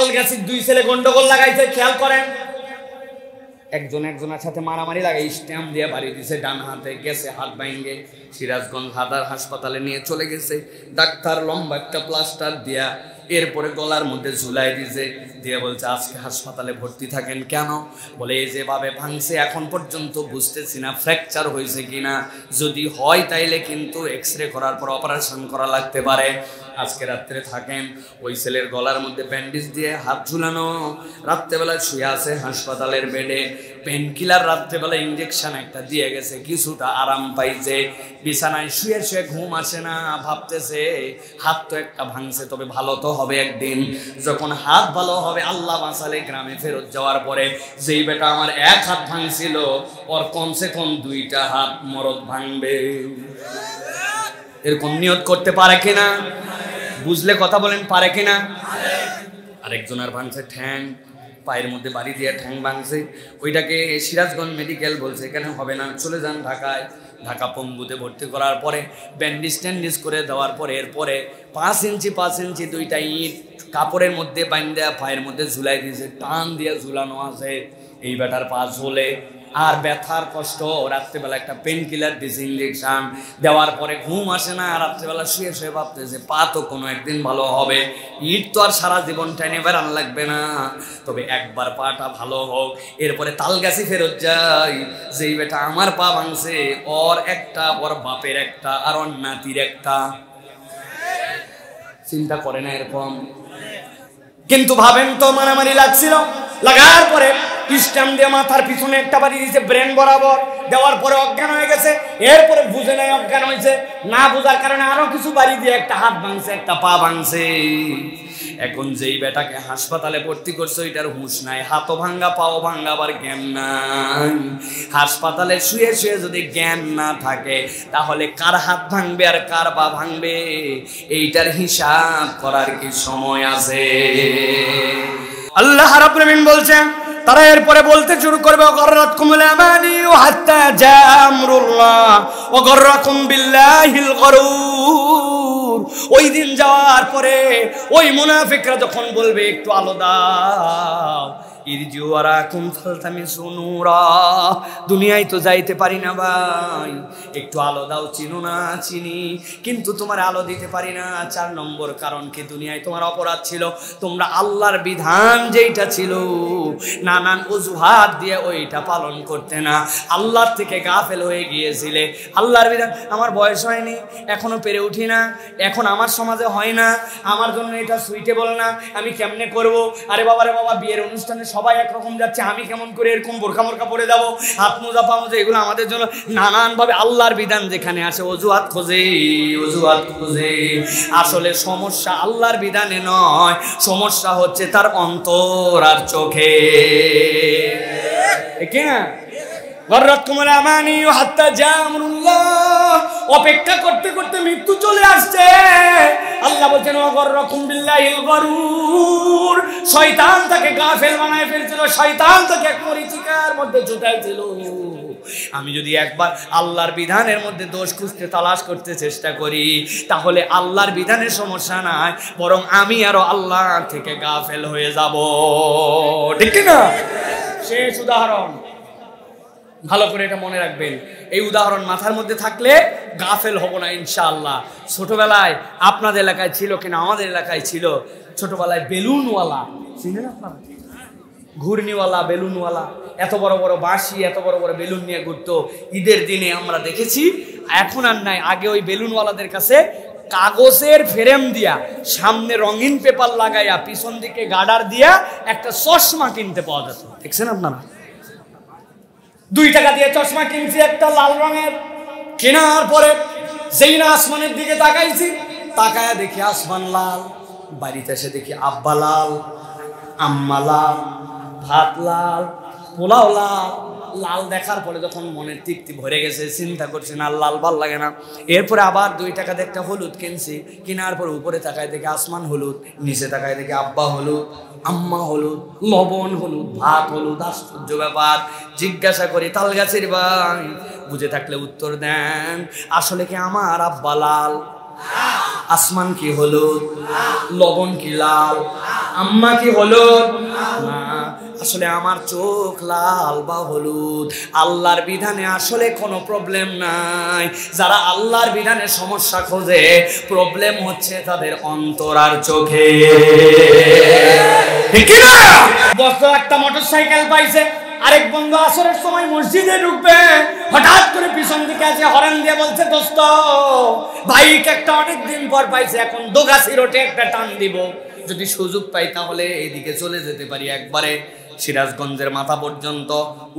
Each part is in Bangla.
তালগাছির দুই ছেলে গন্ডগোল লাগাইছে, খেয়াল করেন। একজন একজনের সাথে মারামারি লাগাই স্ট্যাম্প দিয়ে বাড়ি দিছে, ডান হাতে গেছে হাত ভাঙে, সিরাজগঞ্জ হাদার হাসপাতালে নিয়ে চলে গেছে। ডাক্তার লম্বা একটা প্লাস্টার দিয়া এরপরে গলার মধ্যে ঝুলাই দিছে, দিয়ে বলছে আজকে হাসপাতালে ভর্তি থাকেন। কেন? বলে এই যেভাবে ভাঙছে এখন পর্যন্ত বুঝতেছি না ফ্র্যাকচার হয়েছে কিনা, যদি হয় তাইলে কিন্তু এক্সরে করার পর অপারেশন করা লাগতে পারে, আজকে রাত্রে থাকেন। ওই ছেলের গলার মধ্যে ব্যান্ডেজ দিয়ে হাত ঝুলানো, রাত্রেবেলা শুয়ে আছে হাসপাতালের বেডে, পেন কিলার রাত্রেবেলা ইঞ্জেকশন একটা দিয়ে গেছে, কিছুটা আরাম পাইছে। বিছানায় শুয়ে শুয়ে ঘুম আসে না, ভাবতেছে হাত তো একটা ভাঙছে, তবে ভালো তো হবে একদিন। যখন হাত ভালো হবে, আল্লাহ বাঁচালে গ্রামে ফেরত যাওয়ার পরে যেই বেটা আমার এক হাত ভাঙছিল, ওর কমসে কম দুইটা হাত মরদ ভাঙবে। এরকম নিয়ত করতে পারে কিনা? বুঝলে কথা বলেন, পারে কিনা? আরেকজনের ভাঙছে ঠ্যাং, পায়ের মধ্যে বাড়ি দিয়ে ঠ্যাং ভাঙছে। ওইটাকে সিরাজগঞ্জ মেডিকেল বলছে এখানে হবে না, চলে যান ঢাকায়। ঢাকা পঙ্গুতে ভর্তি করার পরে ব্যান্ডেজ ট্যান্ডেজ করে দেওয়ার পরে এরপরে 5 ইঞ্চি দুইটা ইট কাপড়ের মধ্যে বাঁধে পায়ের মধ্যে ঝুলাই দিয়েছে, টান দিয়ে ঝুলানো আছে। এই বেটার পা ঝোলে আর ব্যথার কষ্ট, রাত্রেবেলা একটা পেন কিলার দিয়েছে ইঞ্জেকশন দেওয়ার পরে ঘুম আসে না, রাত্রেবেলা শুয়ে শুয়ে ভাবতেছে পা তো কোনো একদিন ভালো হবে, ইট তো আর সারা জীবন টাইনে বেড়ান লাগবে না, তবে একবার পাটা ভালো হোক। এরপরে তালগাছি ফেরত যাই, যেই বেটা আমার পা ভাঙছে ওর একটা, ওর বাপের একটা, আর ওর নাতির একটা। চিন্তা করে না এরকম? কিন্তু ভাবেন তো, মারামারি লাগছিল, লাগার পরে স্ট্যাম্প দিয়ে মাথার পিছনে একটা বাড়ি দিয়েছে ব্রেন বরাবর, দেওয়ার পরে অজ্ঞান হয়ে গেছে। এরপরে বুঝে নাই অজ্ঞান হয়েছে, না বুঝার কারণে আরো কিছু বাড়ি দিয়ে একটা হাত ভাঙছে, একটা পা ভাঙছে। এখন যেই বেটাকে হাসপাতালে ভর্তি করছে ওইটার হুঁশ নাই, হাতও ভাঙ্গা পাও ভাঙ্গা, আবার জ্ঞান নাই। হাসপাতালে শুয়ে শুয়ে যদি জ্ঞান না থাকে তাহলে কার হাত ভাঙবে আর কার পা ভাঙবে, এইটার হিসাব করার কি সময় আছে? আল্লাহ রাব্বুল আলামিন বলছেন, তারা এরপরে বলতে শুরু করবে গররাতকুমুল আমানি হাত্তা জা আমরুল্লাহ ওয়া গররাকুম বিল্লাহিল গরুর। ওই দিন যাওয়ার পরে ওই মুনাফিকরা যখন বলবে একটু আলো দাও, ইরজিউ ওয়ারাকুম ফালতামিসু নূরা, দুনিয়ায় তো যাইতে পারি না ভাই, একটু আলো দাও, চিনো না চিনি কিন্তু তোমার আলো দিতে পারি না। 4 নম্বর কারণ কি? দুনিয়ায় তোমার অপরাধ ছিল, তোমরা আল্লাহর বিধান যেইটা ছিল নানান অজুহাত দিয়ে ওইটা পালন করতে না, আল্লাহর থেকে গাফেল হয়ে গিয়েছিলে। আল্লাহর বিধান, আমার বয়স হয়নি এখনো পেরে উঠি না, এখন আমার সমাজে হয় না, আমার জন্য এটা সুইটেবল না, আমি কেমনে করব? আরে বাবা রে বাবা, বিয়ের অনুষ্ঠানে সবাই একরকম যাচ্ছে, আমি কেমন করে এরকম বোরখা মোরখা পরে যাবো, হাত মোজা পা মোজা, এগুলো আমাদের জন্য নানানভাবে আল্লাহর বিধান যেখানে আসে অজুহাত খোঁজে, অজুহাত খোঁজে। আসলে সমস্যা আল্লাহর বিধানে নয়, সমস্যা হচ্ছে তার অন্তর আর চোখে। ঠিক না? গররাতকুমুল আমানি হাত্তা জা আমরুল্লাহ, অপেক্ষা করতে করতে মৃত্যু চলে আসছে। আল্লাহ বলছেন ওয়াগররাকুম বিল্লাহিল গরুর, শয়তান তাকে গাফেল বানায় ফেলছিল, শয়তান তাকে এক মরীচিকার মধ্যে ঝুঁকাইছিল। আমি যদি একবার আল্লাহর বিধানের মধ্যে দোষ খুঁজতে তালাশ করতে চেষ্টা করি তাহলে আল্লাহর বিধানের সমস্যা নাই, বরং আমি আরো আল্লাহ থেকে গাফেল হয়ে যাব। ঠিক না? শেষ উদাহরণ, ভালো করে এটা মনে রাখবেন, এই উদাহরণ মাথার মধ্যে থাকলে গাফেল হব না ইনশাআল্লাহ। ছোটবেলায় আপনাদের এলাকায় ছিল কিনা, আমাদের এলাকায় ছিল, ছোটবেলায় বেলুনওয়ালা, চিনেন আপনারা? ঘূর্ণিওয়ালা, বেলুনওয়ালা, এত বড় বড় বাঁশি, এত বড় বড় বেলুন নিয়ে ঘুরতো। ঈদের দিনে আমরা দেখেছি, এখন আর নাই, আগে ওই বেলুনওয়ালাদের কাছে কাগজের ফ্রেম দিয়া সামনে রঙিন পেপার লাগাইয়া পিছন দিকে গার্ডার দিয়া একটা চশমা কিনতে পাওয়া যেত। দেখছেন আপনারা? 2 টাকা দিয়ে চশমা কিনছি একটা লাল রঙের, কেনার পরে যেই না আসমানের দিকে তাকাইছি, তাকায়া দেখি আসমান লাল, বাড়িতে এসে দেখি আব্বা লাল, আম্মা লাল, ভাত লাল, পোলাও লাল। লাল দেখার পরে যখন মনের তৃপ্তি ভরে গেছে, চিন্তা করছি না লাল ভাল লাগে না, এরপরে আবার 2 টাকা দিয়ে একটা হলুদ কিনছি, কেনার পর উপরে তাকায় দেখি আসমান হলুদ, নিচে তাকায় দেখি আব্বা হলুদ, আম্মা হলুদ, লবণ হলুদ, ভাত হলুদ। আশ্চর্য ব্যাপার। জিজ্ঞাসা করি তালগাছির ভাই, বুঝে থাকলে উত্তর দেন, আসলে কি আমার আব্বা লাল? আসমান কি হলুদ? লবণ কি লাল? আম্মা কি হলুদ না, আসলে আমার চোখ লাল বা হলুদ। আল্লাহর বিধানে আসলে কোনো প্রবলেম নাই। যারা আল্লাহর বিধানে সমস্যা খোঁজে, প্রবলেম হচ্ছে তাদের অন্তর আর চোখে, ঠিক না? দোস্ত একটা মোটরসাইকেল পাইছে, আরেক বন্ধু আসরের সময় মসজিদে ঢুকবে, হঠাৎ করে পিছন দিকে আছে হরেন দিয়ে বলছে, দোস্ত বাইক একটা অনেকদিন পর পাইছে, এখন দোগাছি রোডে একটা টান দিব, যদি সুযোগ পাই তাহলে এইদিকে চলে যেতে পারি, একবারে সিরাজগঞ্জের মাথা পর্যন্ত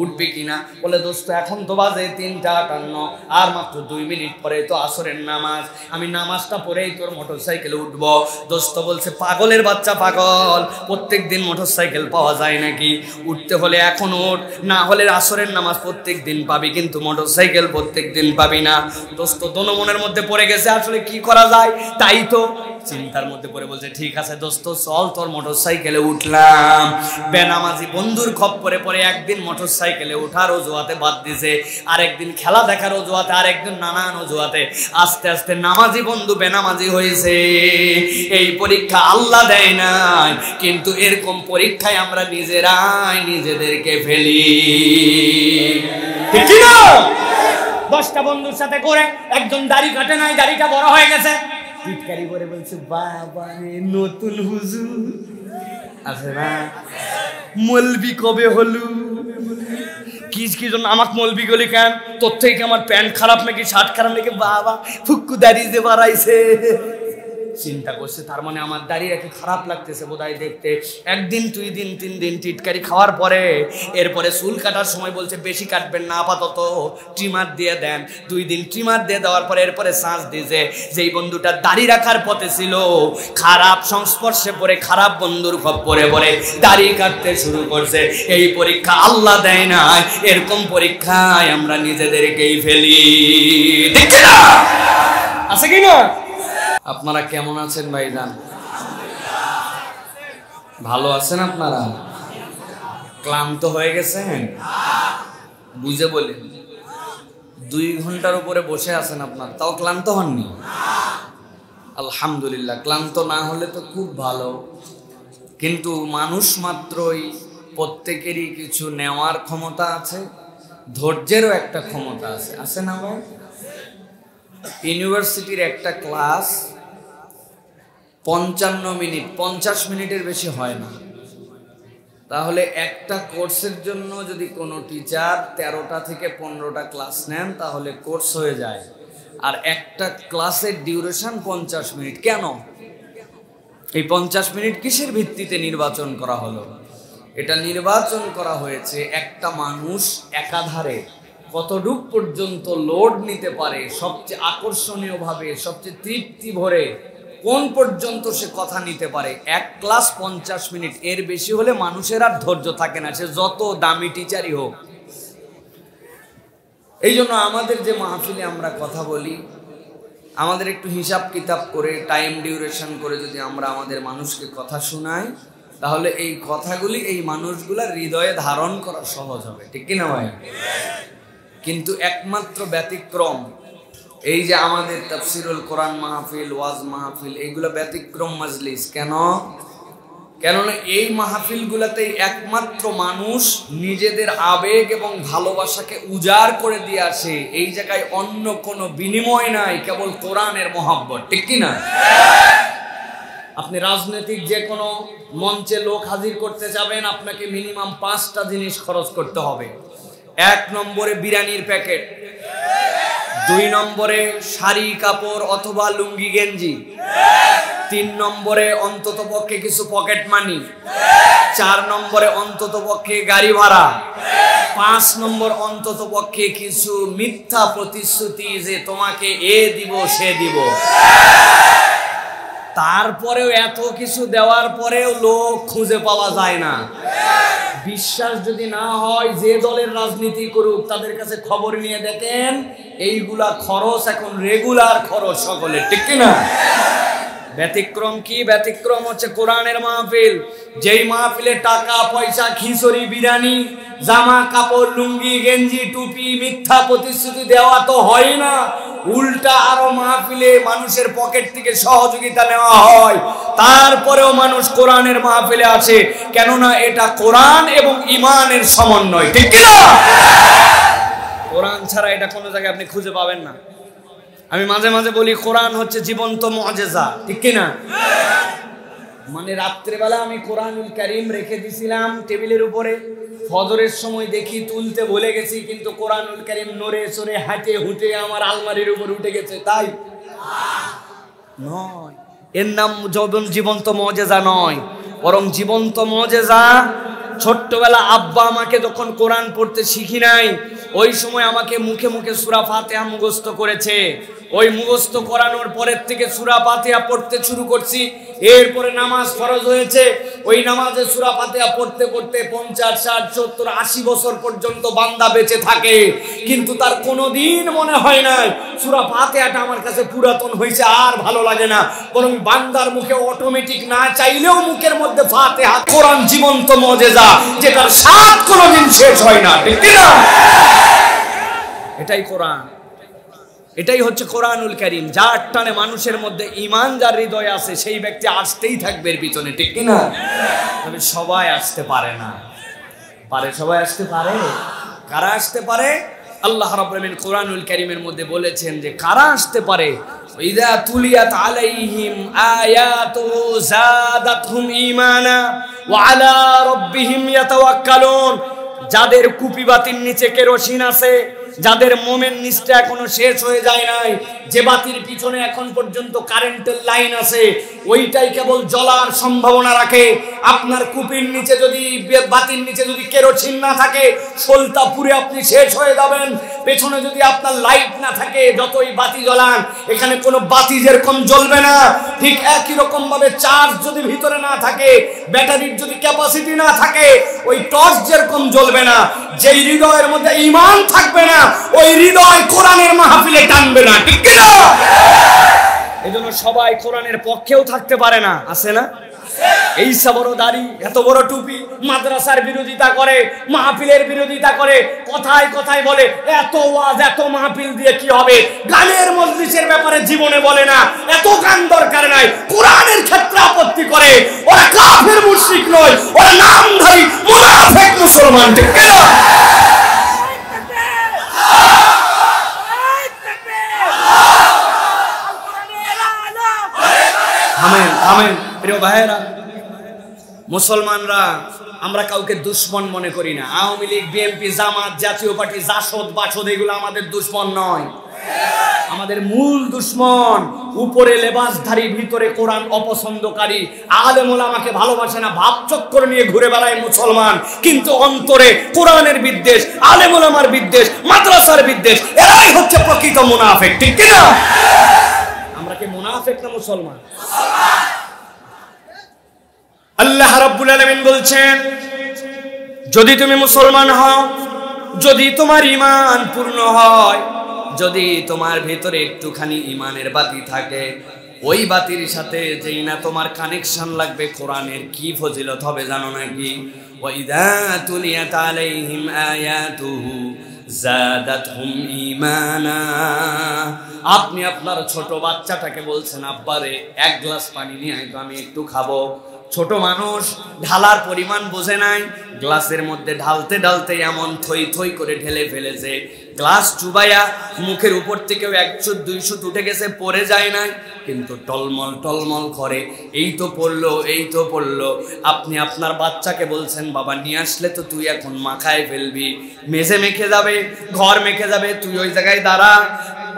উঠবে কিনা? বলে দোস্ত এখন তো বাজে 3:58, আর মাত্র 2 মিনিট পরে তো আসরের নামাজ, আমি নামাজটা পড়েই তোর মোটরসাইকেলে উঠবো। দোস্ত বলছে, পাগলের বাচ্চা পাগল, প্রত্যেক দিন মোটরসাইকেল পাওয়া যায় নাকি? উঠতে হলে এখন উঠ, না হলে আসরের নামাজ প্রত্যেক দিন পাবি, কিন্তু মোটরসাইকেল প্রত্যেক দিন পাবি না। দোস্ত দোনো মনের মধ্যে পড়ে গেছে, আসলে কি করা যায়, তাই তো চিন্তার মধ্যে পড়ে বলছে, ঠিক আছে দোস্ত চল তোর মোটরসাইকেলে উঠলাম। বেনামাজি বন্ধুর খপ্পরে পরে একদিন মোটরসাইকেলে ওঠার অজুহাতে বাদ দিছে, আরেকদিন খেলা দেখার অজুহাতে, আরেকদিন নানান অজুহাতে, আস্তে আস্তে নামাজি বন্ধু বেনামাজি হয়েছে। এই পরীক্ষা আল্লাহ দেয় নাই, কিন্তু এরকম পরীক্ষায় আমরা নিজেরাই নিজেদেরকে ফেলি, ঠিক না? 10টা বন্ধুর সাথে করে একজন দাড়ি কাটে নাই, দাড়িটা বড় হয়ে গেছে, টিটকারি করে বলছে, বাবা রে নতুন হুজুর আছে না, মলবি কবে হলু? কি জন্য আমাকে মলবি গলি কেন? তোর থেকে আমার প্যান্ট খারাপ নাকি, শার্ট খারাপ নাকি? বাবা ফুক্কু দাঁড়িয়ে যে বাড়াইছে। চিন্তা করছে, তার মানে আমার দাঁড়িয়ে একটু খারাপ লাগতেছে বোধহয় দেখতে। একদিন 2 দিন 3 দিন টিটকারি খাওয়ার পরে এরপরে চুল কাটার সময় বলছে, বেশি কাটবেন না, আপাতত ট্রিমার দিয়ে দেন। 2 দিন ট্রিমার দিয়ে দেওয়ার পরে এরপরে শ্বাস দিয়েছে। যেই বন্ধুটা দাড়ি রাখার পথে ছিল, খারাপ সংস্পর্শে পড়ে খারাপ বন্ধুর খপ্পরে পড়ে দাড়ি কাটতে শুরু করছে। এই পরীক্ষা আল্লাহ দেয় না, এরকম পরীক্ষায় আমরা নিজেদেরকেই ফেলি, ঠিক না? আছে কি না? আপনারা কেমন আছেন ভাইজান? ভালো আছেন আপনারা? ক্লান্ত হয়ে গেছেন? বুঝে বলেন, 2 ঘন্টার উপরে বসে আছেন আপনার, তাও ক্লান্ত হননি? আলহামদুলিল্লাহ। ক্লান্ত না হলে তো খুব ভালো, কিন্তু মানুষ মাত্রই প্রত্যেকেরই কিছু নেওয়ার ক্ষমতা আছে, ধৈর্যেরও একটা ক্ষমতা আছে, আছে না ভাই? ইউনিভার্সিটির একটা ক্লাস 55 মিনিট, 50 মিনিটের বেশি হয় না। তাহলে একটা কোর্সের জন্য যদি কোনো টিচার 13টা থেকে 15টা ক্লাস নেন, তাহলে কোর্স হয়ে যায়। আর একটা ক্লাসের ডিউরেশন 50 মিনিট। কেন এই 50 মিনিট কিসের ভিত্তিতে নির্বাচন করা হলো? এটা নির্বাচন করা হয়েছে একটা মানুষ একাধারে কতটুক পর্যন্ত লোড নিতে পারে, সবচেয়ে আকর্ষণীয়ভাবে, সবচেয়ে তৃপ্তি ভরে কোন পর্যন্ত সে কথা নিতে পারে। এক ক্লাস 50 মিনিট, এর বেশি হলে মানুষের আর ধৈর্য থাকে না, সে যত দামি টিচারই হোক। এই জন্য আমাদের যে মাহফিলে আমরা কথা বলি, আমাদের একটু হিসাব কিতাব করে, টাইম ডিউরেশন করে যদি আমরা আমাদের মানুষকে কথা শোনাই, তাহলে এই কথাগুলি এই মানুষগুলার হৃদয়ে ধারণ করা সহজ হবে, ঠিক কিনা ভাই? কিন্তু একমাত্র ব্যতিক্রম এই যে আমাদের তাফসিরুল কোরআন মাহফিল, ওয়াজ মাহফিল, এইগুলো ব্যতিক্রম মাজলিস। কেননা এই মাহফিলগুলোতেই একমাত্র মানুষ নিজেদের আবেগ এবং ভালোবাসাকে উজাড় করে দিয়ে আসে। এই জায়গায় অন্য কোনো বিনিময় নাই, কেবল কোরআনের মহব্বত, ঠিক কিনা? আপনি রাজনৈতিক যে কোনো মঞ্চে লোক হাজির করতে যাবেন, আপনাকে মিনিমাম 5টা জিনিস খরচ করতে হবে। 1 নম্বরে বিরিয়ানির প্যাকেট, 2 নম্বরে শাড়ি কাপড় অথবা লুঙ্গি গেঞ্জি, 3 নম্বরে অন্তত পক্ষে কিছু পকেট মানি, 4 নম্বরে অন্তত পক্ষে গাড়ি ভাড়া, 5 নম্বর অন্তত পক্ষে কিছু মিথ্যা প্রতিশ্রুতি যে তোমাকে এ দিব সে দিব। তারপরেও এত কিছু দেওয়ার পরেও লোক খুঁজে পাওয়া যায় না। বিশ্বাস যদি না হয়, যে দলের রাজনীতি করুক তাদের কাছে খবর নিয়ে দেখেন, এইগুলা খরচ এখন রেগুলার খরচ সকলে, ঠিক কিনা? ব্যতিক্রম কি? ব্যতিক্রম হচ্ছে কোরআনের মাহফিল। যেই মাহফিলে টাকা পয়সা, খিচুড়ি, বিরিয়ানি, জামা কাপড়, লুঙ্গি গেঞ্জি, টুপি, মিথ্যা প্রতিশ্রুতি দেওয়া তো হয় না। উল্টা আরো মাহফিলে মানুষের পকেট থেকে সহযোগিতা নেওয়া হয়, তারপরেও মানুষ কোরআনের মাহফিলে আসে। কেননা এটা কোরআন এবং ইমানের সমন্বয়, ঠিক কি না? কোরআন ছাড়া এটা কোনো জায়গায় আপনি খুঁজে পাবেন না। আমি মাঝে মাঝে বলি কোরআন হচ্ছে জীবন্ত মুআজিজা, ঠিক কি না? মানে রাত্রেবেলা আমি কোরআনুল কারীম রেখে দিছিলাম টেবিলের উপরে, ফজরের সময় দেখি তুলতে ভুলে গেছি, কিন্তু কোরআনুল কারীম নড়ে চড়ে হাঁটে হুটে আমার আলমারির উপর উঠে গেছে। তাই নয়, এর নাম জীবন্ত মুআজিজা নয়, বরং জীবন্ত মুআজিজা ছোট্টবেলা আব্বা আমাকে যখন কোরআন পড়তে শিখি নাই, ওই সময় আমাকে মুখে মুখে সূরা ফাতিহা মুখস্থ করেছে। ওই মুখস্থ করানোর পরের থেকে সূরা ফাতিহা পড়তে শুরু করছি। এরপরে নামাজ ফরজ হয়েছে, ওই নামাজে সূরা ফাতিহা পড়তে পড়তে 50, 60, 70, 80 বছর পর্যন্ত বান্দা বেঁচে থাকে, কিন্তু তার কোনোদিন মনে হয় নাই সূরা ফাতিহাটা আমার কাছে পুরাতন হয়েছে, আর ভালো লাগে না। বরং বান্দার মুখে অটোমেটিক না চাইলেও মুখের মধ্যে ফাতিহা। কোরআন জীবন্ত মুআজিজা, যেটার স্বাদ কোনোদিন শেষ হয় না, ঠিক না? এটাই কোরআন, এটাই হচ্ছে কোরআনুল কারীম। যার টানে মানুষের মধ্যে ঈমান যার হৃদয়ে আছে, সেই ব্যক্তি আসতেই থাকবে এর পিছনে, ঠিক কি না? তবে সবাই আসতে পারে না। পারে? সবাই আসতে পারে? কারা আসতে পারে? আল্লাহ রাব্বুল আলামিন কোরআনুল কারীমের মধ্যে বলেছেন যে কারা আসতে পারে। ইযা তুলিয়াত আলাইহিম আয়াতুহু যাদাতহুম ঈমানা ওয়া আলা রাব্বিহিম ইয়াতাওয়াক্কালুন। যাদের কুপি বাতির নিচে কেরোসিন আছে, যাদের মোমের নিচটা এখনো শেষ হয়ে যায় নাই, যে বাতির পিছনে এখন পর্যন্ত কারেন্টের লাইন আছে, ওইটাই কেবল জ্বলার সম্ভাবনা রাখে। আপনার কুপির নিচে যদি, বাতির নিচে যদি কেরোসিন না থাকে, শোলটা পুরে আপনি শেষ হয়ে যাবেন। পেছনে যদি আপনার লাইট না থাকে, যতই বাতি জ্বলান, এখানে কোনো বাতি যেরকম জ্বলবে না, ঠিক একই রকম ভাবে চার্জ যদি ভিতরে না থাকে, ব্যাটারির যদি ক্যাপাসিটি না থাকে, ওই টর্চ যেরকম জ্বলবে না। যেই হৃদয়ের মধ্যে ঈমান থাকবে না, ওই হৃদয় কোরআনের মাহফিলে টানবে না, ঠিক কি না? এজন্য সবাই কোরআনের পক্ষেও থাকতে পারে না, আছে না? এই বড় দাড়ি, এত বড় টুপি, মাদ্রাসার বিরোধিতা করে, মাহফিলের বিরোধিতা করে, কথায় কথায় বলে এত ওয়াজ এত মাহফিল দিয়ে কি হবে, গানের মজলিসের ব্যাপারে জীবনে বলে না, এত গান দরকার নাই, কোরআনের ক্ষেত্রে আপত্তি করে। ওরা কাফের মুশরিক নয়, ওরা নামধারী মুনাফিক মুসলমান, ঠিক কি না? Amen amen. প্রিয় ভাইয়েরা, মুসলমানরা আমরা কাউকে দুশ্মন মনে করি না। আওয়ামী লীগ, বিএনপি, জামাত, জাতীয় পার্টি, জাসদ, বাসদ, এগুলো আমাদের দুশ্মন নয়। আমাদের মূল দুশ্মন উপরে লেবাসধারী, ভিতরে কোরআন অপছন্দকারী, আলেম ওলামাকে ভালোবাসে না, ভাবচক্কর নিয়ে ঘুরে বেড়ায় মুসলমান, কিন্তু অন্তরে কোরআনের বিদ্বেষ, আলেম ওলামার বিদ্বেষ, মাদ্রাসার বিদ্বেষ, এরাই হচ্ছে প্রকৃত মুনাফিক, ঠিক কি না? আমরা কি মুনাফিক না মুসলমান? আল্লাহ রাব্বুল আলামিন বলছেন, যদি তুমি মুসলমান হও, যদি তোমার ঈমান পূর্ণ হয়, যদি তোমার ভিতরে একটুখানি ঈমানের বাতি থাকে, ওই বাতির সাথে যেই না তোমার কানেকশন লাগবে কোরআনের, কি ফজিলত হবে জানো নাকি? ওয়াইদা তুলিয়াত আলাইহিম আয়াতুহু যাদাতহুম ঈমানা। আপনি আপনার ছোট বাচ্চাটাকে বলছেন, আব্বারে এক গ্লাস পানি নিয়ে আয় তো, আমি একটু খাবো। ছোট মানুষ ঢালার পরিমাণ বোঝে নাই, গ্লাসের মধ্যে ঢালতে ঢালতে এমন থই থই করে ঢেলে ফেলেছে, গ্লাস চুবাইয়া মুখের উপর থেকেও 100-200 উঠে গেছে, পড়ে যায় নাই, কিন্তু টলমল টলমল করে, এই তো পড়লো, এই তো পড়লো। আপনি আপনার বাচ্চাকে বলছেন, বাবা নিয়ে আসলে তো তুই এখন মাখায় ফেলবি, মেঝে মেখে যাবে, ঘর মেখে যাবে, তুই ওই জায়গায় দাঁড়া।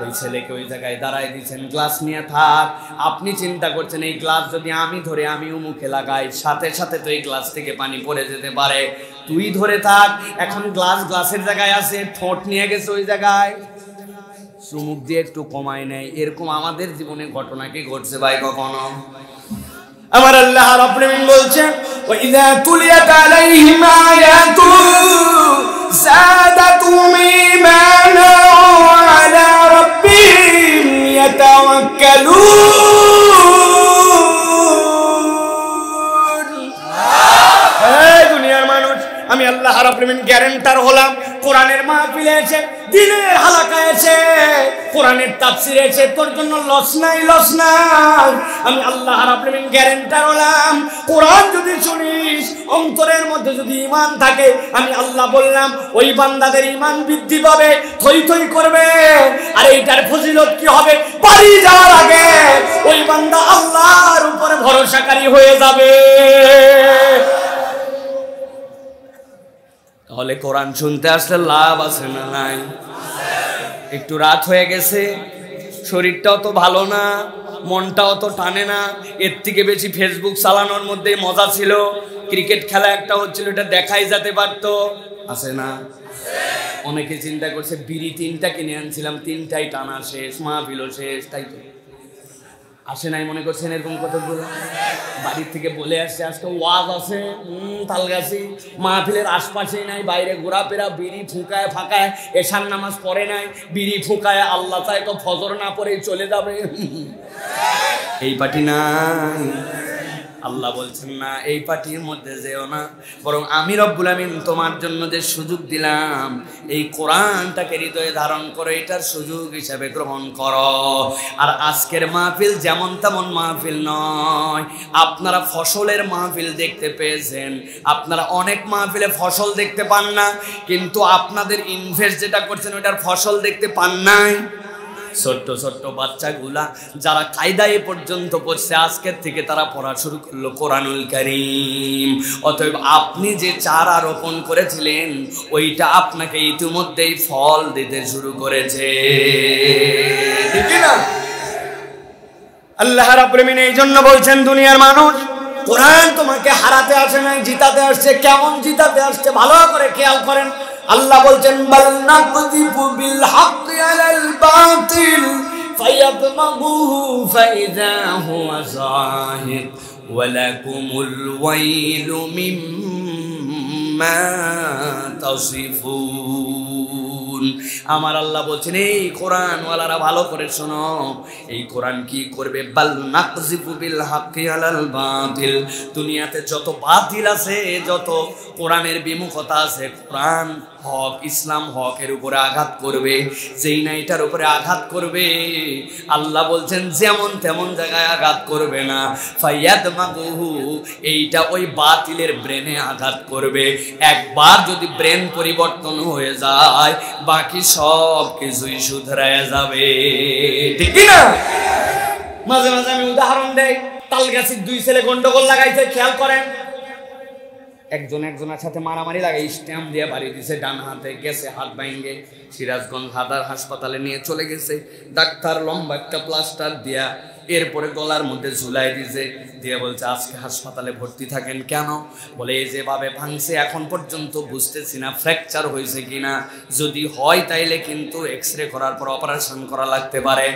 ওই ছেলেকে ওই জায়গায় দাঁড়ায় দিচ্ছেন, গ্লাস নিয়ে থাক। আপনি চিন্তা করছেন, এই গ্লাস যদি আমি ধরে আমিও মুখে লাগাই, সাথে সাথে তো এই গ্লাস থেকে পানি পড়ে যেতে পারে, তুই ধরে থাক। এখন গ্লাসের জায়গায় আছে, ঠোঁট নিয়ে গেছে ওই জায়গায়, চুমুক দিয়ে একটু কমায় নেয়। এরকম আমাদের জীবনে ঘটনা কি ঘটছে ভাই কখনো? আমার আল্লাহ রাব্বুল আলামিন বলছেন, ওয়াইযা তুলিয়াত আলাইহিম আয়াতু যাদাতুহুম ঈমানা ওয়া আলা রাব্বিহিম ইয়াতাওয়াক্কালুন। এই দুনিয়ার মানুষ, আমি আল্লাহ রাব্বুল আলামিন গ্যারান্টার হলাম। কোরআনের মাহফিলে এসে, দিনের হালাকায় এসে, কোরআনের তাফসিরে এসে তোর জন্য লস নাই, লস নাই। আমি আল্লাহ রাব্বুল আলামিন গ্যারান্টার হলাম, কোরআন যদি শুনিস, অন্তরের মধ্যে যদি ঈমান থাকে, আমি আল্লাহ বললাম ওই বান্দাদের ঈমান বৃদ্ধি পাবে, থই থই করবে। আর এইটার ফজিলত কি হবে? বাড়ি যাওয়ার আগে ওই বান্দা আল্লাহর উপরে ভরসাকারী হয়ে যাবে। তাহলে কোরআন শুনতে আসলে লাভ আছে না নাই? একটু রাত হয়ে গেছে, শরীরটাও তো ভালো না, মনটাও তো টানে না। এর থেকে বেশি ফেসবুক চালানোর মধ্যে মজা ছিল। ক্রিকেট খেলা একটা হচ্ছিল, এটা দেখাই যেতে পারতো, আছে না? অনেকে চিন্তা করছে বিড়ি 3টা কিনে আনছিলাম, 3টাই টানা শেষ, মাহফিলও শেষ, তাই তো আসে নাই মনে করছেন এরকম কথাগুলো? বাড়ির থেকে বলে আসছে আজকে ওয়াজ আছে তালগাছি, মাহফিলের আশপাশেই নাই, বাইরে ঘোরাফেরা, বিড়ি ফুঁকায় ফাঁকায়, এশার নামাজ পড়ে নাই, বিড়ি ফুঁকায়, আল্লাহ চায় তো ফজর না পড়ে চলে যাবে। এই পার্টি নাই। আল্লাহ বলছেন না এই পার্টির মধ্যে যেও না, বরং আমি রব্বুল আমিন তোমার জন্য যে সুযোগ দিলাম, এই কোরআনটাকে হৃদয়ে ধারণ করে এটার সুযোগ হিসাবে গ্রহণ করো। আর আজকের মাহফিল যেমন তেমন মাহফিল নয়। আপনারা ফসলের মাহফিল দেখতে পেয়েছেন, আপনারা অনেক মাহফিলে ফসল দেখতে পান না, কিন্তু আপনাদের ইনভেস্ট যেটা করছেন ওটার ফসল দেখতে পান নাই। ছোট্ট ছোট্ট বাচ্চাগুলা যারা কায়দায় পর্যন্ত পড়ছে, আজকের থেকে তারা পড়া শুরু করলো কোরআনুল কারীম। অতএব আপনি যে চারা রোপণ করেছিলেন ওইটা আপনাকে ইতিমধ্যেই ফল দিতে শুরু করেছে, ঠিক না? আল্লাহ রাব্বুল আমিন এই জন্য বলছেন, দুনিয়ার মানুষ, কোরআন তোমাকে হারাতে আসে নাই, জিতাতে আসছে। কেমন জিতাতে আসছে ভালো করে খেয়াল করেন। আল্লাহ বলছেন বাল নাকযিফু বিল হাক্কি আলাল বাতিল ফায়াদমাগুহু ফাইযা হুয়া যাহিক ওয়া লাকুমুল ওয়াইলু মিম্মা তাসিফুন। আমার আল্লাহ বলছেন এই কোরআন ওয়ালারা ভালো করে শোনো, এই কোরআন কি করবে? বাল নাকযিফু বিল হাক্কি আলাল বাতিল। দুনিয়াতে যত বাতিল আছে, যত কোরআনের বিমুখতা আছে, কোরআন হক, ইসলাম হকের উপরে আঘাত করবে। যেই না এটার উপরে আঘাত করবে, আল্লাহ বলছেন যেমন তেমন জায়গায় আঘাত করবে না, ফায়াদমাগুহু, এইটা ওই বাতিলের ব্রেনে আঘাত করবে। একবার যদি ব্রেন পরিবর্তন হয়ে যায়, বাকি সব কিছুই শুধরায় যাবে, ঠিক না? মাঝে মাঝে আমি উদাহরণ দেই। তালগাছির 2 ছেলে গন্ডগোল লাগাইছে, খেয়াল করেন। একজনের সাথে মারামারি লাগাই স্ট্যাম্প দিয়ে বাড়ি দিছে, ডান হাতে গেছে, হাত ভাঙে সিরাজগঞ্জ হাদার হাসপাতালে নিয়ে চলে গেছে। ডাক্তার লম্বা একটা প্লাস্টার দিয়া এরপরে গলার মধ্যে ঝুলাই দিছে, দিয়ে বলছে আজকে হাসপাতালে ভর্তি থাকেন। কেন? বলে এই যেভাবে ভাঙছে এখন পর্যন্ত বুঝতেছি না ফ্র্যাকচার হয়েছে কিনা, যদি হয় তাইলে কিন্তু এক্সরে করার পর অপারেশন করা লাগতে পারে।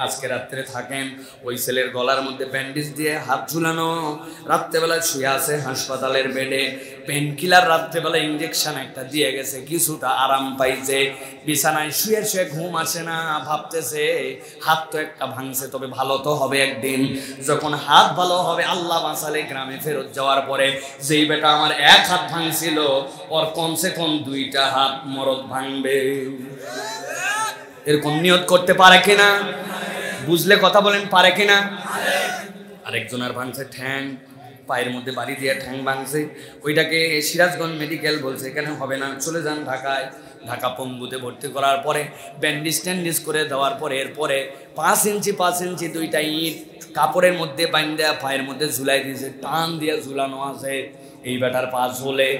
আজকে রাত্রে থাকেন। ওই ছেলের গলার মধ্যে ব্যান্ডেজ দিয়ে হাত ঝুলানো, রাত্রেবেলা শুয়ে আছে হাসপাতালের বেডে, পেন কিলার রাত্রেবেলা ইঞ্জেকশন একটা দিয়ে গেছে, কিছুটা আরাম পাইছে। বিছানায় শুয়ে শুয়ে ঘুম আসে না, ভাবতেছে হাত তো একটা ভাঙছে, তবে ভালো তো হবে একদিন। যখন হাত ভালো হবে, আল্লাহ বাঁচালে গ্রামে ফেরত যাওয়ার পরে, যেই বেটা আমার 1 হাত ভাঙছিল, ওর কমসে কম 2টা হাত মরদ ভাঙবে। এরকম নিয়ত করতে পারে কিনা? বুঝলে কথা বলেন, পারে কিনা? আরেকজনের ভাঙছে ঠ্যাং, পায়ের মধ্যে বাড়ি দিয়ে ঠ্যাং ভাঙছে। ওইটাকে সিরাজগঞ্জ মেডিকেল বলছে এখানে হবে না, চলে যান ঢাকায়। ঢাকা পঙ্গুতে ভর্তি করার পরে ব্যান্ডেজ ট্যান্ডেজ করে দেওয়ার পরে, এরপরে 5 ইঞ্চি 2টা ইট কাপড়ের মধ্যে বাইন্ধা পায়ের মধ্যে ঝুলাই দিয়েছে, টান দিয়ে ঝুলানো আছে। এই বেটার পা ঝোলে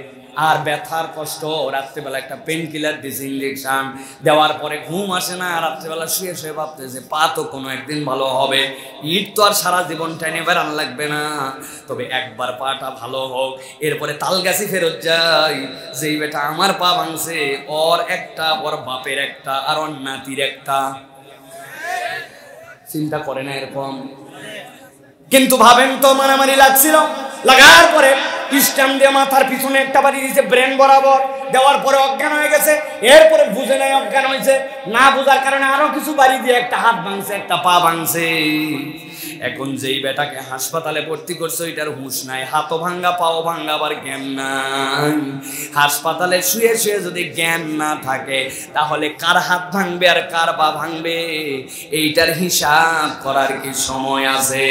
আর ব্যথার কষ্ট। রাত্রেবেলা একটা পেন কিলার দিয়েছে, ইঞ্জেকশন দেওয়ার পরে ঘুম আসে না। রাত্রেবেলা শুয়ে শুয়ে ভাবতেছে পা তো কোনো একদিন ভালো হবে, ইট তো আর সারা জীবন টেনে বেড়ান লাগবে না, তবে একবার পাটা ভালো হোক। এরপরে তালগাছি ফেরত যাই, যেই বেটা আমার পা ভাঙছে, ওর একটা, ওর বাপের একটা, আর ওর নাতির একটা। চিন্তা করে না এরকম? কিন্তু ভাবেন তো, মারামারি লাগছিল, লাগার পরে ইসলাম দিয়ে মাথার পিছনে একটা বাড়ি দিয়েছে ব্রেন বরাবর, দেওয়ার পরে অজ্ঞান হয়ে গেছে, এরপরে বুঝে নাই অজ্ঞান হয়েছে, না বোঝার কারণে আরো কিছু বাড়ি দিয়ে একটা হাত ভাঙছে, একটা পা ভাঙছে। এখন যেই বেটাকে হাসপাতালে ভর্তি করছে ওইটার হুঁশ নাই, হাতও ভাঙ্গা পাও ভাঙ্গা, আবার জ্ঞান নাই। হাসপাতালে শুয়ে শুয়ে যদি জ্ঞান না থাকে তাহলে কার হাত ভাঙবে আর কার পা ভাঙবে এইটার হিসাব করার কি সময় আছে?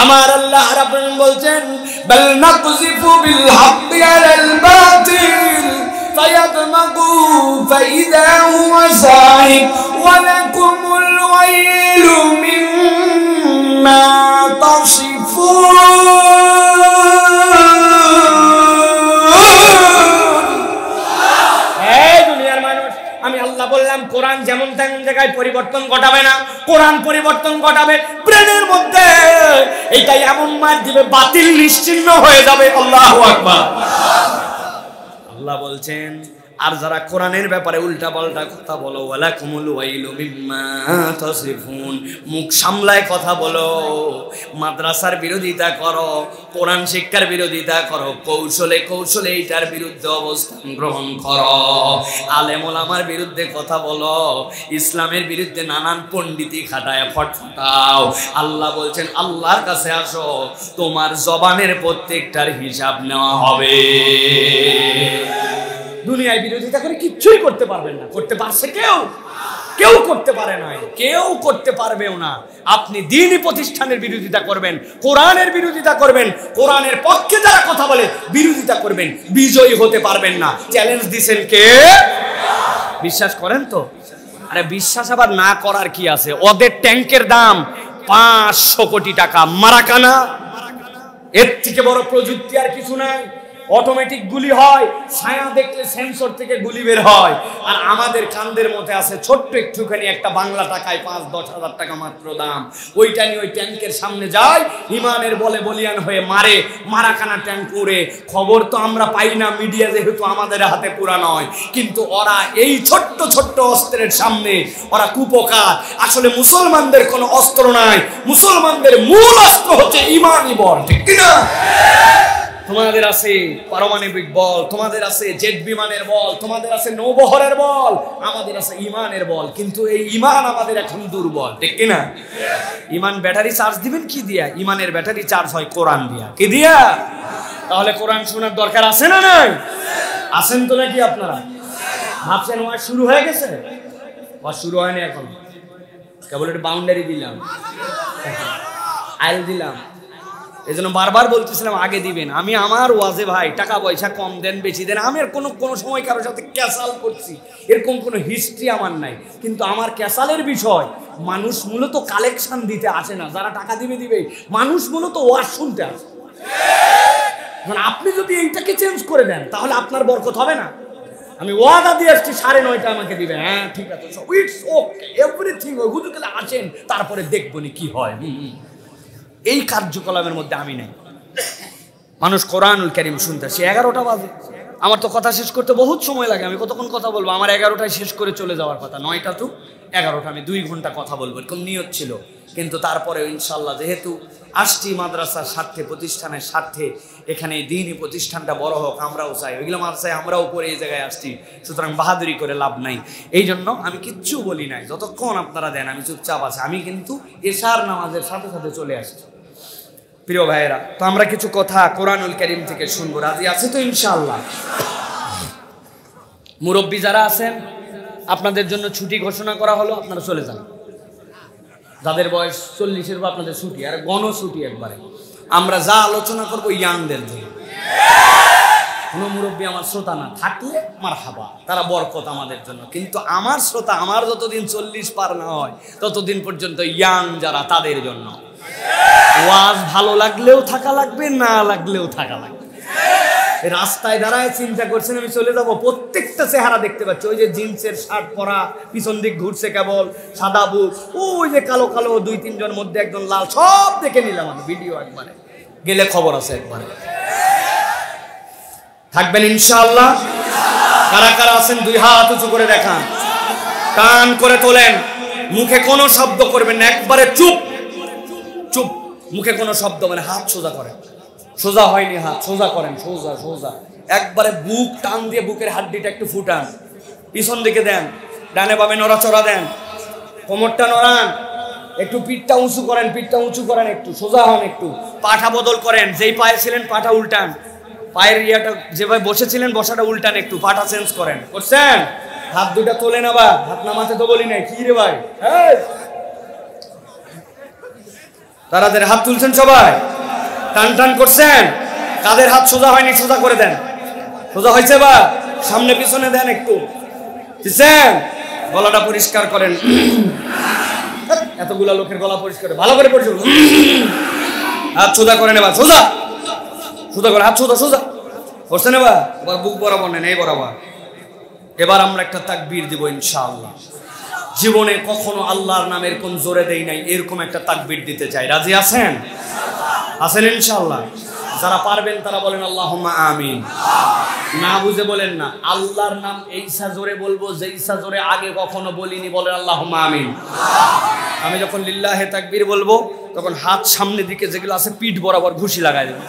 আমার আল্লাহ রাব্বুল আলামিন বলছেন বাল নাকযিফু বিল হাক্কি আলাল বাতিল ফায়াদমাগু ফাইযা হুয়া যাহিক ওয়া লাকুমুল ওয়াইলু মিম্মা তাসিফুন। এই দুনিয়ার মানুষ, আমি আল্লাহ বললাম কোরআন যেমন তেমন জায়গায় পরিবর্তন ঘটাবে না, কোরআন পরিবর্তন ঘটাবে ব্রেনের মধ্যে। এইটাই এমন মার দিবে বাতিল নিশ্চিহ্ন হয়ে যাবে। আল্লাহু আকবার। আল্লাহ বলছেন আর যারা কোরআনের ব্যাপারে উল্টা পাল্টা কথা বলো, ওয়ালাকুমুল ওয়াইলু মিম্মা তাসিফুন, মুখ সামলায় কথা বলো, মাদ্রাসার বিরোধিতা করো, কোরআন শিক্ষার বিরোধিতা করো, কৌশলে কৌশলে এইটার বিরুদ্ধে অবস্থান গ্রহণ করো, আলেম ওলামার বিরুদ্ধে কথা বলো, ইসলামের বিরুদ্ধে নানান পণ্ডিতি খাটায় ফটফটাও, আল্লাহ বলছেন আল্লাহর কাছে আসো, তোমার জবানের প্রত্যেকটার হিসাব নেওয়া হবে। দুনিয়ায় বিরোধিতা করে কিচ্ছুই করতে পারবেন না। করতে পারছে কেউ? কেউ করতে পারে না, কেউ করতে পারবেও না। আপনি দ্বীনি প্রতিষ্ঠানের বিরোধিতা করবেন, কোরআনের বিরোধিতা করবেন, কোরআনের পক্ষে যারা কথা বলে বিরোধিতা করবেন, বিজয়ী হতে পারবেন না। চ্যালেঞ্জ দিছেন কে? বিশ্বাস করেন তো? আরে বিশ্বাস আবার না করার কি আছে? ওদের ট্যাঙ্কের দাম 500 কোটি টাকা। মারাকানা, এর থেকে বড় প্রযুক্তি আর কিছু নাই। অটোমেটিক গুলি হয়, ছায়া দেখলে সেন্সর থেকে গুলি বের হয়। আর আমাদের কান্দের মধ্যে আছে ছোট্ট একটুখানি একটা বাংলা টাকায় 5-10 হাজার টাকা মাত্র দাম। ওইটা নিয়ে ওই ট্যাঙ্কের সামনে যায়, ইমানের বলে বলিয়ান হয়ে মারে, মারাকানা ট্যাঙ্ক উড়ে। খবর তো আমরা পাই না, মিডিয়া যেহেতু আমাদের হাতে পুরা নয়, কিন্তু ওরা এই ছোট্ট ছোট্ট অস্ত্রের সামনে ওরা কুপকার। আসলে মুসলমানদের কোনো অস্ত্র নাই, মুসলমানদের মূল অস্ত্র হচ্ছে ইমানি বল, ঠিক কিনা? তোমাদের আছে পারমাণবিক বল, তোমাদের আছে জেট বিমানের বল, তোমাদের আছে নৌবহরের বল, আমাদের আছে ইমানের বল। কিন্তু এই ইমান আমাদের এখন দুর্বল, ঠিক কিনা? ইমান ব্যাটারি চার্জ দিবেন কি দিয়া? ইমানের ব্যাটারি চার্জ হয় কোরআন দিয়া। কি দিয়া? তাহলে কোরআন শোনার দরকার আছে না নাই? আছেন তো নাকি আপনারা? ভাবছেন ওয়াজ শুরু হয়ে গেছে? ওয়াজ শুরু হয়নি এখন, কেবল একটু বাউন্ডারি দিলাম, আইল দিলাম। এই জন্য বারবার বলতেছিলাম আগে দিবেন। আমি আমার ওয়াজে ভাই টাকা পয়সা কম দেন বেশি দেন, আমি আর কোনো সময় কারোর সাথে ক্যাসাল করছি এরকম কোনো হিস্ট্রি আমার নাই। কিন্তু আমার ক্যাসালের বিষয়, মানুষ মূলত কালেকশন দিতে আসে না, যারা টাকা দিবে, মানুষ মূলত ওয়াজ শুনতে আসে। আপনি যদি এইটাকে চেঞ্জ করে দেন তাহলে আপনার বরকত হবে না। আমি ওয়াদা দিয়ে আসছি 9:30 আমাকে দিবে, হ্যাঁ ঠিক আছে, ইটস ওকে এভরিথিং। ওই হুজুরকে আসেন, তারপরে দেখবনি কি হয়। এই কার্যকলাপের মধ্যে আমি নেই। মানুষ কোরআনুল কারীম শুনতে আসে, 11টা বাজে। আমার তো কথা শেষ করতে বহুত সময় লাগে, আমি কতক্ষণ কথা বলবো? আমার 11টায় শেষ করে চলে যাওয়ার কথা, 9টা to 11টা আমি 2 ঘন্টা কথা বলবো এরকম নিয়ত ছিল। কিন্তু তারপরে ইনশাল্লাহ যেহেতু আসছি মাদ্রাসার স্বার্থে, প্রতিষ্ঠানের স্বার্থে, এখানে দ্বীনি প্রতিষ্ঠানটা বড় হোক আমরাও চাই, ওইগুলো মাদ্রাসায় আমরাও পরে এই জায়গায় আসছি, সুতরাং বাহাদুরি করে লাভ নাই। এই জন্য আমি কিচ্ছু বলি নাই, যতক্ষণ আপনারা দেন আমি চুপচাপ আছি। আমি কিন্তু এশার নামাজের সাথে সাথে চলে আসছি। প্রিয় ভাইয়েরা, তো আমরা কিছু কথা কোরআনুল কারীম থেকে শুনবো, রাজি আছে তো ইনশাআল্লাহ? মুরব্বী যারা আছেন আপনাদের জন্য ছুটি ঘোষণা করা হলো, আপনারা চলে যান। যাদের বয়স 40-এর বা আপনাদের ছুটি, আর গণছুটি একবারে। আমরা যা আলোচনা করবো ইয়াংদের জন্য। কোনো মুরব্বী আমার শ্রোতা না থাকলে মারহাবা, তারা বরকত আমাদের জন্য। কিন্তু আমার শ্রোতা, আমার যতদিন 40 পার না হয় ততদিন পর্যন্ত ইয়াং যারা, তাদের জন্য ওয়াজ ভালো লাগলেও থাকা লাগবে, না লাগলেও থাকা লাগবে। রাস্তায় দাঁড়ায় চিন্তা করছেন আমি চলে যাব, প্রত্যেকটা চেহারা দেখতে পাচ্ছি। ওই যে জিন্সের শার্ট পরা, পিছন দিক ঘুরছে কেবল, সাদা বুক, ওই যে কালো কালো 2-3 জন, মধ্যে একজন লাল, সব দেখে নিলাম আমি ভিডিও একবারে। গেলে খবর আছে একবারে। থাকবেন ইনশাআল্লাহ? কারা কারা আছেন 2 হাত উঁচু করে দেখান, কান করে তোলেন। মুখে কোনো শব্দ করবেন না, একবারে চুপ চুপ, মুখে কোনো শব্দ, মানে হাত সোজা করেন। সোজা হয়নি হাত, সোজা করেন, সোজা সোজা একবারে বুক টান দিয়ে বুকের হাড্ডিটা একটু ফুটান, পিছন দিকে দেন, ডানে বামে নড়াচড়া দেন, কোমরটা নড়ান, একটু পিঠটা উঁচু করেন, পিঠটা উঁচু করেন, একটু সোজা হন, একটু পাটা বদল করেন, যেই পায়ে ছিলেন পাটা উল্টান, পায়ের ইয়াটা যেভাবে বসেছিলেন বসাটা উল্টান, একটু পাটা চেঞ্জ করেন। করছেন? হাত দুইটা তোলেন, আবার হাত নামাতে তো বলি নাই, কি রে ভাই, তাদের হাত তুলছেন সবাই, টান টান করছেন, কাদের হাত সোজা হয়নি সোজা করে দেন, সোজা হয়েছে বা সামনে পিছনে দেন একটু, বুঝছেন? গলাটা পরিষ্কার করেন, এতগুলা লোকের গলা পরিষ্কার ভালো করে পরিষ্কার, হাত সোজা করে নেবা, সোজা সোজা করে হাত সোজা সোজা করছে নেবা, এবার বুক বরাবর নেন, এই বরাবর। এবার আমরা একটা তাকবীর দিব ইনশাআল্লাহ। জীবনে কখনো আল্লাহর নাম এরকম জোরে দেই নাই, এরকম একটা তাকবীর দিতে চাই। রাজি আছেন? আছেন ইনশাআল্লাহ? যারা পারবেন তারা বলেন আল্লাহুম্মা আমিন। না বুঝে বলেন না, আল্লাহর নাম এইসা জোরে বলবো যেইসা জোরে আগে কখনো বলিনি, বলেন আল্লাহুম্মা আমিন। আমি যখন লিল্লাহে তাকবীর বলবো তখন হাত সামনের দিকে যেগুলো আছে পিঠ বরাবর ঘুষি লাগাই দেবেন,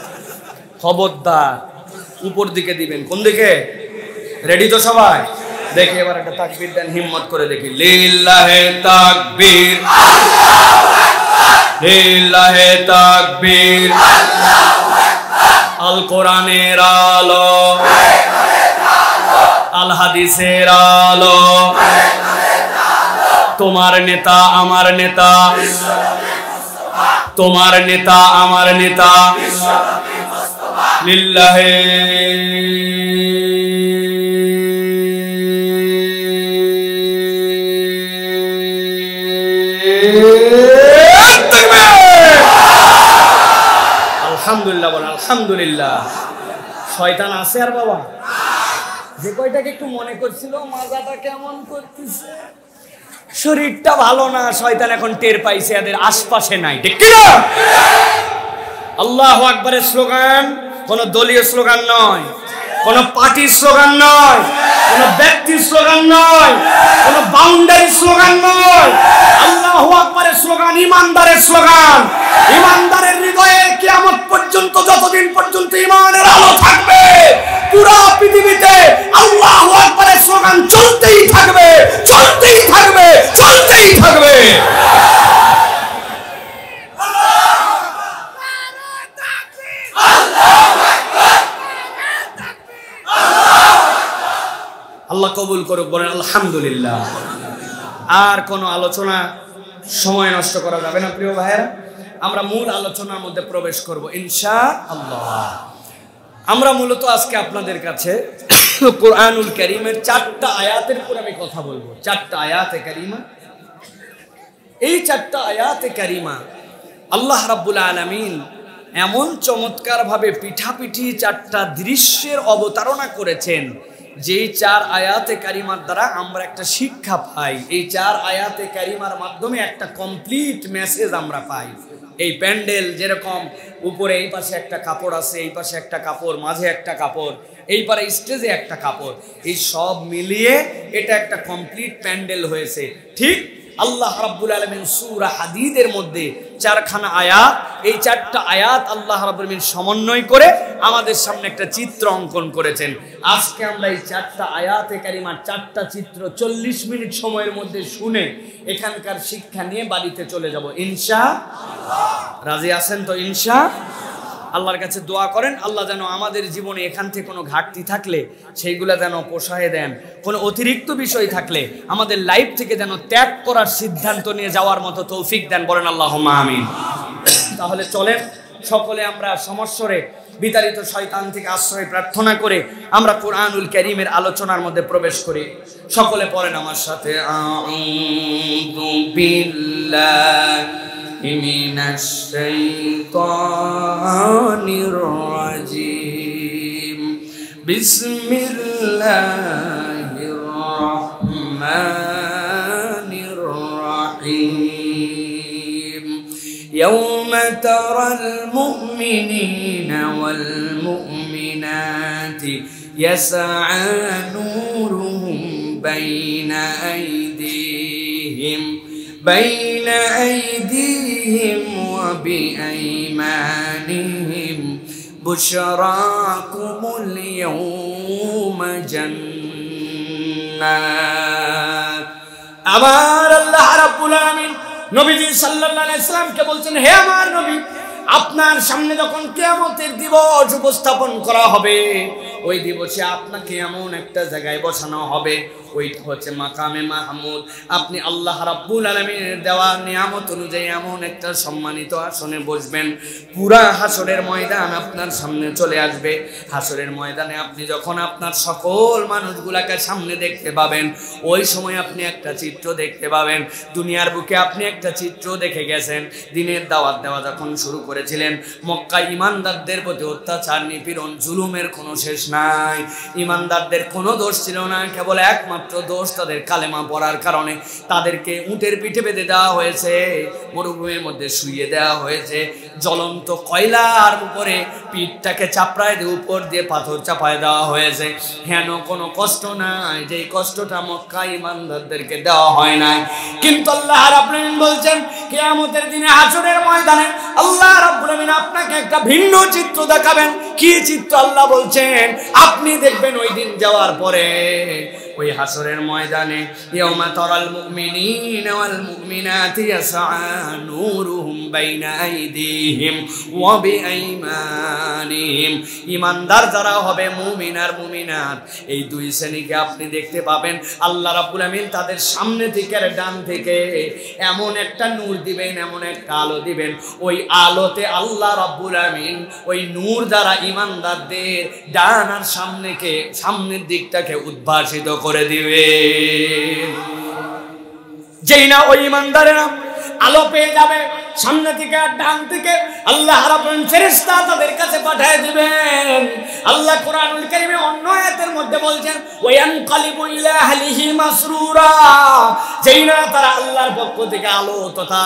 খবরদার উপর দিকে দিবেন। কোন দিকে? রেডি তো সবাই? দেখি এবার একটা তাকবীর দেন, হিম্মত করে দেখি। লিল্লাহে তাকবীর, লিল্লাহে তাকবীর, আল কোরআনের আলো, আল হাদিসের আলো, তোমার নেতা আমার নেতা, তোমার নেতা আমার নেতা, লিল্লাহে আলহামদুলিল্লাহ বলেন আলহামদুলিল্লাহ। শয়তান আছে আর বাবা, যে কয়টাকে একটু মনে করছিল মাজাটা কেমন করতেছে, শরীরটা ভালো না, শয়তান এখন টের পাইছে এদের আশপাশে নাই, ঠিক কি না? আল্লাহু আকবারের স্লোগান কোন দলীয় স্লোগান নয়, কোন পার্টির স্লোগান নয়, কোন ব্যক্তির স্লোগান নয়, কোন বাউন্ডারির স্লোগান নয়। আল্লাহু আকবারের স্লোগান ইমানদারের স্লোগান। ইমানদারের হৃদয়ে কিয়ামত পর্যন্ত, যতদিন পর্যন্ত ইমানের আলো থাকবে, পুরো পৃথিবীতে আল্লাহু আকবারের স্লোগান চলতেই থাকবে, চলতেই থাকবে, চলতেই থাকবে। আল্লাহ কবুল করুক, বলেন আলহামদুলিল্লাহ। আর কোনো আলোচনা সময় নষ্ট করা যাবে না প্রিয় ভাইয়েরা, আমরা মূল আলোচনার মধ্যে প্রবেশ করব ইনশাআল্লাহ। আমরা মূলত আজকে আপনাদের কাছে কোরআনুল কারীমের 4টা আয়াতের উপর আমি কথা বলবো। 4টা আয়াতে কারীমা, এই 4টা আয়াতে কারীমা আল্লাহ রাব্বুল আলামিন এমন চমৎকার ভাবে পিঠাপিঠি 4টা দৃশ্যের অবতারণা করেছেন, যেই 4 আয়াতে কারিমার দ্বারা আমরা একটা শিক্ষা পাই। এই 4 আয়াতে কারিমার মাধ্যমে একটা কমপ্লিট মেসেজ আমরা পাই। এই প্যান্ডেল যেরকম উপরে এই পাশে একটা কাপড় আছে, এই পাশে একটা কাপড়, মাঝে একটা কাপড়, এই পারে স্টেজে একটা কাপড়, এই সব মিলিয়ে এটা একটা কমপ্লিট প্যান্ডেল হয়েছে। ঠিক আল্লাহ রাব্বুল আলামিন সূরা হাদীদের মধ্যে 4খানা আয়াত, এই 4টা আয়াত আল্লাহ রাব্বুল আলামিন সমন্বয় করে আমাদের সামনে একটা চিত্র অঙ্কন করেছেন। আজকে আমরা এই 4টা আয়াতে কারিমার 4টা চিত্র 40 মিনিট সময়ের মধ্যে শুনে এখানকার শিক্ষা নিয়ে বাড়িতে চলে যাব ইনশাআল্লাহ। রাজি আছেন তো? আল্লাহর কাছে দোয়া করেন আল্লাহ যেন আমাদের জীবনে এখান থেকে কোনো ঘাটতি থাকলে সেইগুলা যেন পোষায় দেন, কোনো অতিরিক্ত বিষয় থাকলে আমাদের লাইফ থেকে যেন ত্যাগ করার সিদ্ধান্ত নিয়ে যাওয়ার মতো তৌফিক দেন, বলেন আল্লাহুম্মা আমিন। তাহলে চলেন সকলে আমরা সমস্বরে বিতাড়িত শয়তান থেকে আশ্রয় প্রার্থনা করে আমরা কোরআনুল কারীমের আলোচনার মধ্যে প্রবেশ করি। সকলে পড়েন আমার সাথে, আউযু বিল্লাহি মিনাশ শাইতানির রাজীম, বিসমিল্লাহির রাহমানির রাহিম। ইয়াওমা তারাল মুমিনিনা ওয়াল মুমিনাতি ইয়াসআ নূরুহুম বাইনা আইদিহিম ওয়া বিআইমানিহিম বুশরাকুমুল ইয়াউমা জান্নাত। আমার আল্লাহ রাব্বুল আলামিন নবীজি সাল্লাল্লাহু আলাইহি সাল্লামকে বলছেন, হে আমার নবী, আপনার সামনে যখন কিয়ামতের দিবস উপস্থাপন করা হবে, ওই দিবসে আপনাকে এমন একটা জায়গায় বসানো হবে, ওইটা হচ্ছে মাকামে মাহমুদ। আপনি আল্লাহ রাব্বুল আলামিনের দেওয়া নিয়ামত অনুযায়ী এমন একটা সম্মানিত আসনে বসবেন। পুরা হাসরের ময়দান আপনার সামনে চলে আসবে। হাসরের ময়দানে আপনি যখন আপনার সকল মানুষগুলাকে সামনে দেখতে পাবেন, ওই সময় আপনি একটা চিত্র দেখতে পাবেন। দুনিয়ার বুকে আপনি একটা চিত্র দেখে গেছেন। দিনের দাওয়াত দেওয়া যখন শুরু করেছিলেন, মক্কায় ইমানদারদের প্রতি অত্যাচার, নিপীড়ন, জুলুমের কোনো শেষ নাই। ইমানদারদের কোনো দোষ ছিল না, কেবল একমাত্র দোষ তাদের কালেমা পড়ার কারণে তাদেরকে উটের পিঠে বেঁধে দেওয়া হয়েছে, মরুভূমির মধ্যে শুইয়ে দেওয়া হয়েছে, জ্বলন্ত কয়লার উপরে পিঠটাকে চাপড়ায় দিয়ে উপর দিয়ে পাথর চাপায় দেওয়া হয়েছে। হেন কোনো কষ্ট নাই যেই কষ্টটা মক্কা ইমানদারদেরকে দেওয়া হয় নাই। কিন্তু আল্লাহ রাব্বুল আলামিন বলছেন, কিয়ামতের দিনে হাসরের ময়দানে আল্লাহ রাব্বুল আলামিন আপনাকে একটা ভিন্ন চিত্র দেখাবেন। কি চিত্র? আল্লাহ বলছেন, আপনি দেখবেন ওই দিন যাওয়ার পরে ওই হাসরের ময়দানে, ইয়াউমা তারাল মুমিনিনা ওয়াল মুমিনাতি ইয়াসআ নূরুহুম বাইনা আইদিহিম ওয়া বিআইমানিহিম। ঈমানদার যারা হবে, মুমিন আর মুমিনাত, এই দুই শ্রেণীকে আপনি দেখতে পাবেন। আল্লাহ রাব্বুল আলামিন তাদের সামনে থেকে আর ডান থেকে এমন একটা নূর দিবেন, এমন একটা আলো দিবেন, ওই আলোতে আল্লাহ রাব্বুল আলামিন ওই নূর দ্বারা ঈমানদারদের ডান আর সামনের দিকটাকে উদ্ভাসিত করে দিবে। যেই না ওই ঈমানদারেরা আলো পেয়ে যাবে, সামনে থেকে আর ডান থেকে আল্লাহ রাব্বুল আলামিন ফেরেশতা তাদের কাছে পাঠিয়ে দিবেন। আল্লাহ কোরআনুল কারীমে অন্য আয়াতের মধ্যে বলছেন, ওয়ায়ানকালিবু ইলা আহলিহি মাসরুরা। যেই না তারা আল্লাহর পক্ষ থেকে আলো তথা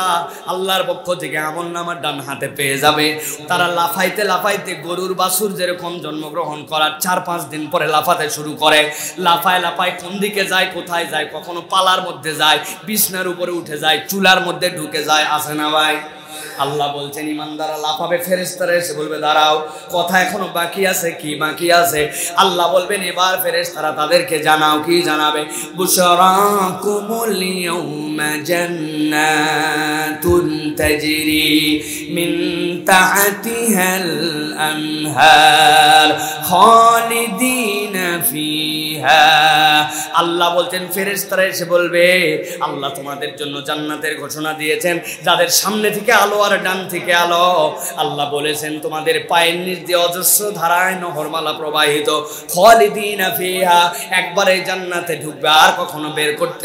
আল্লাহর পক্ষ থেকে আমলনামা ডান হাতে পেয়ে যাবে, তারা লাফাইতে লাফাইতে গরুর বাছুর যেরকম জন্মগ্রহণ করার 4-5 দিন পরে লাফাতে শুরু করে, লাফায় লাফায় কোন দিকে যায়, কোথায় যায়, কখনো পালার মধ্যে যায়, বিছনার উপরে উঠে যায়, চুলার মধ্যে ঢুকে যায়, আসে না ভাই? আল্লাহ বলছেন, ইমানদাররা লাফাবে, ফেরেশতারা এসে বলবে, দাঁড়াও, কথা এখনো বাকি আছে। কি বাকি আছে? আল্লাহ বলবেন, এবার ফেরেশতারা তাদেরকে জানাও। কি জানাবে? বুশরাকুমুল ইয়াউমা জান্নাতুন তাজরি মিন তাহতিহাল আনহার খালিদিনা ফিহা। আল্লাহ বলছেন, ফেরেশতারা এসে বলবে, আল্লাহ তোমাদের জন্য জান্নাতের ঘোষণা দিয়েছেন, যাদের সামনে থেকে আলো আর ডান থেকে আলো। আল্লাহ বলেছেন, তোমাদের পায়ের নিচ দিয়ে অজস্র ধারায় নহরমালা প্রবাহিত, খালিদিনা ফিহা, একবারে জান্নাতে ঢুকবে, আর কখনো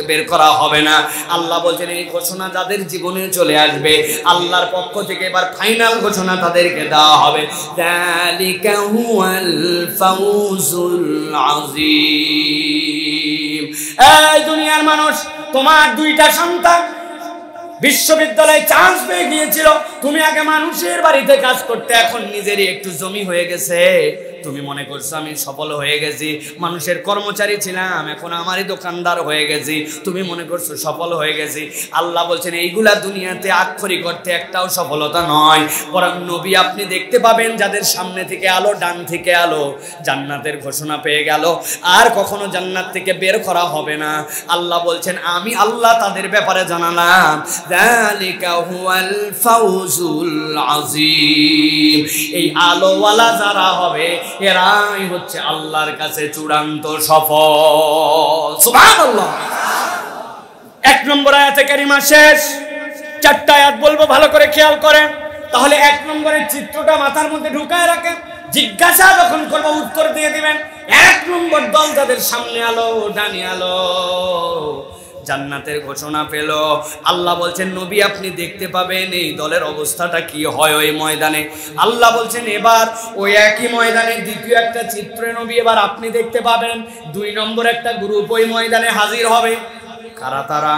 বের করা হবে না। আল্লাহ বলছেন, এই ঘোষণা যাদের জীবনে চলে আসবে, আল্লাহর পক্ষ থেকে এবার ফাইনাল ঘোষণা তাদেরকে দেওয়া হবে। যালিকা হুয়াল ফাউজুল আযীম। এই দুনিয়ার মানুষ, তোমার 2টা সন্তান বিশ্ববিদ্যালয়ে চান্স পেয়ে গিয়েছিল, তুমি আগে মানুষের বাড়িতে কাজ করতে, এখন নিজেরই একটু জমি হয়ে গেছে, তুমি মনে করছো আমি সফল হয়ে গেছি। মানুষের কর্মচারী ছিলাম, এখন আমারই দোকানদার হয়ে গেছি, তুমি মনে করছো সফল হয়ে গেছি। আল্লাহ বলছেন, এইগুলা দুনিয়াতে আক্ষরিক অর্থে একটাও সফলতা নয়, বরং নবী আপনি দেখতে পাবেন যাদের সামনে থেকে আলো, ডান থেকে আলো, জান্নাতের ঘোষণা পেয়ে গেল, আর কখনো জান্নাত থেকে বের করা হবে না। আল্লাহ বলছেন, আমি আল্লাহ তাদের ব্যাপারে জানালাম, যালিকা হুয়াল ফাউজুল আযীম। এই আলোওয়ালা যারা হবে, এরাই হচ্ছে আল্লাহর কাছে চূড়ান্ত সফল। সুবহানাল্লাহ। 1 নম্বর আয়াতে কারিমা শেষ। 4টা আয়াত বলবো, ভালো করে খেয়াল করেন। তাহলে 1 নম্বরের চিত্রটা মাথার মধ্যে ঢুকায় রাখেন, জিজ্ঞাসা যখন করবো উত্তর দিয়ে দিবেন। 1 নম্বর দল যাদের সামনে আলো, ডানে আলো, জান্নাতের ঘোষণা পেল। আল্লাহ বলছেন, নবী আপনি দেখতে পাবেন এই দলের অবস্থাটা কি হয় ওই ময়দানে। আল্লাহ বলছেন, এবার ওই একই ময়দানে দ্বিতীয় একটা চিত্র নবী এবার আপনি দেখতে পাবেন। 2 নম্বর একটা গ্রুপ ওই ময়দানে হাজির হবে। কারা তারা?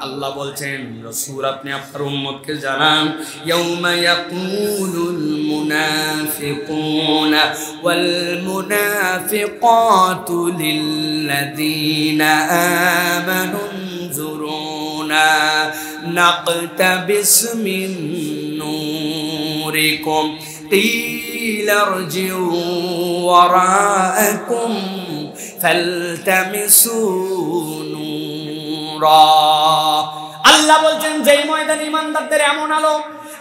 আল্লাহ বলছেন, রাসূল আপনি আপনার উম্মতকে জানান, ইয়াউমা ইয়াকুলুল মুনাফিকুনা ওয়াল মুনাফিকাতু লিল্লাযীনা আমানু انظرونا نقتبس من نوركم قيل قيل ارجعوا وراءكم فالتمسوا نورا আল্লাহ বলছেন যেই ময়দানে ঈমানদারদের এমন আলো,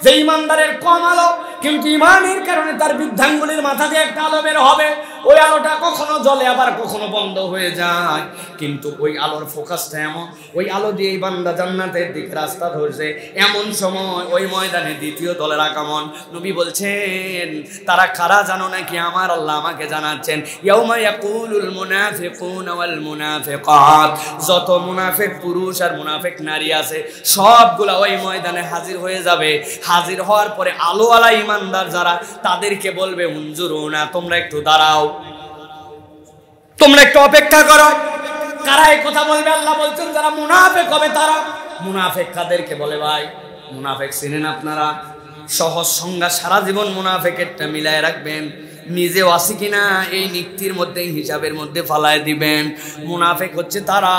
যে ঈমানদারের কম আলো কিন্তু ঈমানের কারণে তার বৃদ্ধাঙ্গুলির মাথা দিয়ে একটা আলো বের হবে, ওই আলোটা কখনো জ্বলে আবার কখনো বন্ধ হয়ে যায়, কিন্তু ওই আলোর ফোকাসটা এমন, ওই আলো দিয়ে এই বান্দা জান্নাতের দিকে রাস্তা ধরছে। এমন সময় ওই ময়দানে দ্বিতীয় দলের আগমন। নবী বলছেন তারা কারা জানো নাকি? আমার আল্লাহ আমাকে জানাচ্ছেন, ইয়াউমা ইয়াকুলুল মুনাফিকুনা ওয়াল মুনাফিকাত, যত মুনাফিক পুরুষ আর মুনাফিক নারী আছে সবগুলা ওই ময়দানে হাজির হয়ে যাবে। হাজির হওয়ার পরে আলোওয়ালা ঈমানদার যারা, তাদেরকে বলবে উনজুরুনা, তোমরা একটু দাঁড়াও, তোমরা একটু অপেক্ষা করো। কারা এই কথা বলবে? আল্লাহ বলছেন যারা মুনাফিক হবে তারা। মুনাফিক কাদেরকে বলে ভাই? মুনাফিক চিনেন আপনারা? সহজ সংজ্ঞা সারা জীবন মুনাফিকেরটা মিলায় রাখবেন, নিজেও আছে কিনা এই নিক্তির মধ্যে, হিসাবের মধ্যে ফালায় দিবেন। মুনাফিক হচ্ছে তারা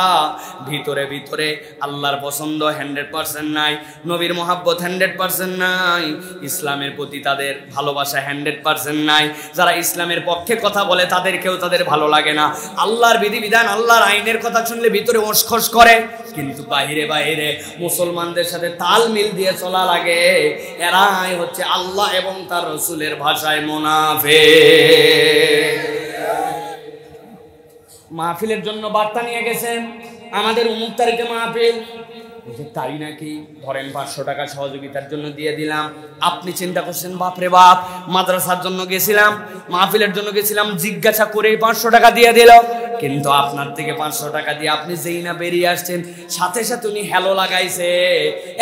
ভিতরে ভিতরে আল্লাহর পছন্দ 100% নাই, নবীর মহাব্বত 100% নাই, ইসলামের প্রতি তাদের ভালোবাসা 100% নাই। যারা ইসলামের পক্ষে কথা বলে তাদেরকেও তাদের ভালো লাগে না। আল্লাহর বিধিবিধান, আল্লাহর আইনের কথা শুনলে ভিতরে ওসখস করে, কিন্তু বাহিরে বাহিরে মুসলমানদের সাথে তাল মিল দিয়ে চলা লাগে। এরাই হচ্ছে আল্লাহ এবং তার রসুলের ভাষায় মুনাফিক। মাহফিলের জন্য বার্তা নিয়ে গেছেন, আমাদের অমুক তারিখে মাহফিল। তাই নাকি? ধরেন 500 টাকা সহযোগিতার জন্য দিয়ে দিলাম। আপনি চিন্তা করছেন বাপরে বাপ, মাদ্রাসার জন্য গেছিলাম, মাহফিলের জন্য গেছিলাম, জিজ্ঞাসা করে 500 টাকা দিয়ে দিল। কিন্তু আপনার থেকে 500 টাকা দিয়ে আপনি যেই না বেরিয়ে আসছেন, সাথে সাথে উনি হ্যালো লাগাইছে,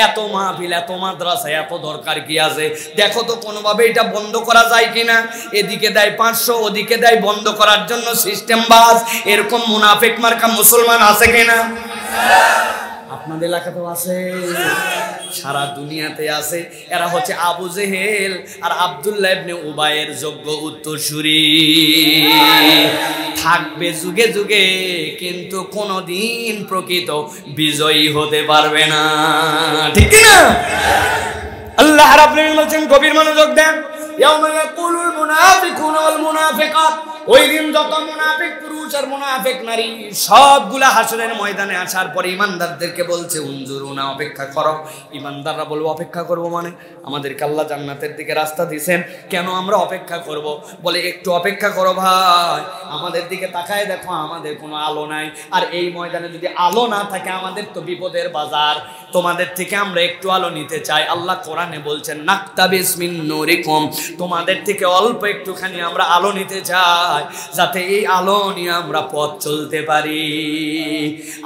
এত মাহফিল, এত মাদ্রাসা, এত দরকার কি আছে, দেখো তো কোনোভাবে এটা বন্ধ করা যায় কিনা। এদিকে দেয় 500, ওদিকে দেয় বন্ধ করার জন্য সিস্টেম বাস। এরকম মুনাফিক মার্কা মুসলমান আছে কিনা? আপনাদের এলাকাতেও আছে, সারা দুনিয়াতে আছে। এরা হচ্ছে আবু জেহেল আর আব্দুল্লাহ ইবনে উবাইয়ের যোগ্য উত্তরসূরি। থাকবে যুগে যুগে, কিন্তু কোনদিন প্রকৃত বিজয়ী হতে পারবে না, ঠিক না? আল্লাহ রাব্বুল আলামিন বলেন, গভীর মনোযোগ দেন, ইয়াউমা ইয়াকুলুল মুনাফিকুনা ওয়াল মুনাফিকাত, ওই দিন যত মুনাফিক পুরুষ আর মুনাফিক নারী সবগুলা হাসরের ময়দানে আসার পরে ঈমানদারদেরকে বলছে উনজুরুনা, অপেক্ষা করো। ঈমানদাররা বলবো অপেক্ষা করব মানে? আমাদেরকে আল্লাহ জান্নাতের দিকে রাস্তা দিয়েছেন, কেন আমরা অপেক্ষা করব? বলে একটু অপেক্ষা করো ভাই, আমাদের দিকে তাকায় দেখো, আমাদের কোনো আলো নাই। আর এই ময়দানে যদি আলো না থাকে, আমাদের তো বিপদের বাজার। তোমাদের থেকে আমরা একটু আলো নিতে চাই। আল্লাহ কোরআনে বলছেন নাকতাবিস মিন নূরিকুম, তোমাদের থেকে অল্প একটুখানি আমরা আলো নিতে চাই, যাতে এই আলো নিয়ে আমরা পথ চলতে পারি।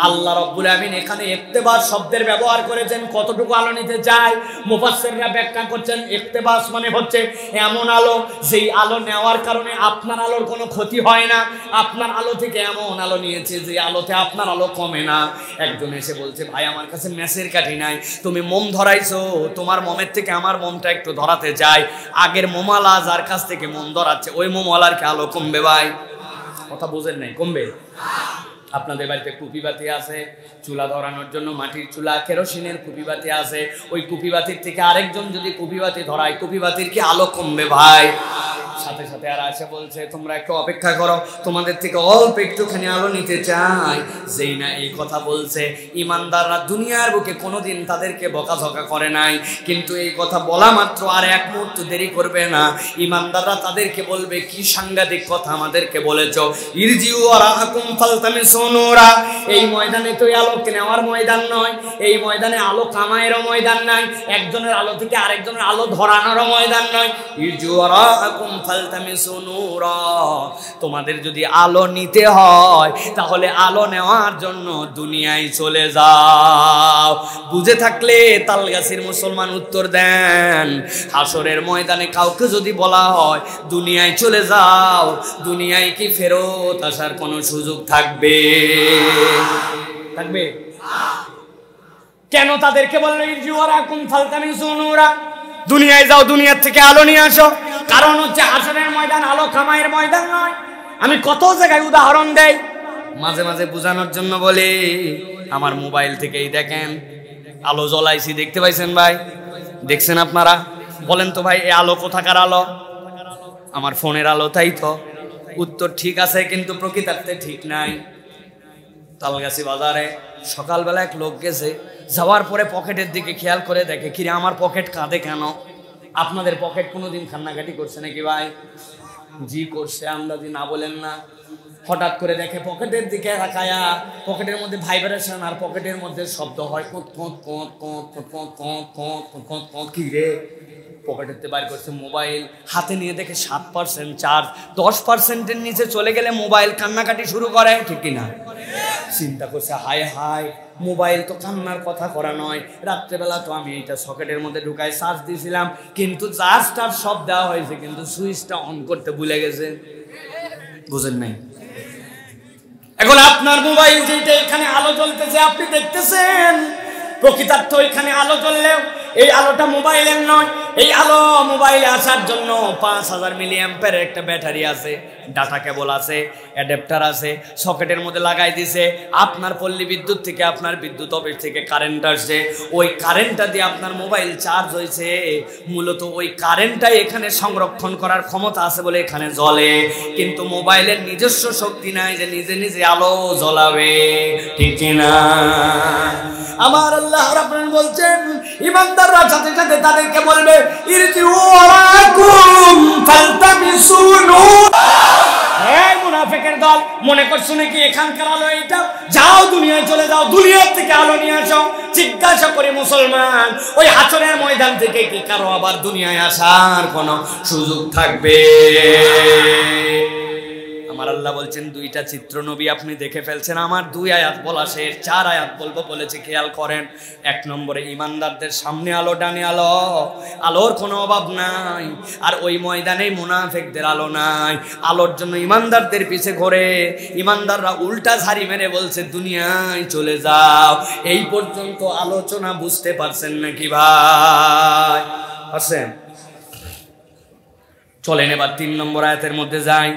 আল্লাহ রাব্বুল আমিন এখানে ইক্তেবাস শব্দের ব্যবহার করেছেন। কতটুকু আলো নিতে চাই? মুফাসসিররা ব্যাখ্যা করছেন ইক্তেবাস মানে হচ্ছে এমন আলো, যেই আলো নেওয়ার কারণে আপনার আলোর কোনো ক্ষতি হয় না। আপনার আলো থেকে এমন আলো নিয়েছে যে আলোতে আপনার আলো কমে না। একজন এসে বলছে, ভাই আমার কাছে ম্যাচের কাঠি নাই, তুমি মোম ধরাইছো, তোমার মোমের থেকে আমার মোমটা একটু ধরাতে চাই। আগের মোমালা যার কাছ থেকে মোম ধরাচ্ছে, ওই মোমওয়ালার কি আলো কমবে ভাই? কথা বুঝেন নাই? কমবে? আপনাদের বাড়িতে কুপিবাতি আছে, চুলা ধরানোর জন্য মাটির চুলা, কেরোসিনের কুপিবাতি আছে, ওই কুপিবাতির থেকে আরেকজন যদি কুপিবাতি ধরায়, কুপিবাতির কি আলো কমবে ভাই? সাথে সাথে আর এসে বলছে তোমরা একটু অপেক্ষা করো, তোমাদের থেকে অল্প একটুখানি আলো নিতে চাই। যেই না এই কথা বলছে, ঈমানদাররা দুনিয়ার বুকে কোনোদিন তাদেরকে বকাঝকা করে নাই, কিন্তু এই কথা বলা মাত্র আর এক মুহূর্ত দেরি করবে না, ঈমানদাররা তাদেরকে বলবে কি সাংঘাতিক কথা আমাদেরকে বলেছো, ইরজিউ ওয়ারাকুম ফালতামিসু নূরা। এই ময়দানে তো আলো নেওয়ার ময়দান নয়, এই ময়দানে আলো কামায়েরও ময়দান নাই, একজনের আলো থেকে আরেকজনের আলো ধরানোরও ময়দান নয়। ইরজিউ ওয়ারাকুম ফালতামিসু নূরা, তোমাদের যদি আলো নিতে হয় তাহলে আলো নেওয়ার জন্য দুনিয়ায় চলে যাও। বুঝে থাকলে তালগাছির মুসলমান উত্তর দেন, হাসরের ময়দানে কাউকে যদি বলা হয় দুনিয়ায় চলে যাও, দুনিয়ায় কি ফেরত আসার কোনো সুযোগ থাকবে? থাকবে? কেন তাদেরকে বললো ইরজিউ ওয়ারাকুম ফালতামিসু নূরা, দুনিয়ায় যাও, দুনিয়ার থেকে আলো নিয়ে আসো? কারণ হচ্ছে হাসরের ময়দান আলো কামাইয়ের ময়দান নয়। আমি কত জায়গায় উদাহরণ দেই, মাঝে মাঝে বোঝানোর জন্য বলি। আমার মোবাইল থেকেই দেখেন আলো জ্বলাইছি, দেখতে পাইছেন ভাই? দেখছেন আপনারা? বলেন তো ভাই এই আলো কোথাকার আলো? আমার ফোনের আলো, তাই তো? উত্তর ঠিক আছে, কিন্তু প্রকৃতার্থে ঠিক নাই। তালগাছি বাজারে সকালবেলা এক লোক গেছে, যাওয়ার পরে পকেটের দিকে খেয়াল করে দেখে, কিরে আমার পকেট কাঁদে কেন? আপনাদের পকেট কোনোদিন কান্নাকাটি করছে নাকি ভাই? জি করছে, আন্দাজি না বলেন না। হঠাৎ করে দেখে পকেটের দিকে তাকায়া, পকেটের মধ্যে ভাইব্রেশন আর পকেটের মধ্যে শব্দ হয়, কোঁত কোঁত কোঁত কোঁত কোঁত কোঁত কোঁত কোঁত কোঁত। কি রে? পকেটেতে বাইর করছে মোবাইল, হাতে নিয়ে দেখে 7% চার্জ। 10%-এর নিচে চলে গেলে মোবাইল কান্নাকাটি শুরু করে, ঠিক কিনা? চিন্তা করছে, হায় হায়, মোবাইল তো কান্নার কথা করা নয়। রাত্রেবেলা তো আমি এইটা সকেটের মধ্যে ঢুকাই চার্জ দিয়েছিলাম, কিন্তু চার্জটার সব দেওয়া হয়েছে, কিন্তু সুইচটা অন করতে ভুলে গেছে। বুঝেন নাই? এখন আপনার মোবাইল যেটা এখানে আলো জ্বলতেছে আপনি দেখতেছেন, প্রকৃতার্থ এখানে আলো জ্বললেও এই আলোটা মোবাইলের নয়। এই আলো মোবাইলে আসার জন্য 5000 মিলি অ্যাম্পিয়ারের একটা ব্যাটারি আছে, ডাটা কেবল আছে, অ্যাডাপ্টার আছে, সকেটের মধ্যে লাগাই দিছে। আপনার পল্লী বিদ্যুৎ থেকে, আপনার বিদ্যুৎ অফিস থেকে কারেন্ট আসছে, ওই কারেন্টটা দিয়ে আপনার মোবাইল চার্জ হয়েছে। মূলত ওই কারেন্টটাই এখানে সংরক্ষণ করার ক্ষমতা আছে বলে এখানে জ্বলে, কিন্তু মোবাইলের নিজস্ব শক্তি নাই যে নিজে নিজে আলো জ্বলাবে, ঠিক কিনা? আমার আল্লাহ রাব্বুল বলছেন, ইমানদাররা সাথে সাথে তাদেরকে বলবে, ইরজিউ ওয়ারাকুম ফালতামিসু নূর। এই মুনাফিকের দল, মনে করছো নাকি এখানকার আলো এইটা? যাও দুনিয়ায় চলে যাও, দুনিয়ার থেকে আলো নিয়ে আসো। জিজ্ঞাসা করি মুসলমান, ওই হাসরের ময়দান থেকে কি কারো আবার দুনিয়ায় আসার কোনো সুযোগ থাকবে? আমার আল্লাহ বলছেন, দুইটা চিত্র নবী আপনি দেখে ফেলছেন। আমার 2 আয়াত বলা শেষ, 4 আয়াত বলবো বলেছে, খেয়াল করেন। 1 নম্বরে ইমানদারদের সামনে আলো, ডানে আলো, আলোর কোনো অভাব নাই। আর ওই ময়দানে মুনাফিকদের আলো নাই। আলোর জন্য ইমানদারদের পিছে ঘোরে, ইমানদাররা উল্টা ঝাড়ি মেরে বলছে দুনিয়ায় চলে যাও। এই পর্যন্ত আলোচনা বুঝতে পারছেন নাকি ভাই? আছেন? চলেন এবার 3 নম্বর আয়াতের মধ্যে যাই।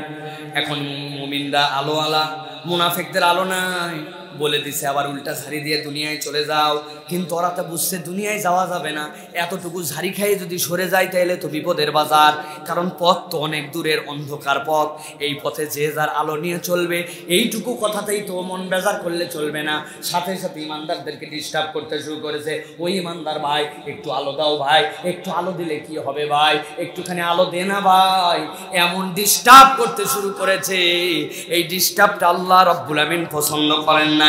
এখন মুমিনরা আলোওয়ালা, মুনাফিকদের আলো নাই, বলে দিছে আবার উল্টা ঝাড়ি দিয়ে দুনিয়ায় চলে যাও। কিন্তু ওরা তো বুঝছে দুনিয়ায় যাওয়া যাবে না, এতটুকু ঝাড়ি খাইয়ে যদি সরে যায় তাহলে তো বিপদের বাজার। কারণ পথ তো অনেক দূরের, অন্ধকার পথ। এই পথে যে যার আলো নিয়ে চলবে, এইটুকু কথাতেই তো মন বেজার করলে চলবে না। সাথে সাথে ইমানদারদেরকে ডিস্টার্ব করতে শুরু করেছে। ওই ইমানদার ভাই, একটু আলো দাও ভাই, একটু আলো দিলে কি হবে ভাই, একটুখানি আলো দে না ভাই, এমন ডিস্টার্ব করতে শুরু করেছে। এই ডিস্টার্বটা আল্লাহ রাব্বুল আমিন পছন্দ করেন না।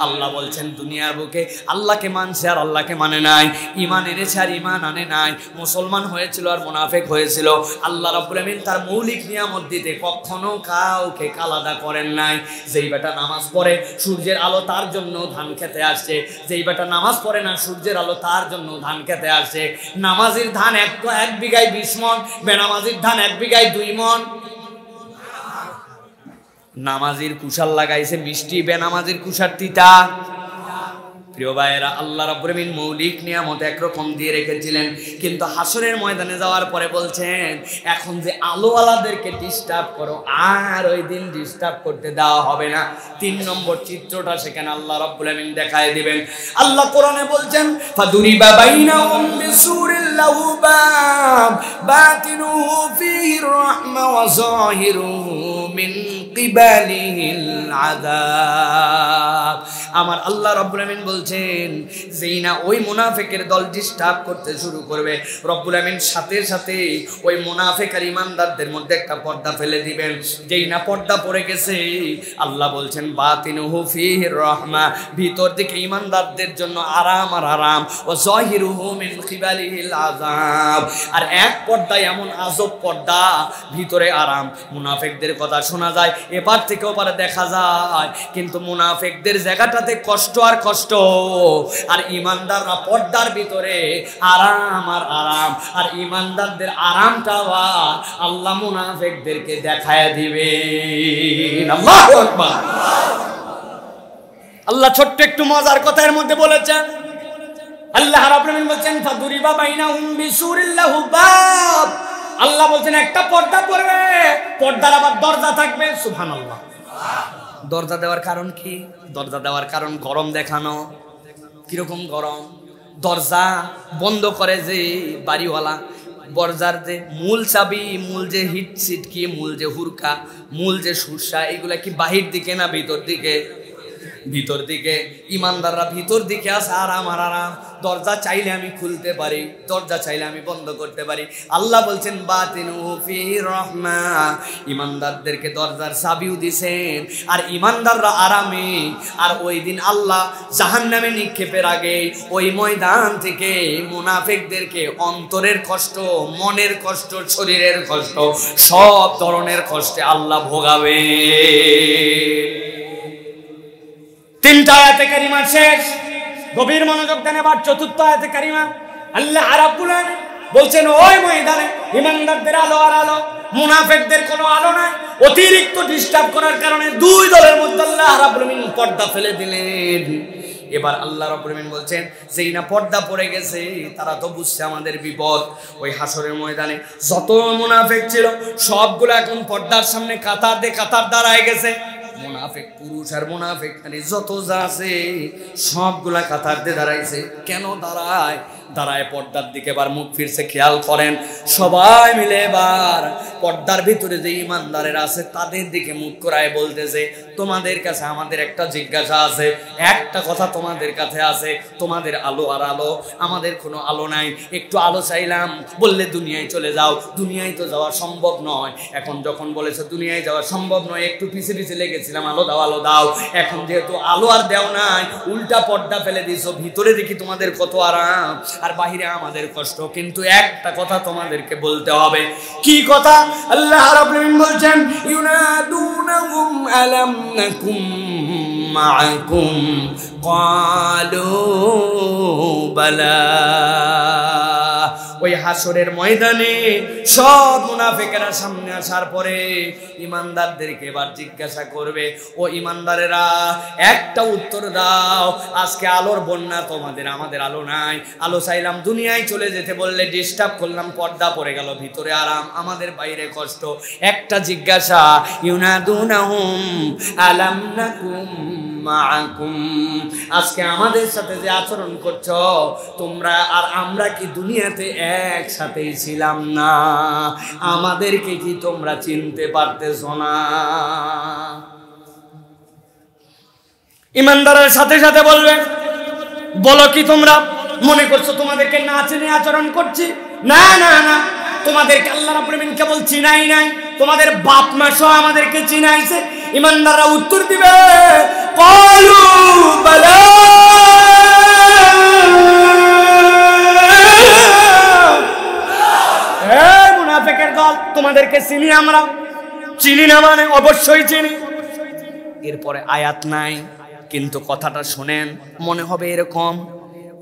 আল্লাহ বলছেন, দুনিয়ার বুকে আল্লাহকে মানছে আর আল্লাহকে মানে নাই, ঈমান এনেছে আর ঈমান আনে নাই, মুসলমান হয়েছিল আর মুনাফিক হয়েছিল। আল্লাহ রাব্বুল আমিন তার মৌলিক নিয়ামত দিতে কখনো কাউকে আলাদা করেন নাই। যেই বেটা নামাজ পড়ে, সূর্যের আলো তার জন্য ধান খেতে আসছে। যেই বেটা নামাজ পড়ে না, সূর্যের আলো তার জন্য ধান খেতে আসছে। নামাজির ধান 1 বিঘায় 20 মণ, বেনামাজির ধান 1 বিঘায় 2 মণ। নামাজির কুশাল লাগাইছে মিষ্টি, বেনামাজির কুশার তিতা। প্রিয় ভাইয়েরা, আল্লাহ রাব্বুল আমিন মৌলিক নিয়ামত একরকম দিয়ে রেখেছিলেন, কিন্তু হাসরের ময়দানে যাওয়ার পরে বলছেন, এখন যে আলোওয়ালাদেরকে ডিস্টার্ব করো, আর ওই দিন ডিস্টার্ব করতে দেওয়া হবে না। 3 নম্বর চিত্রটা সেখানে আল্লাহ রাব্বুল আমিন দেখায় দিবেন। আল্লাহ কোরআনে বলছেন, ফাদুরিবা বাইনাহুম বিসুরিল লাহু বাব বাতিনুহু ফীহির রাহমা ওয়া যাহিরুহু মিন কিবালিহিল আযাব। আমার আল্লাহ রাব্বুল আমিন বলছেন, যেই না ওই মুনাফিকের দল ডিস্টার্ব করতে শুরু করবে, রব্বুল আমিন সাথে সাথে ওই মুনাফিক আর ইমানদারদের মধ্যে একটা পর্দা ফেলে দিবেন। যেই না পর্দা পড়ে গেছে, আল্লাহ বলছেন, বাতিনুহু ফীহির রাহমা, ভিতর দিকে ইমানদারদের জন্য আরাম আর আরাম, ওয়া যাহিরুহু মিন কিবালিহিল আযাব। আর এক পর্দা এমন আজব পর্দা, ভিতরে আরাম, মুনাফিকদের কথা শোনা যায়, এপার থেকে ওপারে দেখা যায়, কিন্তু মুনাফিকদের জায়গাটাতে কষ্ট আর কষ্ট। আর ইমানদাররা পর্দার ভিতরে আরাম আর আরাম, আর ইমানদারদের আরামটা আল্লাহ মুনাফিকদেরকে দেখায় দিবে। আল্লাহু আকবার। আল্লাহ ছোট্ট একটু মজার কথার মধ্যে বলেছেন, আল্লাহ রাব্বুল আমিন বলছেন, ফাদুরিবা বাইনাহুম বিসুরিল লাহু বাব। আল্লাহ বলছেন একটা পর্দা পড়বে, পর্দার আবার দরজা থাকবে। সুবহানাল্লাহ। দরজা দেওয়ার কারণ কি? দরজা দেওয়ার কারণ গরম দেখানো। কিরকম গরম? দরজা বন্ধ করে যে বাড়িওয়ালা, বরজার যে মূল চাবি, মূল যে হিট সিটকি, মূল যে হুরকা, মূল যে সুরসা, এগুলা কি বাহির দিকে না ভিতর দিকে? ভিতর দিকে। ইমানদাররা ভিতর দিকে আছে, আরাম আর আরাম। দরজা চাইলে আমি খুলতে পারি, দরজা চাইলে আমি বন্ধ করতে পারি। আল্লাহ বলছেন বাতিনু ফি রাহমা, ইমানদারদেরকে দরজার চাবিও দিয়েছেন, আর ইমানদাররা আরামে। আর ওই দিন আল্লাহ জাহান্নামে নিক্ষেপের আগে ওই ময়দান থেকে মুনাফিকদেরকে অন্তরের কষ্ট, মনের কষ্ট, শরীরের কষ্ট, সব ধরনের কষ্টে আল্লাহ ভোগাবে। তিনটা আয়াতে কারিমা শেষ, গভীর মনোযোগ দেন। এবার চতুর্থ আয়াতে কারিমা আল্লাহ রাব্বুল আলামিন বলছেন ওই ময়দানে ইমানদারদের আলো আর আলো, মুনাফিকদের কোনো আলো নাই। অতিরিক্ত ডিস্টার্ব করার কারণে দুই দলের মধ্যে আল্লাহ রাব্বুল আলামিন পর্দা ফেলে দিলেন। এবার আল্লাহ রাব্বুল আলামিন বলছেন যেই না পর্দা পড়ে গেছে তারা তো বুঝছে আমাদের বিপদ। ওই হাসরের ময়দানে যত মুনাফিক ছিল সবগুলো এখন পর্দার সামনে কাতার দিয়ে কাতার দাঁড়ায় গেছে। মুনাফিক পুরুষ আর মুনাফিক নারী যত যা আছে সবগুলা কাতার দিয়ে দাঁড়াইছে। কেন দাঁড়ায়? দাঁড়ায় পর্দার দিকে এবার মুখ ফিরছে। খেয়াল করেন সবাই মিলে এবার পর্দার ভিতরে যে ইমানদারেরা আছে তাদের দিকে মুখ করায় বলতেছে তোমাদের কাছে আমাদের একটা জিজ্ঞাসা আছে, একটা কথা তোমাদের কাছে আছে, তোমাদের আলো আর আলো, আমাদের কোনো আলো নাই, একটু আলো চাইলাম, বললে দুনিয়ায় চলে যাও, দুনিয়ায় তো যাওয়া সম্ভব নয়। এখন যখন বলেছে দুনিয়ায় যাওয়া সম্ভব নয়, একটু পিছিয়ে পিছিয়ে লেগেছিলাম আলো দাও আলো দাও, এখন যেহেতু আলো আর দেও নাই, উল্টা পর্দা ফেলে দিয়েছো, ভিতরে দেখি তোমাদের কত আরাম আর বাহিরে আমাদের কষ্ট। কিন্তু একটা কথা তোমাদেরকে বলতে হবে। কি কথা? আল্লাহ রাব্বুল আলামিন বলছেন ইউনাদুনাহুম আলাম নাকুম মাআকুম ক্বালু বালা। ওই হাসরের ময়দানে সব মুনাফিকেরা সামনে আসার পরে ইমানদারদেরকে এবার জিজ্ঞাসা করবে, ও ইমানদারেরা একটা উত্তর দাও, আজকে আলোর বন্যা তোমাদের, আমাদের আলো নাই, আলো চাইলাম দুনিয়ায় চলে যেতে, বললে ডিস্টার্ব করলাম, পর্দা পড়ে গেল, ভিতরে আরাম, আমাদের বাইরে কষ্ট। একটা জিজ্ঞাসা, ইউনাদুনাহুম আলাম নাকুম মাআকুম, আজকে আমাদের সাথে যে আচরণ করছো তোমরা আর আমরা কি দুনিয়াতে একসাথেই ছিলাম না? আমাদেরকে কি তোমরা চিনতে পারতেছো না? ইমানদারের সাথে সাথে বলবে, বলো কি তোমরা মনে করছো তোমাদেরকে না চিনে আচরণ করছি? না না না, তোমাদেরকে আল্লাহ রাব্বুল আলামিন কেবল চিনাই নাই, তোমাদের বাপ মা সহ আমাদেরকে চিনাইছে। ইমানদাররা উত্তর দিবে ক্বালু বালা, হে মুনাফিকের দল, তোমাদেরকে চিনি আমরা। চিনি না মানে অবশ্যই চিনি। এরপরে আয়াত নাই, কিন্তু কথাটা শোনেন, মনে হবে এরকম,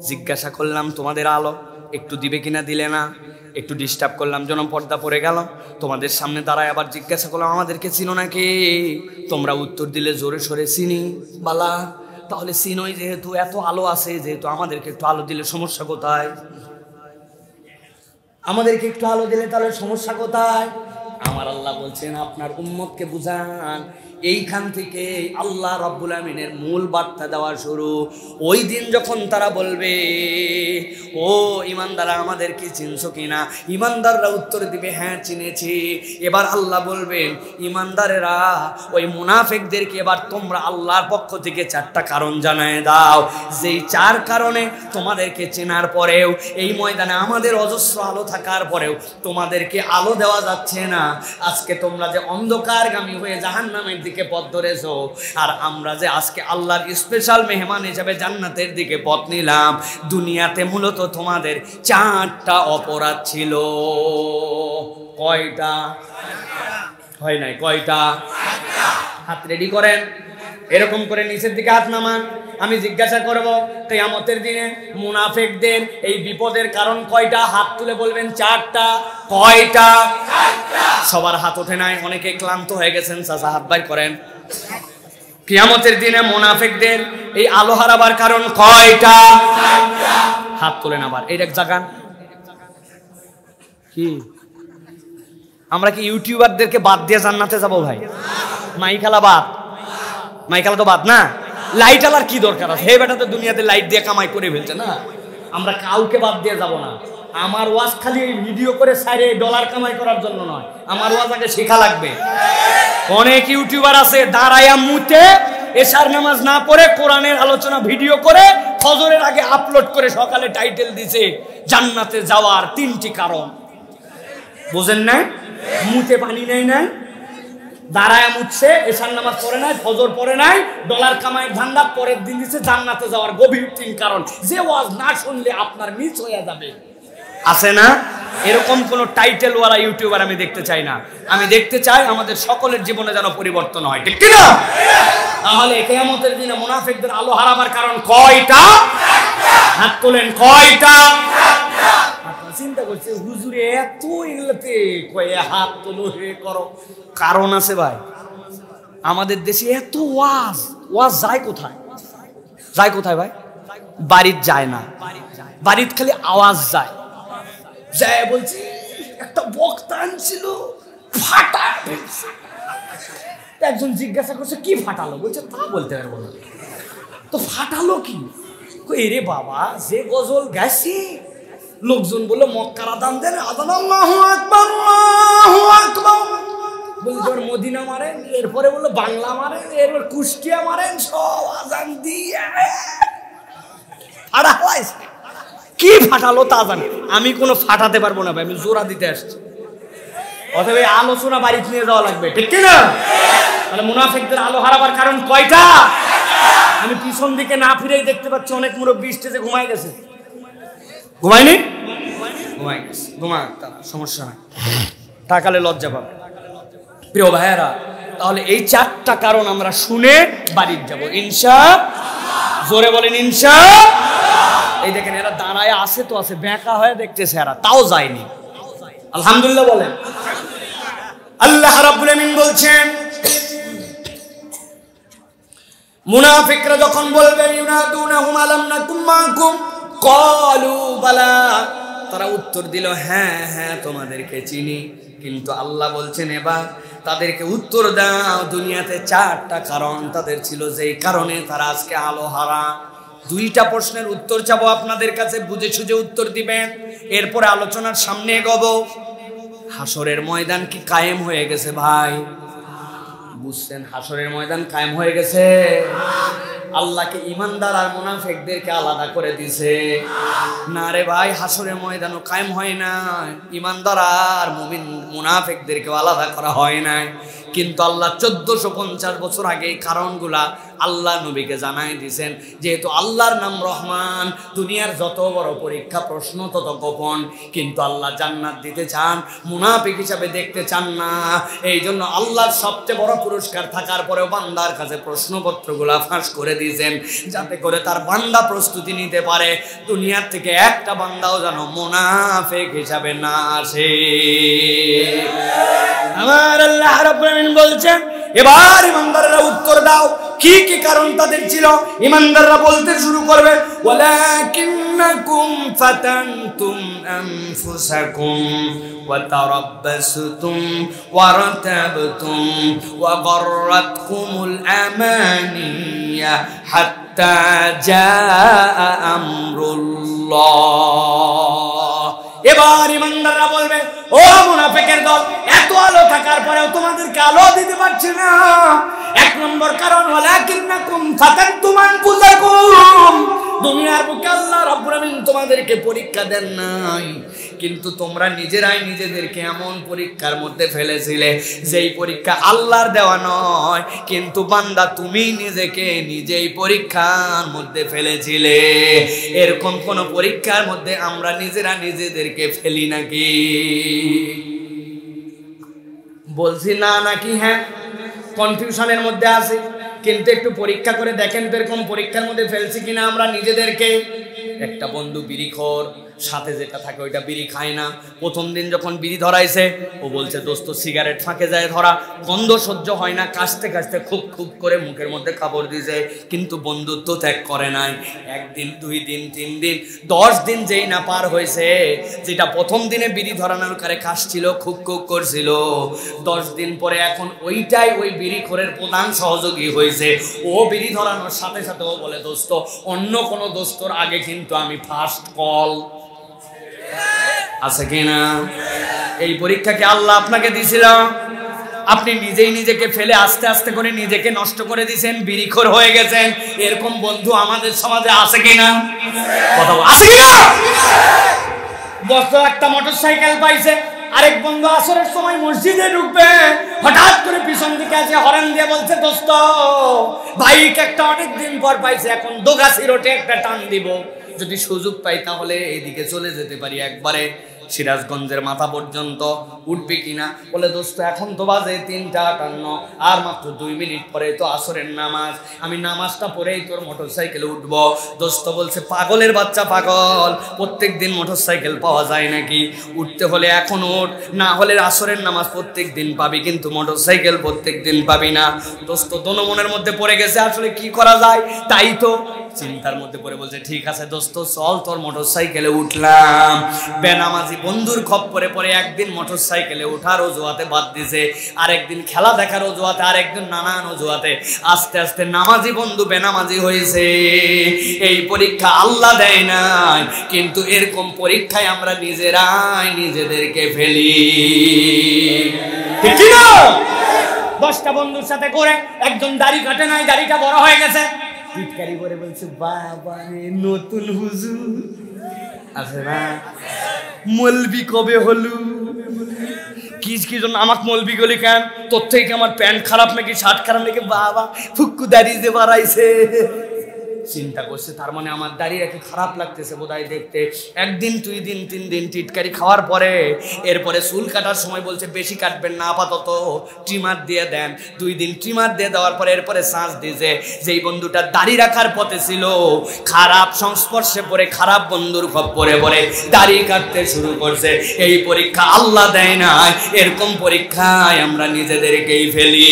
জিজ্ঞাসা করলাম তোমাদের আলো একটু দিবে কিনা, দিলে না, একটু ডিস্টার্ব করলাম, জনপর্দা পড়ে গেল, তোমাদের সামনে দাঁড়ায় আবার জিজ্ঞাসা করলাম আমাদেরকে চিনো নাকি? তোমরা উত্তর দিলে জোরে সোরে চিনি। বালা, তাহলে চিনোই যেহেতু, এত আলো আছে যেহেতু, আমাদেরকে একটু আলো দিলে সমস্যা কোথায়? আমাদেরকে একটু আলো দিলে তাহলে সমস্যা কোথায়? আমার আল্লাহ বলছেন আপনার উম্মতকে বুঝান। এইখান থেকে আল্লাহ রাব্বুল আমিনের মূল বার্তা দেওয়া শুরু। ওই দিন যখন তারা বলবে ও ইমানদাররা আমাদেরকে চিনছো কিনা, ইমানদাররা উত্তর দিবে হ্যাঁ চিনেছি। এবার আল্লাহ বলবেন ইমানদারেরা ওই মুনাফিকদেরকে এবার তোমরা আল্লাহর পক্ষ থেকে 4টা কারণ জানায় দাও, যেই 4 কারণে তোমাদেরকে চেনার পরেও এই ময়দানে আমাদের অজস্র আলো থাকার পরেও তোমাদেরকে আলো দেওয়া যাচ্ছে না। আজকে তোমরা যে অন্ধকারগামী হয়ে জাহান্নামের দিকে পথ ধরেছো, আর আমরা যে আজকে আল্লাহর স্পেশাল মেহমান হিসেবে জান্নাতের দিকে পথ নিলাম, দুনিয়াতে মূলত তোমাদের 4টা অপরাধ ছিল। কয়টা? হয় নাই, কয়টা? হাত রেডি করেন, এরকম করে নিচের দিকে হাত নামান। আমি জিজ্ঞাসা করব কিয়ামতের দিনে মুনাফিকদের এই বিপদের কারণ কয়টা? হাত তুলে বলবেন 4টা। কয়টা? 4টা। সবার হাত ওঠে নাই, অনেকে ক্লান্ত হয়ে গেছেন, চাচা হাত বাইর করেন। কিয়ামতের দিনে মুনাফিকদের এই আলো হারাবার কারণ কয়টা? 4টা। হাত তোলেন আবার, এই এক জাগান। কি আমরা কি ইউটিউবারদেরকে বাদ দিয়ে জান্নাতে যাব ভাই? মাইকালা বাদ, মাইকালা তো বাদ না, লাইট আলার কি দরকার আছে? হে বেটা তো দুনিয়াতে লাইট দিয়ে কামাই করে ফেলছে না, আমরা কাউকে বাদ দিয়ে যাব না। আমার ওয়াজ খালি এই ভিডিও করে সাইরে ডলার কামাই করার জন্য নয়, আমার ওয়াজ আগে শেখা লাগবে। অনেক ইউটিউবার আছে দাঁড়ায়া মুতে এশার নামাজ না পড়ে কোরআনের আলোচনা ভিডিও করে ফজরের আগে আপলোড করে সকালে টাইটেল দিছে জান্নাতে যাওয়ার 3টি কারণ। বুঝেন না? মুতে পানি নেই নাই, দাঁড়ায় মুছছে, এশার নামাজ পড়ে নাই, ফজর পড়ে নাই, ডলার কামাই ধান্দা, পরের দিন দিচ্ছে জান্নাতে যাওয়ার গভীর 3 কারণ। যে ওয়াজ না শুনলে আপনার মিস হয়ে যাবে। আছে না? এরকম কোন টাইটেলওয়ালা ইউটিউবার আমি দেখতে চাই না। আমি দেখতে চাই আমাদের সকলের জীবনে যেন পরিবর্তন হয়, ঠিক কিনা? তাহলে কিয়ামতের দিনে মুনাফিকদের আলো হারাবার কারণ কয়টা? হাত তোলেন, কয়টা? চিন্তা করছে হুজুরে এত এগুলোতে কয়ে হাত তোলো হে করো, কারণ আছে ভাই। আমাদের দেশে এত ওয়াজ, ওয়াজ যায় কোথায়? যায় কোথায় ভাই? বাড়ির যায় না, বাড়ির খালি আওয়াজ যায়। যায় বলছি একটা বক্তা আনছিল, ফাটা। একজন জিজ্ঞাসা করছে কি ফাটালো? বলছে তা বলতে পারবো না। তো ফাটালো কি? এরে বাবা, যে গজল গাইছি লোকজন বললো মক্কার আদান দেন, আদান আল্লাহু আকবার আল্লাহু আকবার, বলছে মদিনা মারেন, এরপরে বললো বাংলা মারেন, এরপর কুষ্টিয়া মারেন, সব আজান দিয়ে ফাটা হয়েছে। কি ফাটালো তা জানি, আমি কোনো ফাটাতে পারবো না ভাই, আমি জোড়া দিতে আসছি। অথবা আলোচনা বাড়িতে নিয়ে যাওয়া লাগবে, ঠিক কিনা? তাহলে মুনাফিকদের আলো হারাবার কারণ কয়টা? আমি পিছন দিকে না ফিরেই দেখতে পাচ্ছি অনেক মুরব্বী স্টেজে ঘুমাই গেছে। ঘুমায়নি? ঘুমাই গেছে, ঘুমাক, সমস্যা নাই, তাকালে লজ্জা পাবে। প্রিয় ভাইয়েরা, তাহলে এই 4টা কারণ আমরা শুনে বাড়ির যাব ইনশাআল্লাহ। জোরে বলেন ইনশাআল্লাহ। এই দেখেন এরা দাঁড়ায় আছে তো আছে, বেঁকা হয়ে দেখতেছে, এরা তাও যায়নি। আলহামদুলিল্লাহ বলেন। আল্লাহ রাব্বুল আমিন বলছেন মুনাফিকরা যখন বলবে ইউনাদুনাহুম আলাম নাকুম মাকুম ক্বালু বালা, তারা উত্তর দিল হ্যাঁ হ্যাঁ তোমাদেরকে চিনি। কিন্তু আল্লাহ বলছেন এবার তাদেরকে উত্তর দাও, দুনিয়াতে 4টা কারণ তাদের ছিল, যেই কারণে তারা আজকে আলো হারা। 2টা প্রশ্নের উত্তর চাবো আপনাদের কাছে, বুঝে সুঝে উত্তর দিবেন। এরপরে আলোচনার সামনে এগোবো। হাসরের ময়দান কি কায়েম হয়ে গেছে ভাই? বুঝছেন? হাসরের ময়দান কায়েম হয়ে গেছে। আল্লাহকে ইমানদার আর মুনাফিকদেরকে আলাদা করে দিছে না রে ভাই? হাসরের ময়দানও কায়েম হয় না, ইমানদার আর মুমিন মুনাফিকদেরকে আলাদা করা হয় না। কিন্তু আল্লাহ 1450 বছর আগে এই কারণগুলা আল্লাহ নবীকে জানাই দিয়েছেন। যেহেতু আল্লাহর নাম রহমান, দুনিয়ার যত বড় পরীক্ষা প্রশ্ন তত গোপন, কিন্তু আল্লাহ জান্নাত দিতে চান, মুনাফিক হিসাবে দেখতে চান না। এই জন্য আল্লাহর সবচেয়ে বড় পুরস্কার থাকার পরেও বান্দার কাছে প্রশ্নপত্রগুলা ফাঁস করে দিয়েছেন, যাতে করে তার বান্দা প্রস্তুতি নিতে পারে, দুনিয়ার থেকে একটা বান্দাও যেন মুনাফিক হিসাবে না আসে। আমার আল্লাহ রাব্বুল আমিন বলছেন এবার ইমানদাররা উত্তর দাও, কি কি কারণ তাদের ছিল। ইমানদাররা বলতে শুরু করবে ওয়ালাকিন্নাকুম ফাতানতুম আনফুসাকুম ওয়া তারাব্বাসতুম ওয়া রাতাবতুম ওয়া গাররাতকুমুল আমানিয়া হাত্তা জাআ আমরুল্লাহ। এবার ইমানদাররা বলবে ও মুনাফিকের দল, এত আলো থাকার পরেও তোমাদেরকে আলো দিতে পারছি না। 1 নম্বর কারণ ওয়ালাকিন্নাকুম ফাতানতুম আনফুসাকুম, দুনিয়ার বুকে আল্লাহ রাব্বুল আমিন তোমাদেরকে পরীক্ষা দেন নাই, কিন্তু তোমরা নিজেরাই নিজেদেরকে এমন পরীক্ষার মধ্যে ফেলেছিলে যেই পরীক্ষা আল্লাহর দেওয়া নয়, কিন্তু বান্দা তুমি নিজেকে নিজেই পরীক্ষার মধ্যে ফেলেছিলে। এরকম কোন পরীক্ষার মধ্যে আমরা নিজেরা নিজেদেরকে ফেলি নাকি? বলছি না নাকি? হ্যাঁ, কনফিউশনের মধ্যে আছে, কিন্তু একটু পরীক্ষা করে দেখেন তো এরকম পরীক্ষার মধ্যে ফেলছি কিনা আমরা নিজেদেরকে। একটা বন্ধু বিড়িখোর, সাথে যেটা থাকে ওইটা বিড়ি খায় না। প্রথম দিন যখন বিড়ি ধরাইছে ও বলছে দোস্ত সিগারেট ফাঁকে যায় ধরা, গন্ধ সহ্য হয় না, কাশতে কাশতে খুব খুব করে মুখের মধ্যে কাপড় দিয়েছে, কিন্তু বন্ধুত্ব ত্যাগ করে নাই। 1 দিন 2 দিন 3 দিন 10 দিন যেই না পার হয়েছে, যেটা প্রথম দিনে বিড়ি ধরানোর কারে কাশছিল, খুব খুব করছিল, 10 দিন পরে এখন ওইটাই ওই বিড়িখোরের প্রধান সহযোগী হয়েছে। ও বিড়ি ধরানোর সাথে সাথে ও বলে দোস্ত অন্য কোনো দোস্তর আগে কিন্তু আমি ফার্স্ট কল। আছে কিনা? এই পরীক্ষাকে আল্লাহ আপনাকে দিয়েছিল, আপনি নিজেই নিজেকে ফেলে আস্তে আস্তে করে নিজেকে নষ্ট করে দিয়েছেন, বিড়িখোর হয়ে গেছেন। এরকম বন্ধু আমাদের সমাজে আছে কিনা? কথা আছে কিনা? বছর একটা মোটরসাইকেল পাইছে, আরেক বন্ধু আসরের সময় মসজিদে ঢুকবে, হঠাৎ করে পিছন দিকে আছে হরেন দিয়ে বলছে, দোস্ত বাইক একটা অনেকদিন পর পাইছে, এখন দোগাছি রোডে একটা টান দিব, যদি সুযোগ পাই তাহলে এইদিকে চলে যেতে পারি একবারে সিরাজগঞ্জের মাথা পর্যন্ত, উঠবে কিনা? বলে দোস্ত এখন তো বাজে 3:58, আর মাত্র 2 মিনিট পরে তো আসরের নামাজ, আমি নামাজটা পড়েই তোর মোটরসাইকেলে উঠবো। দোস্ত বলছে, পাগলের বাচ্চা পাগল, প্রত্যেক দিন মোটরসাইকেল পাওয়া যায় নাকি? উঠতে হলে এখন উঠ, না হলে আসরের নামাজ প্রত্যেক দিন পাবি, কিন্তু মোটরসাইকেল প্রত্যেক দিন পাবি না। দোস্ত দোনো মনের মধ্যে পড়ে গেছে, আসলে কি করা যায়, তাই তো চিন্তার মধ্যে পড়ে বলছে, ঠিক আছে দোস্ত চল তোর মোটরসাইকেলে উঠলাম। বেনামাজি বন্ধুর খপ্পরে পরে একদিন মোটরসাইকেলে ওঠার অজুহাতে বাদ দিছে, আরেকদিন খেলা দেখার অজুহাতে, আরেকদিন নানান অজুহাতে, আস্তে আস্তে নামাজি বন্ধু বেনামাজি হয়েছে। এই পরীক্ষা আল্লাহ দেয় নাই, কিন্তু এরকম পরীক্ষায় আমরা নিজেরাই নিজেদেরকে ফেলি, ঠিক না? 10টা বন্ধুর সাথে করে একজন দাড়ি কাটে নাই, দাড়িটা বড় হয়ে গেছে, টিটকারি করে বলছে, বাবা নতুন হুজুর আছে না, মলবি কবে হলু? কি জন্য আমাকে মলবি গলি কেন? তোর থেকে আমার প্যান্ট খারাপ নাকি শার্ট খারাপ নাকি? বাবা ফুক্কু দাড়ি যে বাড়াইছে। চিন্তা করছে, তার মানে আমার দাঁড়িয়ে একটু খারাপ লাগতেছে বোধহয় দেখতে। একদিন 2 দিন 3 দিন টিটকারি খাওয়ার পরে এরপরে চুল কাটার সময় বলছে, বেশি কাটবেন না, আপাতত ট্রিমার দিয়ে দেন। 2 দিন ট্রিমার দিয়ে দেওয়ার পরে এরপরে শ্বাস দিয়েছে। যেই বন্ধুটা দাড়ি রাখার পথে ছিল, খারাপ সংস্পর্শে পড়ে খারাপ বন্ধুর খপ্পরে পড়ে দাড়ি কাটতে শুরু করছে। এই পরীক্ষা আল্লাহ দেয় না, এরকম পরীক্ষায় আমরা নিজেদেরকেই ফেলি,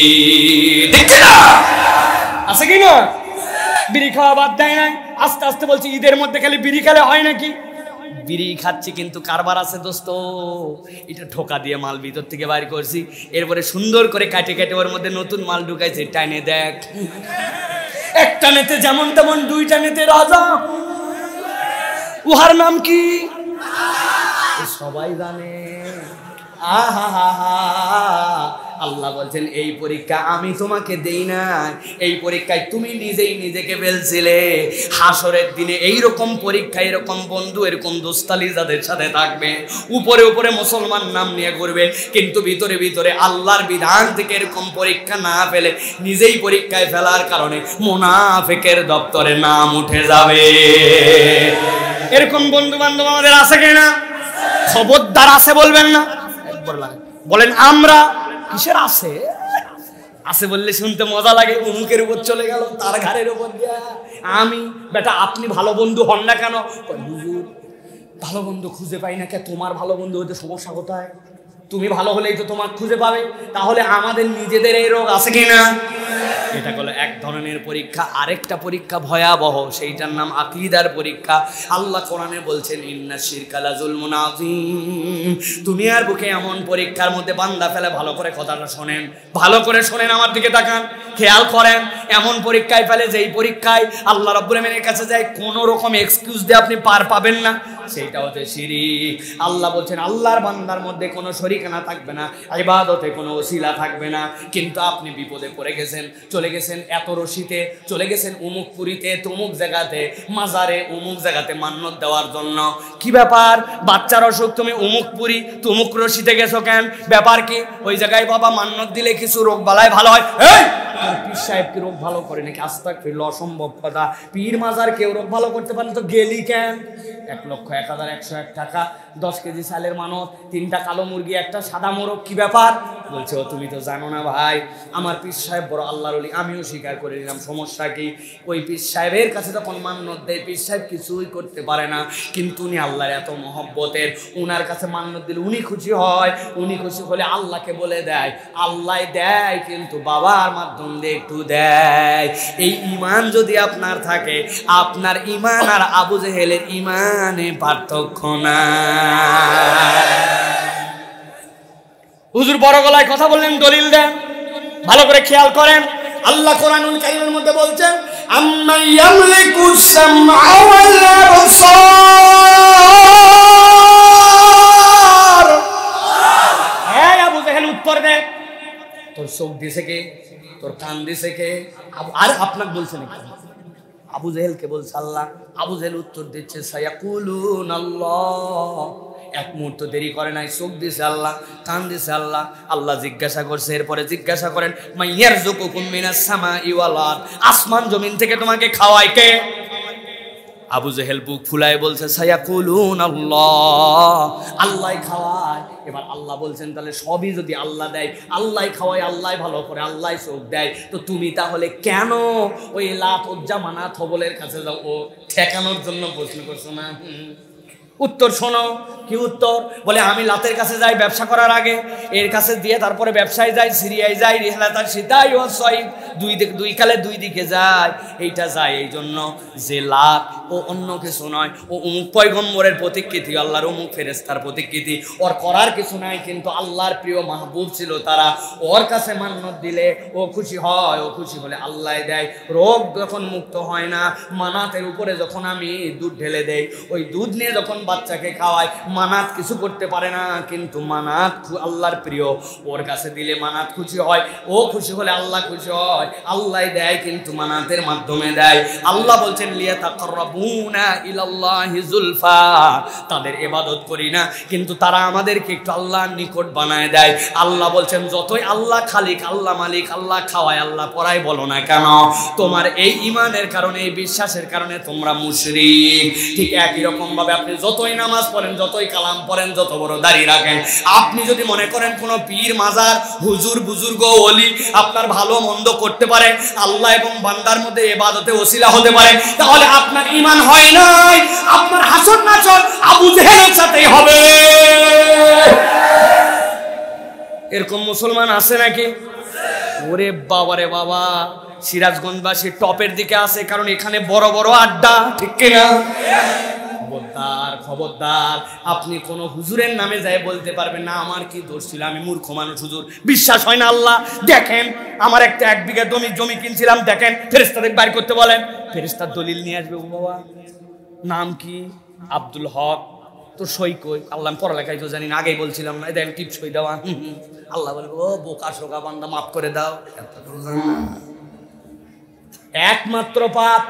দেখতে না আছে কি না? বিড়ি খাওয়া বাদ দেয় নাই, আস্তে আস্তে বলছি ঈদের মধ্যে খালি বিড়ি খেলে হয় নাকি? বিড়ি খাচ্ছি কিন্তু কারবার আছে দোস্ত, এটা ঠোকা দিয়ে মাল ভিতর থেকে বাইর করছি, এরপরে সুন্দর করে কাটে কাটে ওর মধ্যে নতুন মাল ঢুকাইছে, টাইনে দেখ, একটা নেতে যেমন তেমন, 2টা নেতে রাজা, উহার নাম কি সবাই জানে। আল্লাহ বলছেন, এই পরীক্ষা আমি তোমাকে দেই না, এই পরীক্ষায় তুমি নিজেই নিজেকে ফেলছিলে। হাসরের দিনে এইরকম পরীক্ষা, এরকম বন্ধু, এরকম দোস্তালি যাদের সাথে থাকবে, উপরে উপরে মুসলমান নাম নিয়ে করবে, কিন্তু ভিতরে ভিতরে আল্লাহর বিধান থেকে এরকম পরীক্ষা না ফেলে নিজেই পরীক্ষায় ফেলার কারণে মুনাফিকের দপ্তরে নাম উঠে যাবে। এরকম বন্ধু বান্ধব আমাদের আছে কিনা? খবরদার আছে বলবেন না, বলেন আমরা কিসের আছে? আছে বললে শুনতে মজা লাগে, উমুকের উপর চলে গেল, তার ঘাড়ের উপর দিয়া আমি। বেটা আপনি ভালো বন্ধু হন না কেন? ভালো বন্ধু খুঁজে পাই না কে? তোমার ভালো বন্ধু হতে সমস্যা কোথায়? তুমি ভালো হলেই তো তোমার খুঁজে পাবে। তাহলে আমাদের নিজেদের এই রোগ আছে কিনা? এটা হলো এক ধরনের পরীক্ষা। আরেকটা পরীক্ষা ভয়াবহ, সেইটার নাম আকীদার পরীক্ষা। আল্লাহ কোরআনে বলছেন, ইন্না শিরকা লাযুলমুন আযীম। দুনিয়ার বুকে এমন পরীক্ষার মধ্যে বান্দা ফেলে, ভালো করে কথাটা শোনেন, ভালো করে শোনেন, আমার দিকে তাকান, খেয়াল করেন। এমন পরীক্ষায় ফেলে যেই পরীক্ষায় আল্লাহ রাব্বুল আমিনের কাছে যায় কোনো রকম এক্সকিউজ দিয়ে আপনি পার পাবেন না, সেইটা হচ্ছে শিরিক। আল্লাহ বলছেন, আল্লাহর বান্দার মধ্যে কোনো শরীকানা থাকবে না, ইবাদতে কোনো ওসিলা থাকবে না। কিন্তু আপনি বিপদে পড়ে গেছেন, চলে গেছেন এত রশিতে, চলে গেছেন অমুক পুরীতে, তমুক জায়গাতে, মাজারে, অমুক জায়গাতে মান্যত দেওয়ার জন্য। কি ব্যাপার? বাচ্চার অসুখ, তুমি অমুক পুরী তমুক রশিতে গেছো কেন? ব্যাপার কি? ওই জায়গায় বাবা মান্যত দিলে কিছু রোগ বালায় ভালো হয়। পীর সাহেব কি রোগ ভালো করে নাকি? আস্তাগফিরুল্লাহ, অসম্ভব কথা। পীর মাজার কেউ রোগ ভালো করতে পারে তো গেলি কেন? 1,01,101 টাকা, 10 কেজি চালের মানত, 3টা কালো মুরগি, একটা সাদা মোরগ, কি ব্যাপার? বলছে, ও তুমি তো জানো না ভাই, আমার পীর সাহেব বড় আল্লাহর ওলি। আমিও স্বীকার করে নিলাম, সমস্যা কি? ওই পীর সাহেবের কাছে তখন মান্যত দেয়, পীর সাহেব কিছুই করতে পারে না, কিন্তু উনি আল্লাহর এত মহব্বতের, উনার কাছে মান্যত দিলে উনি খুশি হয়। উনি খুশি হলে আল্লাহকে বলে দেয়, আল্লাহ দেয় কিন্তু বাবার মাধ্যম দিয়ে একটু দেয়। এই ঈমান যদি আপনার থাকে, আপনার ঈমান আর আবু জেহেলের ঈমানে পার্থক্য না। হুজুর বড় গলায় কথা বললেন, দলিল দেন, ভালো করে খেয়াল করেন। আল্লাহ কোরআনুল কারীমের মধ্যে বলছেন, আম্মা ইয়ামলিকুস সামআ ওয়াল আবসার করবে। তোর চোখ দিছে কে, তোর কান দিছে কে? আর আপনাকে বলছে নাকি? আবু জেহেলকে বলছে আল্লাহ। আবু জেহেল উত্তর দিচ্ছে সায়াকুলুন আল্লাহ। এক মুহূর্ত দেরি করে নাই, চোখ দিছে আল্লাহ, কান দিছে আল্লাহ। আল্লাহ জিজ্ঞাসা করছে, এরপরে জিজ্ঞাসা করেন মাইয়ারযুকুকুম মিনাস সামাই ওয়াল আরদ, আসমান জমিন থেকে তোমাকে খাওয়ায় কে? আবু জেহেল বুক ফুলায় বলছে সায়াকুলুন আল্লাহ, আল্লাহ খাওয়ায়। এবার আল্লাহ বলছেন তাহলে সবই যদি আল্লাহ দেয়, আল্লাহ খাওয়ায়, আল্লাহ ভালো করে, আল্লাহ চোখ দেয়, তো তুমি তাহলে কেন ওই লাত উজ্জা মানাত হবলের কাছে যাও? ও ঠেকানোর জন্য প্রশ্ন করছো না? উত্তর শোনো। কি উত্তর? বলে আমি লাতের কাছে যাই ব্যবসা করার আগে, এর কাছে দিয়ে তারপরে ব্যবসায় যাই, সিরিয়ায় যাই, রিহলাতার সীতাই ও সয়িব, দুই কালে দুই দিকে যায়। এইটা যায় এই জন্য যে লাত ও অন্য কিছু নয়, ও অমুক পয়গম্বরের প্রতিকৃতি, আল্লাহর অমুক ফেরেশতার প্রতিকৃতি, ওর করার কিছু নাই, কিন্তু আল্লাহর প্রিয় মাহবুব ছিল তারা, ওর কাছে মান্নত দিলে ও খুশি হয়, ও খুশি হলে আল্লাহ দেয়। রোগ যখন মুক্ত হয় না, মানাতের উপরে যখন আমি দুধ ঢেলে দেই, ওই দুধ নিয়ে যখন বাচ্চাকে খাওয়ায়, মানাত কিছু করতে পারে না, কিন্তু মানাত আল্লাহর প্রিয়, ওর কাছে দিলে মানাত খুশি হয়, ও খুশি হলে আল্লাহ খুশি হয়। আল্লাহ দেয় কিন্তু মানাতের মাধ্যমে দেয়। আল্লাহ বলছেন লিয়াতাকাররাবুনা ইলাল্লাহি যুলফা, তাদের ইবাদত করি না কিন্তু তারা আমাদেরকে একটু আল্লাহর নিকট বানায় দেয়। আল্লাহ বলছেন যতই আল্লাহ খালিক, আল্লাহ মালিক, আল্লাহ খাওয়ায়, আল্লাহ পড়ায় বলো না কেন, তোমার এই ঈমানের কারণে, এই বিশ্বাসের কারণে তোমরা মুশরিক। ঠিক একই রকম ভাবে আপনি যতই নামাজ পড়েন, যতই কালাম পড়েন, যত বড় দাড়ি রাখেন, আপনি যদি মনে করেন কোন পীর, মাজার, হুজুর, বুজুর্গ, ওলি আপনার ভালো মন্দ করতে পারে, আল্লাহ এবং বান্দার মধ্যে ইবাদতে ওসিলা হতে পারে, তাহলে আপনার ঈমান হয় নাই। আপনার হাসর নাচর আবু জেহেলের সাথেই হবে। এরকম মুসলমান আছে নাকি? ওরে বাবা রে বাবা, সিরাজগঞ্জবাসী টপের দিকে আছে, কারণ এখানে বড় বড় আড্ডা, ঠিক কিনা? খবরদার, খবরদার, আপনি কোন হুজুরের নামে যায় বলতে পারবেন না আমার কি দোষ ছিল, আমি মূর্খ মানুষ, হুজুর বিশ্বাস হয় না। আল্লাহ দেখেন, আমার একটা 1 বিঘা জমি কিনছিলাম, দেখেন ফেরেশতাদের বাইর করতে বলেন, ফেরেশতার দলিল নিয়ে আসবে। ও বাবা, নাম কি? আব্দুল হক। তো সই কই? আল্লাহ পড়ালেখাই তো জানি না, আগেই বলছিলাম না, দেন টিপ সই দেওয়া। আল্লাহ বলবো ও বোকা শোকা বান্দা, মাফ করে দাও। একমাত্র পাপ,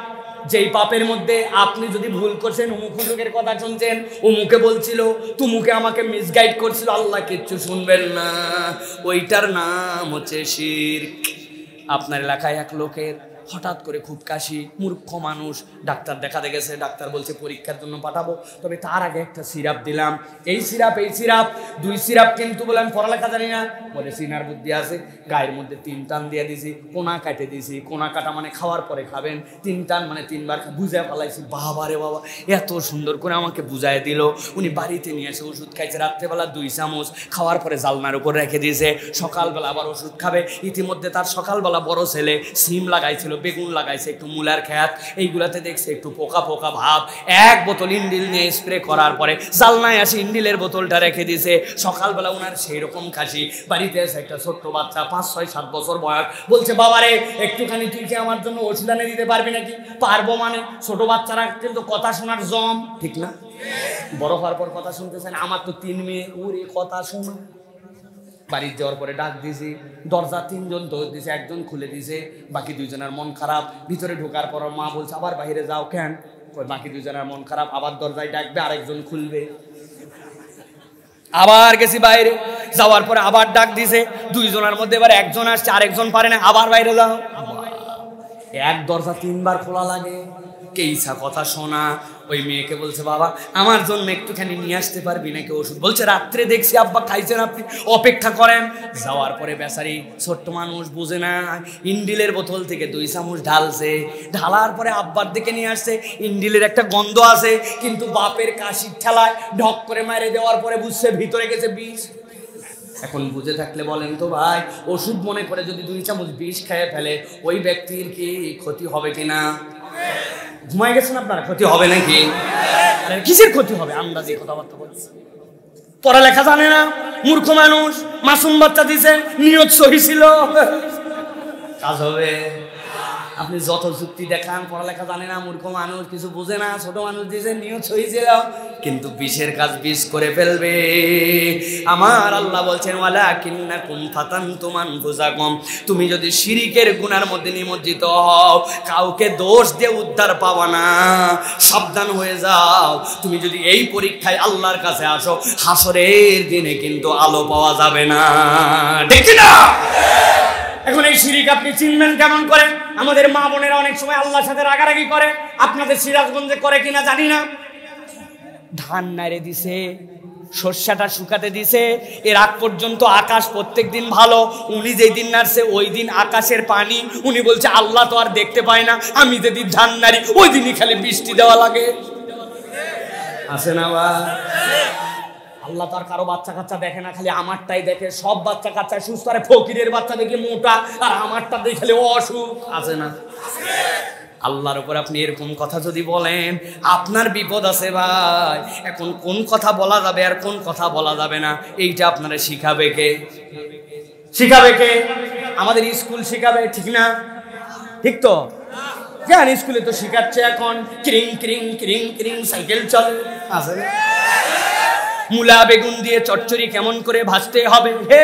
যেই পাপের মধ্যে আপনি যদি ভুল করছেন, অমুক হুজুরের কথা শুনছেন, অমুকে বলছিল, তুমুকে আমাকে মিসগাইড করছিল, আল্লাহ কিচ্ছু শুনবেন না, ওইটার নাম হচ্ছে শিরক। আপনার এলাকায় এক লোকের হঠাৎ করে খুব কাশি, মূর্খ মানুষ, ডাক্তার দেখাতে গেছে, ডাক্তার বলছে পরীক্ষার জন্য পাঠাবো, তবে তার আগে একটা সিরাপ দিলাম, এই সিরাপ 2 সিরাপ, কিন্তু বললাম পড়ালেখা জানি না, বলে সিনার বুদ্ধি আছে, গায়ের মধ্যে 3 টান দিয়ে দিছি, কোনা কাটে দিছি, কোনা কাটা মানে খাওয়ার পরে খাবেন, 3 টান মানে 3 বার বুঝায় ফেলাইছি। বাবা রে বাবা, এত সুন্দর করে আমাকে বুঝায় দিল। উনি বাড়িতে নিয়ে এসে ওষুধ খাইছে, রাত্রেবেলা 2 চামচ খাওয়ার পরে জালনার উপর রেখে দিয়েছে, সকালবেলা আবার ওষুধ খাবে। ইতিমধ্যে তার সকালবেলা বড় ছেলে সিম লাগাইছিল, বেগুন লাগাইছে, একটু মূলার খেত, এইগুলাতে দেখছে একটু পোকা পোকা ভাব, 1 বোতল ইন্ডিল নিয়ে স্প্রে করার পরে জালনায় আসে ইন্ডিলের বোতলটা রেখে দিয়েছে। সকালবেলা ওনার সেই রকম খাসি, বাড়িতে এসে একটা ছোট্ট বাচ্চা 5, 6, 7 বছর বয়স, বলছে বাবারে একটুখানি তুই কি আমার জন্য ওষুধ এনে দিতে পারবি নাকি? পারবো মানে, ছোট বাচ্চারা কিন্তু কথা শোনার জম, ঠিক না? বড় হওয়ার পর কথা শুনতেছেন। আমার তো 3 মেয়ে, ওরে কথা শোনা। বাড়ির যাওয়ার পরে ডাক দিয়েছি, দরজা 3 জন দৌড় দিয়েছে, 1 জন খুলে দিয়েছে, বাকি 2 জনের মন খারাপ। ভিতরে ঢোকার পর মা বলছে আবার বাইরে যাও কেন? বাকি 2 জনের মন খারাপ, আবার দরজায় ডাকবে, আরেকজন খুলবে। আবার গেছি বাইরে, যাওয়ার পরে আবার ডাক দিছে, 2 জনের মধ্যে এবার 1 জন আসছে, আরেকজন পারে না, আবার বাইরে যাও। এক দরজা 3 বার খোলা লাগে, কে ইচ্ছা কথা শোনা। ওই মেয়েকে বলছে বাবা আমার জন্য একটুখানি নিয়ে আসতে পারবি নাকি ওষুধ? বলছে রাত্রে দেখছি আব্বা খাইছেন আপনি, অপেক্ষা করেন। যাওয়ার পরে বেচারি ছোট্ট মানুষ বুঝে না, ইন্ডিলের বোতল থেকে 2 চামচ ঢালছে, ঢালার পরে আব্বার দিকে নিয়ে আসছে, ইন্ডিলের একটা গন্ধ আছে, কিন্তু বাপের কাশির ঠেলায় ঢক করে মারে দেওয়ার পরে বুঝছে ভিতরে গেছে বিষ। এখন বুঝে থাকলে বলেন তো ভাই, ওষুধ মনে করে যদি 2 চামচ বিষ খেয়ে ফেলে, ওই ব্যক্তির কি ক্ষতি হবে কিনা? ঘুমাই গেছেন আপনারা, ক্ষতি হবে নাকি? আরে কিসের ক্ষতি হবে? আন্দাজে কথাবার্তা বলছে, পড়ালেখা জানে না, মূর্খ মানুষ, মাসুম বাচ্চা দিছে, নিয়ত সহি ছিল, কাজ হবে? আপনি যত যুক্তি দেখান, পড়ালেখা জানে না, মূর্খ মানুষ, কিছু বুঝে না, ছোট মানুষ দিয়েছে, নিয়ত হয়েছিল, কিন্তু বিষের কাজ বিষ করে ফেলবে। আমার আল্লাহ বলছেন ওয়ালাকিন্নাকুম ফাতানতুম আনফুসাকুম, তুমি যদি শিরিকের গুনার মধ্যে নিমজ্জিত হও, কাউকে দোষ দিয়ে উদ্ধার পাবা না, সাবধান হয়ে যাও। তুমি যদি এই পরীক্ষায় আল্লাহর কাছে আসো, হাসরের দিনে কিন্তু আলো পাওয়া যাবে না, ঠিক না? এখন এই শিরিক আপনি চিনবেন কেমন করে? আমাদের মা বোনেরা অনেক সময় আল্লাহর সাথে রাগারাগি করে, আপনাদের সিরাজগঞ্জে করে কিনা জানি না। ধান নাড়ে দিছে, শস্যটা শুকাতে দিছে, এর আগ পর্যন্ত আকাশ প্রত্যেক দিন ভালো, উনি যেই দিন নাড়ছে ওই দিন আকাশের পানি, উনি বলছে আল্লাহ তো আর দেখতে পায় না, আমি যেদিন ধান নাড়ি ওই দিনই খালি বৃষ্টি দেওয়া লাগে। আছে না বা? আল্লাহ তো আর কারো বাচ্চা কাচ্চা দেখে না, খালি আমারটাই দেখে। সব বাচ্চা কাচ্চা সুস্থ, আর ফকিরের বাচ্চা দেখে মোটা, আর আমারটা দেখলে অসুখ। আছে না? আল্লাহর উপর আপনি এরকম কথা যদি বলেন, আপনার বিপদ আছে ভাই। এখন কোন কথা বলা যাবে আর কোন কথা বলা যাবে না, এইটা আপনারা শিখাবে কে? শিখাবে কে? আমাদের স্কুল শিখাবে, ঠিক না? ঠিক তো? জান স্কুলে তো শিখাচ্ছে এখন ক্রিং ক্রিং ক্রিং ক্রিং সাইকেল চলে। আছে না? মূলা বেগুন দিয়ে চচ্চড়ি কেমন করে ভাজতে হবে, হে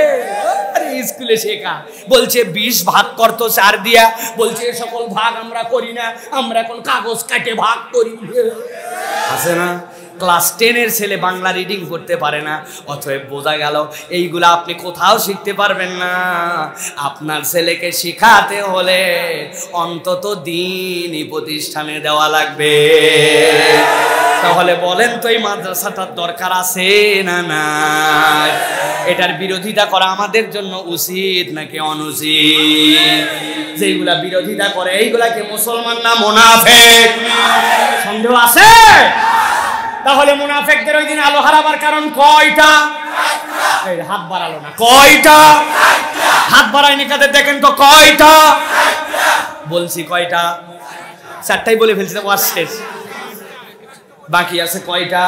স্কুলে শেখা। বলছে 20 ভাগ করতো 4 দিয়া, বলছে সকল ভাগ আমরা করি না, আমরা এখন কাগজ কাটে ভাগ করি। আছে না? ক্লাস 10-এর ছেলে বাংলা রিডিং করতে পারে না, অতএব বোঝা গেল এইগুলা আপনি কোথাও শিখতে পারবেন না। আপনার ছেলেকে শিখাতে হলে অন্তত দ্বীনি প্রতিষ্ঠানে দেওয়া লাগবে। তাহলে বলেন তো এই মাদ্রাসাটার দরকার আছে না নাই? এটার বিরোধিতা করা আমাদের জন্য উচিত নাকি অনুচিত? যেগুলা বিরোধিতা করে এইগুলাকে মুসলমান না মুনাফিক? সন্দেহ আছে? তাহলে মুনাফিকদের ওই দিন আলো হারাবার কারণ কয়টা? এই হাত বাড়ালো না, কয়টা? হাত বাড়ায়নি কাদের দেখেন তো, কয়টা? বলছি কয়টা? 4টাই বলে ফেলছি, ওয়াজ শেষ। বাকি আছে কয়টা?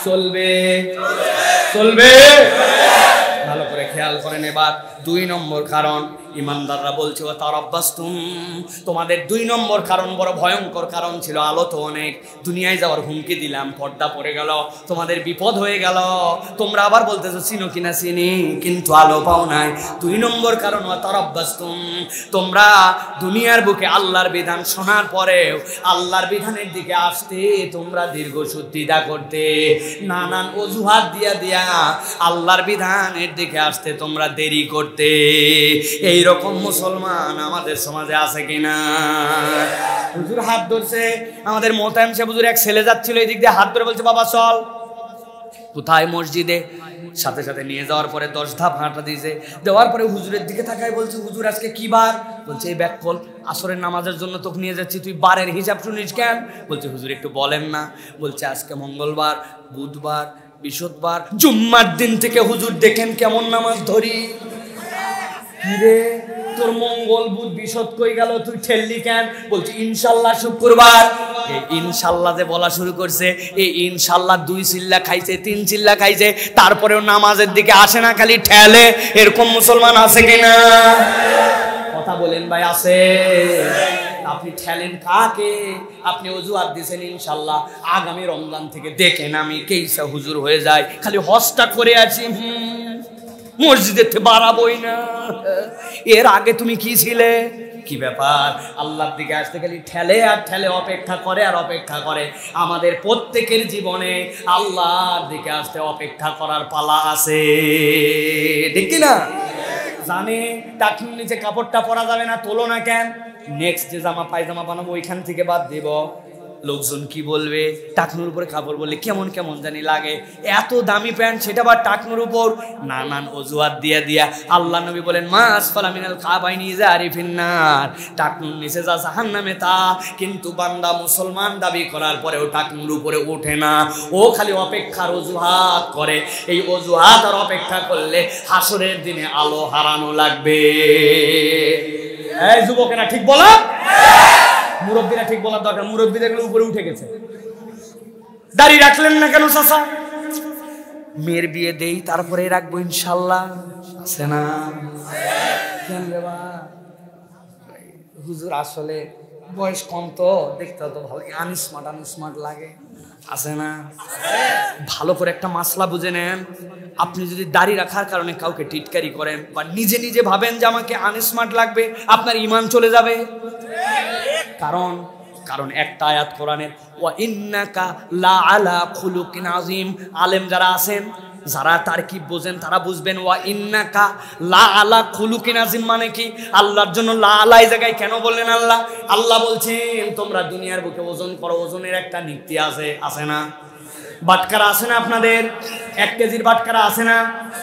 চলবে, চলবে। ভালো করে খেয়াল করেন। এবার 2 নম্বর কারণ, ইমানদাররা বলছে ও তারাব্বাসতুম, তোমাদের 2 নম্বর কারণ বড় ভয়ঙ্কর কারণ ছিল। আলো তো অনেক, দুনিয়ায় যাওয়ার হুমকি দিলাম, পর্দা পড়ে গেল, তোমাদের বিপদ হয়ে গেল, তোমরা আবার বলতেছো চিনো কিনা চিনি, কিন্তু আলো পাও নাই। 2 নম্বর কারণ ও তারাব্বাসতুম, তোমরা দুনিয়ার বুকে আল্লাহর বিধান শোনার পরেও আল্লাহর বিধানের দিকে আসতে তোমরা দীর্ঘসূত্রিতা করতে, নানান অজুহাত দিয়া আল্লাহর বিধানের দিকে আসতে তোমরা দেরি করতে। এইরকম মুসলমান আমাদের সমাজে আছে কিনা? হুজুর হাত ধরছে, আমাদের মোতায়েম সাহেব হুজুর, এক ছেলে যাচ্ছিল এই দিক দিয়ে, হাত ধরে বলছে বাবা চল। কোথায়? মসজিদে। সাথে সাথে নিয়ে যাওয়ার পরে 10 ধাপ হাঁটা দিয়েছে, দেওয়ার পরে হুজুরের দিকে তাকায় বলছে হুজুর আজকে কি বার? বলছে এই ব্যাগ খোল, আসরের নামাজের জন্য তোকে নিয়ে যাচ্ছি, তুই বারের হিসাব শুনিস কেন? বলছে হুজুর একটু বলেন না। বলছে আজকে মঙ্গলবার, বুধবার, বৃহস্পতিবার, জুম্মার দিন থেকে হুজুর দেখেন কেমন নামাজ ধরি। কিরে তোর মঙ্গল বুধ বৃহস্পতি কই গেল, তুই ঠেললি কেন? বলছি ইনশাল্লাহ শুক্রবার। এই ইনশাল্লাহ যে বলা শুরু করছে, এই ইনশাল্লাহ 2 চিল্লা খাইছে, 3 চিল্লা খাইছে, তারপরেও নামাজের দিকে আসে না, খালি ঠেলে। এরকম মুসলমান আছে কিনা? কথা বলেন ভাই, আছে? আপনি ঠেলেন কাকে? আপনি অজুহাত দিয়েছেন ইনশাল্লাহ আগামী রমজান থেকে দেখেন আমি কেইসা হুজুর হয়ে যায়, খালি হজটা করে আছি, মসজিদের থেকে বাড়াবই না। এর আগে তুমি কি ছিলে? কি ব্যাপার? আল্লাহর দিকে আসতে গেলে ঠেলে আর ঠেলে, অপেক্ষা করে আর অপেক্ষা করে। আমাদের প্রত্যেকের জীবনে আল্লাহর দিকে আসতে অপেক্ষা করার পালা আছে, ঠিক কি না? জানে টাকনুর নিচে কাপড়টা পরা যাবে না, তোলো না কেন? নেক্সট যে জামা পায়জামা বানাবো ওইখান থেকে বাদ দেব। লোকজন কি বলবে? টাকনুর উপরে কাপড় বললে কেমন কেমন জানি লাগে, এত দামি প্যান্ট, সেটা আবার টাকনুর উপর। নানান অজুহাত দিয়া আল্লাহ নবী বলেন মা আসফালা মিনাল কাবাইনি জারি ফিন্নার, টাকনুর নিচে যা জাহান্নামে তা। কিন্তু বান্দা মুসলমান দাবি করার পরেও টাকনুর উপরে ওঠে না, ও খালি অপেক্ষার অজুহাত করে। এই অজুহাত আর অপেক্ষা করলে হাসরের দিনে আলো হারানো লাগবে। এই যুবকেরা ঠিক বলা, মুরব্বীরা ঠিক বলার দরকার। মুরব্বীদের উপরে উঠে গেছে। দাড়ি রাখলেন না কেন চাচা? মেয়ের বিয়ে দেই তারপরে রাখবো ইনশাল্লাহ, আছে না? হুজুর আসলে বয়স কম তো, দেখতে তো ভালো আনস্মার্ট লাগে, আছে না? ভালো করে একটা মাসলা বুঝে নেন। আপনি যদি দাড়ি রাখার কারণে কাউকে টিটকারি করেন বা নিজে নিজে ভাবেন যে আমাকে আনস্মার্ট লাগবে, আপনার ঈমান চলে যাবে। কারণ একটা আয়াত কোরআনের, ওয়া ইন্নাকা লা আলা খুলুকিন আযীম। আলেম যারা আছেন, যারা তারকিব বোঝেন, তারা বুঝবেন ওয়া ইন্নাকা লা আলা খুলুকিন আযীম মানে কি? আল্লাহর জন্য লা আলা এই জায়গায় কেন বললেন? আল্লাহ বলছেন তোমরা দুনিয়ার বুকে ওজন করো, ওজনের একটা নীতি আছে, আছে না? বাটকারা আছে না আপনাদের? 1 কেজির বাটকারা আছে না?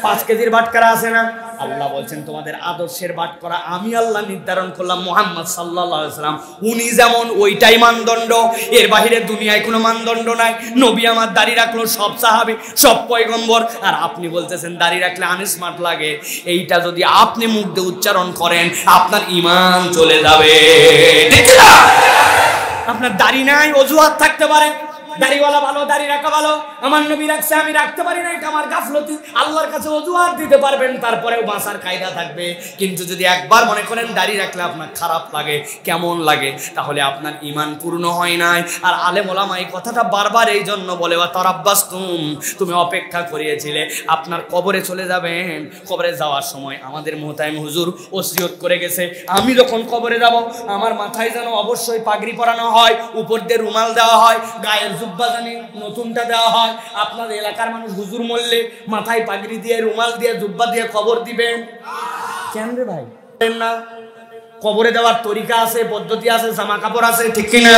5 কেজির বাটকারা আছে না? আল্লাহ বলছেন তোমাদের আদর্শের বাটকরা আমি আল্লাহ নির্ধারণ করলাম, মুহাম্মদ সাল্লাল্লাহু আলাইহি ওয়াসাল্লাম উনি যেমন ওইটাই মানদণ্ড, এর বাইরে দুনিয়ায় কোনো মানদণ্ড নাই। নবী আমার দাড়ি রাখলো, সব সাহাবী, সব পয়গম্বর, আর আপনি বলতেছেন দাড়ি রাখলে আনস্মার্ট লাগে। এইটা যদি আপনি মুখ দিয়ে উচ্চারণ করেন, আপনার ঈমান চলে যাবে, ঠিক না? আপনার দাড়ি নাই, অজুহাত থাকতে পারে, দাড়িওয়ালা ভালো, দাড়ি রাখা ভালো, আমার নবী রাখছে আমি রাখতে পারি না, এটা আমার গাফলতি, আল্লাহর কাছে অজুহাত দিতে পারবেন, তারপরেও বাঁচার কায়দা থাকবে। কিন্তু যদি একবার মনে করেন দাড়ি রাখলে আপনার খারাপ লাগে, কেমন লাগে, তাহলে আপনার ঈমান পূর্ণ হয় নাই। আর আলেম ওলামা এই কথাটা বারবার এই জন্য বলে, ওয়া তারাব্বাসতুম, তুমি অপেক্ষা করিয়েছিলে, আপনার কবরে চলে যাবেন। কবরে যাওয়ার সময় আমাদের মুহতামিম হুজুর ওসিয়ত করে গেছে, আমি যখন কবরে যাব আমার মাথায় যেন অবশ্যই পাগড়ি পরানো হয়, উপর দিয়ে রুমাল দেওয়া হয়, গায়ের জুব্বা জানি নতুনটা দেওয়া হয়। আপনাদের এলাকার মানুষ হুজুর মরলে মাথায় পাগড়ি দিয়ে, রুমাল দিয়ে, জুব্বা দিয়ে কবর দিবেন কেন রে ভাই? না, কবরে দেওয়ার তরিকা আছে, পদ্ধতি আছে, জামা কাপড় আছে, ঠিক কিনা?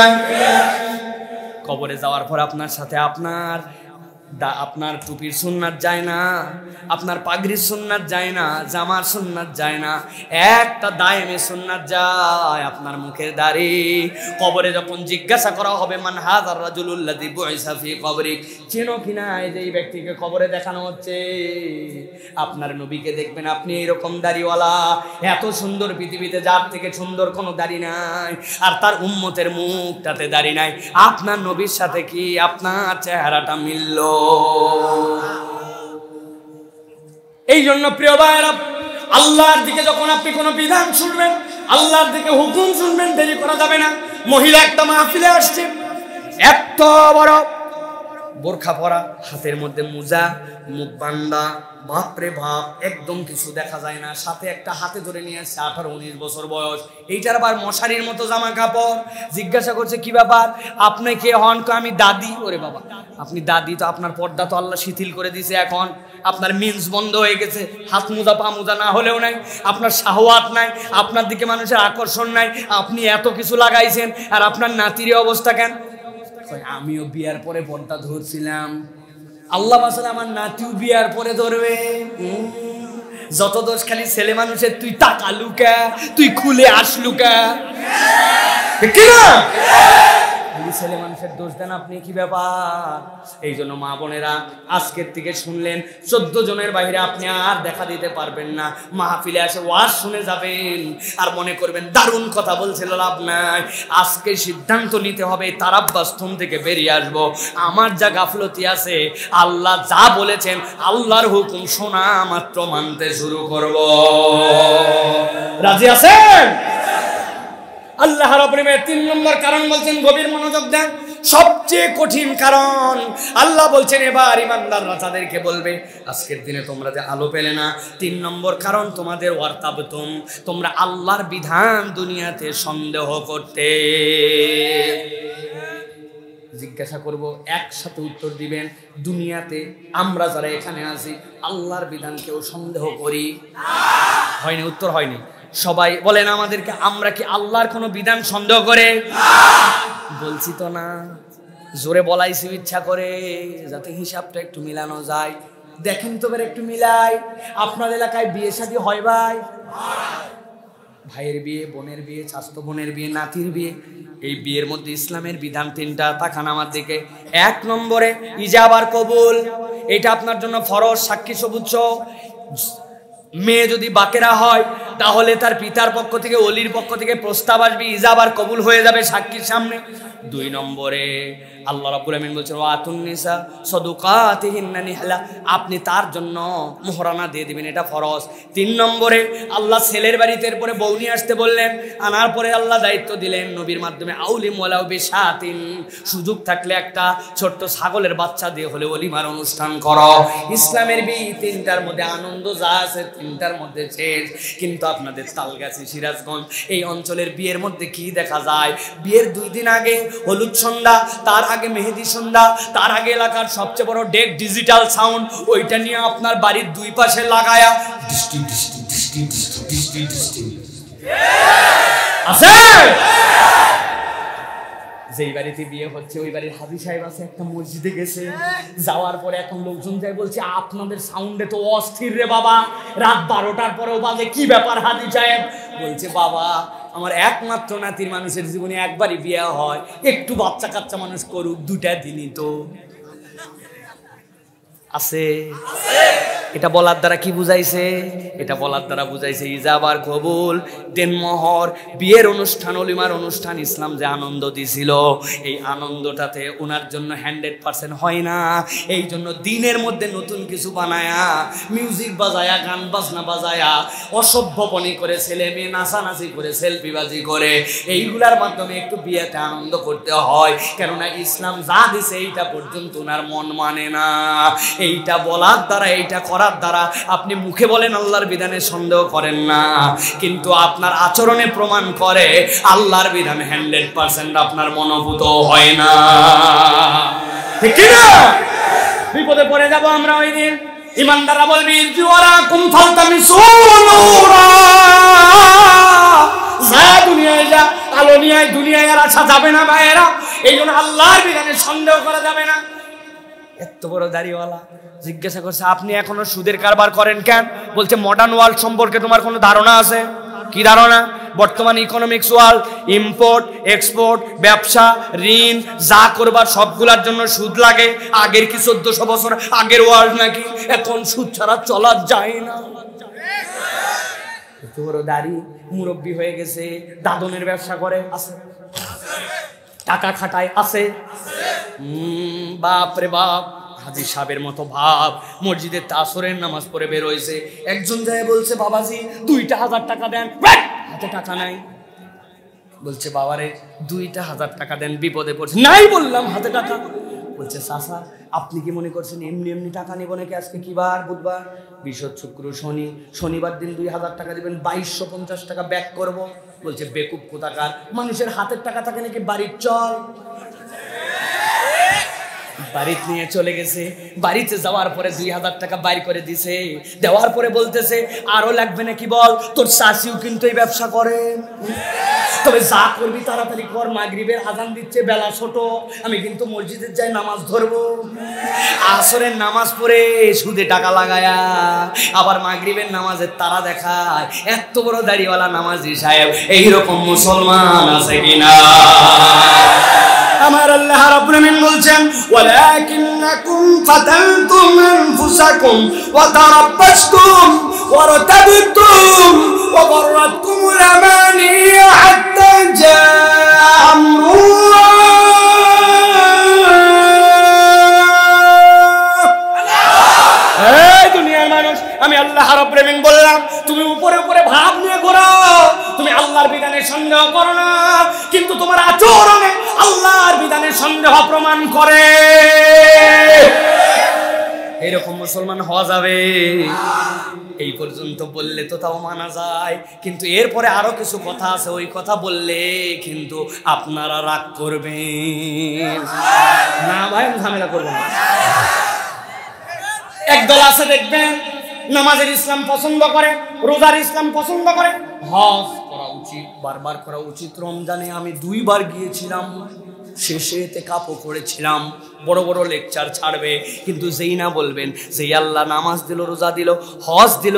কবরে যাওয়ার পর আপনার সাথে আপনার টুপির সুন্নাত যায় না, আপনার পাগড়ির সুন্নাত যায় না, জামার সুন্নাত যায় না, একটা দায়েমে সুন্নাত যায়, আপনার মুখের দাড়ি। কবরে যখন জিজ্ঞাসা করা হবে মান হাযার রাজুলুল্লাযী বুইসা ফি কবরিক, চেনো কিনা এই যে এই ব্যক্তিকে কবরে দেখানো হচ্ছে, আপনার নবীকে দেখবেন আপনি এরকম দাড়িওয়ালা, এত সুন্দর পৃথিবীতে যার থেকে সুন্দর কোনো দাড়ি নাই, আর তার উম্মতের মুখটাতে দাড়ি নাই। আপনার নবীর সাথে কি আপনার চেহারাটা মিলল? এই জন্য প্রিয় ভাইরা, আল্লাহর দিকে যখন আপনি কোনো বিধান শুনবেন, আল্লাহর দিকে হুকুম শুনবেন, দেরি করা যাবে না। মহিলা একটা মাহফিলে আসছে, এত বড় বোরখা পরা, হাতের মধ্যে মোজা, মুখ বান্দা, বাপরে বাপ, একদম কিছু দেখা যায় না, সাথে একটা হাতে ধরে নিয়ে আসছে 18-19 বছর বয়স, এইটার আবার মশারির মতো জামা কাপড়। জিজ্ঞাসা করছে কি ব্যাপার, আপনি কে হন? আমি দাদি। ওরে বাবা, আপনি দাদি তো আপনার পর্দা তো আল্লাহ শিথিল করে দিয়েছে, এখন আপনার মিন্স বন্ধ হয়ে গেছে, হাত মোজা পা মোজা না হলেও নাই, আপনার শাহওয়াত নাই, আপনার দিকে মানুষের আকর্ষণ নাই, আপনি এত কিছু লাগাইছেন, আর আপনার নাতির অবস্থা কেন? আমিও বিয়ার পরে পর্দা ধরছিলাম, আল্লাহ বাসালে আমার নাতিও বিয়ার পরে ধরবে। যত দোষ খালি ছেলে মানুষের, তুই টাকা লুকা, তুই খুলে আসলুকা, ঠিক না? ছেলে মানুষের দোষ দেন আপনি, কি ব্যাপার? এই জন্য মা বোনেরা, আজকের থেকে শুনলেন 14 জনের বাইরে আপনি আর দেখা দিতে পারবেন না। মাহফিলে আসে ওয়াজ শুনে যাবেন আর মনে করবেন দারুণ কথা বলছিল, লাভ নাই। আজকে সিদ্ধান্ত নিতে হবে, তারাব্বাস্তম থেকে বেরিয়ে আসবো। আমার যা গাফলতি আছে, আল্লাহ যা বলেছেন, আল্লাহর হুকুম শোনা মাত্র মানতে শুরু করব। রাজি আছেন? আল্লাহ রাব্বুল আলামিন 3 নম্বর কারণ বলছেন, গভীর মনোযোগ দেন, সবচেয়ে কঠিন কারণ। আল্লাহ বলছেন এবার ইমানদাররা তাদেরকে বলবে, আজকের দিনে তোমরা যে আলো পেলে না, 3 নম্বর কারণ তোমাদের, ওয়ারতাবতুম, তোমরা আল্লাহর বিধান দুনিয়াতে সন্দেহ করতে। জিজ্ঞাসা করব, একসাথে উত্তর দিবেন। দুনিয়াতে আমরা যারা এখানে আছি, আল্লাহর বিধান কেউ সন্দেহ করি? হয়নি, উত্তর হয়নি। সবাই বলেন আমাদেরকে, আমরা কি আল্লাহর কোনো বিধান সন্দেহ করে? বলছি তো না, জোরে বলাইছি ইচ্ছা করে, যাতে হিসাবটা একটু মিলানো যায়। দেখেন তো একটু মিলাই, আপনার এলাকায় বিয়ে শাদী হয় ভাই? ভাইয়ের বিয়ে, বোনের বিয়ে, চাচাতো বোনের বিয়ে, নাতির বিয়ে, এই বিয়ের মধ্যে ইসলামের বিধান 3টা। তাকান আমার দিকে। 1 নম্বরে ইজাব আর কবুল, এটা আপনার জন্য ফরজ, সাক্ষী সবুজ। মেয়ে যদি বাকেরা হয়, তাহলে তার পিতার পক্ষ থেকে ওলির পক্ষ থেকে প্রস্তাব আসবে, ইজাব আর কবুল হয়ে যাবে সাক্ষীর সামনে। 2 নম্বরে আল্লাহ রাব্বুল আমিন বলছেন ওয়াতুন নিসা সাদুকাতিহিন্না নিহলা, আপনি তার জন্য মোহরানা দিয়ে দিবেন, এটা ফরজ। 3 নম্বরে আল্লাহ ছেলের বাড়িতে এরপরে বউ নিয়ে আসতে বললেন, আনার পরে আল্লাহ দায়িত্ব দিলেন নবীর মাধ্যমে আউলিম ওয়ালাউ বিশাতিন, সুযোগ থাকলে একটা ছোট্ট ছাগলের বাচ্চা দিয়ে হলে ওলিমার অনুষ্ঠান করো। ইসলামের বিয়ে 3টার মধ্যে আনন্দ যা আছে 3টার মধ্যে শেষ। কিন্তু আপনাদের তালগাছি সিরাজগঞ্জ এই অঞ্চলের বিয়ের মধ্যে কি দেখা যায়, বিয়ের 2 দিন আগে হলুদ সন্ধ্যা, তার আগে মেহেদি সন্ধ্যা, তার আগে এলাকার সবচেয়ে বড় ডেক ডিজিটাল সাউন্ড, ওইটা নিয়ে আপনার বাড়ির 2 পাশে লাগায়া ডিস্টি ডিস্টি ডিস্টি ডিস্টি ডিস্টি ডিস্টি আছে। যেই বাড়িতে বিয়ে হচ্ছে ওই বাড়ির হাজী সাহেব আছে, একটা মসজিদে গেছে, যাওয়ার পরে এখন লোকজন যায় বলছে আপনাদের সাউন্ডে তো অস্থির রে বাবা, রাত 12টার পরেও বাজে, কি ব্যাপার হাজী সাহেব? বলছে বাবা আমার একমাত্র নাতির মানুষের জীবনে একবারই বিয়ে হয়, একটু বাচ্চা কাচ্চা মানুষ করুক, 2টা দিনই তো আছে। এটা বলার দ্বারা কি বুঝাইছে? এটা বলার দ্বারা বুঝাইছে ইজাব আর কবুল, দেনমোহর, বিয়ের অনুষ্ঠান, অলিমার অনুষ্ঠান ইসলাম যে আনন্দ দিছিল, এই আনন্দটাতে ওনার জন্য 100% হয় না। এই জন্য দিনের মধ্যে নতুন কিছু বানায়া, মিউজিক বাজায়া, গান বাজনা বাজায়া, অসভ্যপনি করে ছেলে মেয়ে নাচানাচি করে, সেলফিবাজি করে, এইগুলার মাধ্যমে একটু বিয়েতে আনন্দ করতে হয়। কেননা ইসলাম যা দিছে এইটা পর্যন্ত ওনার মন মানে না। এইটা বলার দ্বারা, এইটা করার দ্বারা আপনি মুখে বলেন আল্লাহর বিধানে সন্দেহ করেন না, কিন্তু আপনার আচরণে প্রমাণ করে আল্লাহর বিধান 100% আপনার মনোভূত হয় না, ঠিক না? বিপদে পড়ে যাব আমরা ওই দিন। ইমানদাররা বলবি ওয়ারাকুম ফালতামিসুনুরা, যা দুনিয়ায় যা, আলো নিয়ে দুনিয়ায় আর আসা যাবে না ভাইয়েরা। এই জন্য আল্লাহর বিধানে সন্দেহ করা যাবে না। এত বড় দাড়িওয়ালা জিজ্ঞাসা করছে আপনি এখনো সুদের কারবার করেন কেন? বলছে মডার্ন ওয়ার্ল্ড সম্পর্কে তোমার কোনো ধারণা আছে? কি ধারণা? বর্তমান ইকোনমিক্স ওয়ার্ল্ড, ইম্পোর্ট এক্সপোর্ট, ব্যবসা, ঋণ যা করবার সবগুলার জন্য সুদ লাগে। আগের কি 1400 বছর আগের ওয়ার্ল্ড নাকি? এখন সুদ ছাড়া চলা যায় না। এত বড় দাড়ি, মুরব্বী হয়ে গেছে, দাদনের ব্যবসা করে, আছে টাকা খাটায়, আছে বাপ রে বাপ, হাজী সাহেবের মতো ভাব, মসজিদে তাসরের নামাজ পড়ে বের হয়েছে। একজন যায় বলছে বাবাজি 2,000 টাকা দেন, হাতে টাকা নাই। বলছে বাবারে 2,000 টাকা দেন, বিপদে পড়ছে। নাই বললাম হাতে টাকা। বলছে চাচা আপনি কি মনে করছেন এমনি এমনি টাকা নিব নাকি? আজকে কি বার? বুধবার, বৃহস্পতি, শুক্র, শনি, শনিবার দিন 2,000 টাকা দিবেন, 2,250 টাকা ব্যাক করব। বলছে বেকুব কোথাকার, মানুষের হাতের টাকা থাকে নাকি বাড়ির চল? বাড়িতে নিয়ে চলে গেছে। বাড়িতে যাওয়ার পরে 2,000 টাকা বাইর করে দিছে, দেওয়ার পরে বলতেছে আরো লাগবে নাকি বল, তোর শাশিও কিন্তু এই ব্যবসা করে, তবে যা করবি তাড়াতাড়ি কর, মাগরিবের আজান দিচ্ছে, বেলা ছোট, আমি কিন্তু মসজিদে যাই নামাজ ধরবো। আসরের নামাজ পড়ে সুদে টাকা লাগায়া আবার মাগরিবের নামাজের তারা দেখায়। এত বড় দাড়িওয়ালা নামাজি সাহেব এইরকম মুসলমান আছে কিনা? আমার আল্লাহ রাব্বুল আমিন বলছেন ওয়ালাকিন্নাকুম ফাতানতুম আনফুসাকুম ওয়া তারাব্বাসতুম ওয়া রাতাবতুম ওয়া গররাতকুমুল আমানি হাত্তা জাআ আমরুল্লাহ। এই দুনিয়ার মানুষ, আমি আল্লাহ রাব্বুল আমিন বললাম তুমি উপরে উপরে ভাব নিয়ে ঘোরো, তুমি আল্লাহর বিধানে সন্দেহ করো না, কিন্তু তোমার আচরণে আল্লাহর বিধানে সন্দেহ প্রমাণ করে। এরকম মুসলমান হওয়া যাবে? এই পর্যন্ত বললে তো তাও মানা যায়, কিন্তু এরপরে আরো কিছু কথা আছে, ওই কথা বললে কিন্তু আপনারা রাগ করবেন না। ভাই ঝামেলা করবেন না। একদল আছে দেখবেন নামাজের ইসলাম পছন্দ করে, রোজার ইসলাম পছন্দ করে, হজ করা উচিত, বারবার করা উচিত। রমজানে আমি 2 বার গিয়েছিলাম, শেষে এতেকাফও করেছিলাম, বড় বড় লেকচার ছাড়বে, কিন্তু যেই না বলবেন যেই আল্লাহ নামাজ দিল, রোজা দিল, হজ দিল,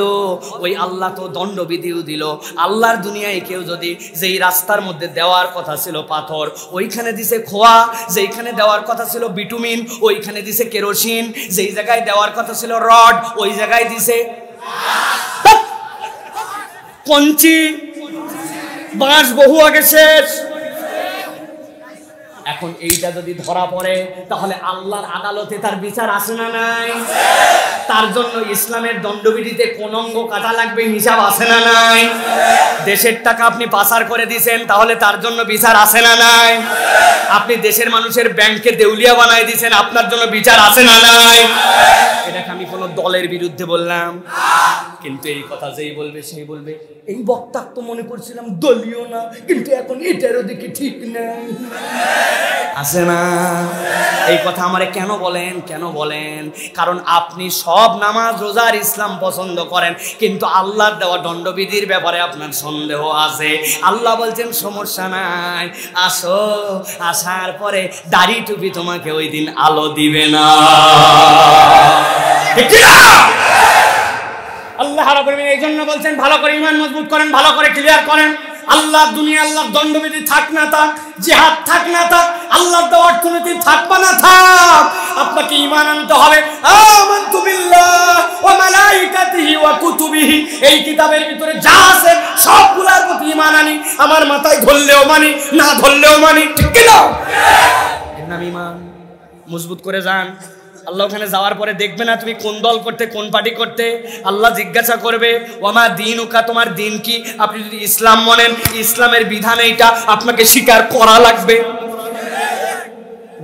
ওই আল্লাহ তো দণ্ডবিধিও দিল। আল্লাহর দুনিয়ায় কেউ যদি যেই রাস্তার মধ্যে দেওয়ার কথা ছিল পাথর, ওইখানে দিছে খোয়া, যেইখানে দেওয়ার কথা ছিল বিটুমিন, ওইখানে দিছে কেরোসিন, যেই জায়গায় দেওয়ার কথা ছিল রড, ওই জায়গায় দিছে। কঞ্চি বাঁশ বহু আগে শেষ। এখন এইটা যদি ধরা পড়ে তাহলে আল্লাহর আদালতে তার বিচার আসে না নাই? তার জন্য ইসলামের দণ্ডবিধিতে কোন অঙ্গ কাটা লাগবে হিসাব আসে না নাই? দেশের টাকা আপনি পাচার করে দিয়েছেন, তাহলে তার জন্য বিচার আসে না নাই? আপনি দেশের মানুষের ব্যাংকে দেউলিয়া বানাই দিয়েছেন, আপনার জন্য বিচার আসে না নাই? এটাকে আমি কোনো দলের বিরুদ্ধে বললাম, কিন্তু এই কথা যেই বলবে সেই বলবে এই বক্তা তো মনে করছিলাম দলীয় না, কিন্তু এখন এটারও দেখি ঠিক নাই, আছে না? এই কথা আমারে কেন বলেন, কেন বলেন? কারণ আপনি সব নামাজ রোজার ইসলাম পছন্দ করেন, কিন্তু আল্লাহর দেওয়া দণ্ডবিধির ব্যাপারে আপনার সন্দেহ আছে। আল্লাহ বলছেন সমস্যা নাই, আসো, আসার পরে দাড়ি টুপি তোমাকে ওই দিন আলো দিবে না। আল্লাহ রাব্বুল আলামিন এই জন্য বলছেন ভালো করে ঈমান মজবুত করেন, ভালো করে ক্লিয়ার করেন। আল্লাহ দুনিয়া, আল্লাহর দণ্ডবিধি থাক না থাক, জিহাদ থাক না থাক, আল্লাহর দেওয়া অর্থনীতি থাক বা না থাক, আপনাকে ঈমান আনতে হবে। আমানতু বিল্লাহ ওয়া মালাইকাতিহি ওয়া কুতুবিহি, এই কিতাবের ভিতরে যা আছে সবগুলোর প্রতি ঈমান আনি। আমার মাথায় ধরলেও মানি, না ধরলেও মানি, ঠিক কি না? এর নাম ঈমান। মজবুত করে যান। আল্লাহ ওখানে যাওয়ার পরে দেখবে না তুমি কোন দল করতে, কোন পার্টি করতে। আল্লাহ জিজ্ঞাসা করবে ওয়ামা দীনুকা, তোমার দিন কি? আপনি যদি ইসলাম মানেন, ইসলামের বিধান এইটা, আপনাকে স্বীকার করা লাগবে।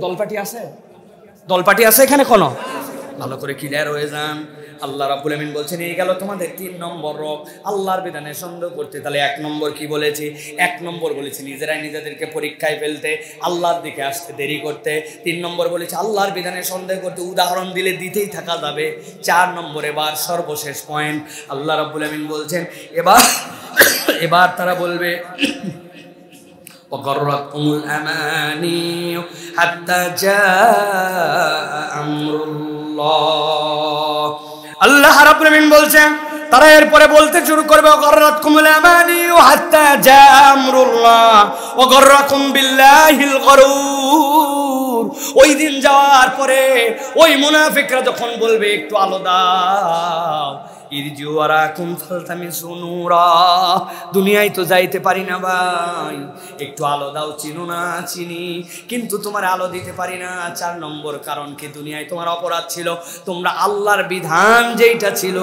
দলপাটি আছে? দলপাটি আছে এখানে কোনো? ভালো করে ক্লিয়ার হয়ে যান। আল্লাহ রাব্বুল আমিন বলছেন এই গেল তোমাদের 3 নম্বর রোগ, আল্লাহর বিধানে সন্দেহ করতে। তাহলে 1 নম্বর কি বলেছি? 1 নম্বর বলেছি নিজেরাই নিজেদেরকে পরীক্ষায় ফেলতে, আল্লাহর দিকে আসতে দেরি করতে। 3 নম্বর বলেছি আল্লাহর বিধানে সন্দেহ করতে, উদাহরণ দিলে দিতেই থাকা যাবে। 4 নম্বর এবার সর্বশেষ পয়েন্ট, আল্লাহ রাব্বুল আমিন বলছেন এবার তারা বলবে ওয়াগররাকুমুল আমানি হাত্তা জাআ আমরুল্লাহ। আল্লাহ রাব্বুল আমিন বলছেন তারা এরপরে বলতে শুরু করবে ওয়াগররাকুমুল আমানি হাত্তা জাআ আমরুল্লাহ ওয়াগররাকুম বিল্লাহিল গরুর। ওই দিন যাওয়ার পরে ওই মুনাফিকরা যখন বলবে একটু আলো দাও, দুনিয়ায় তো যাইতে পারি না ভাই, একটু আলো দাও, চিনো না চিনি, কিন্তু তোমার আলো দিতে পারি না। 4 নম্বর কারণ কি? দুনিয়ায় তোমার অপরাধ ছিল, তোমরা আল্লাহর বিধান যেইটা ছিল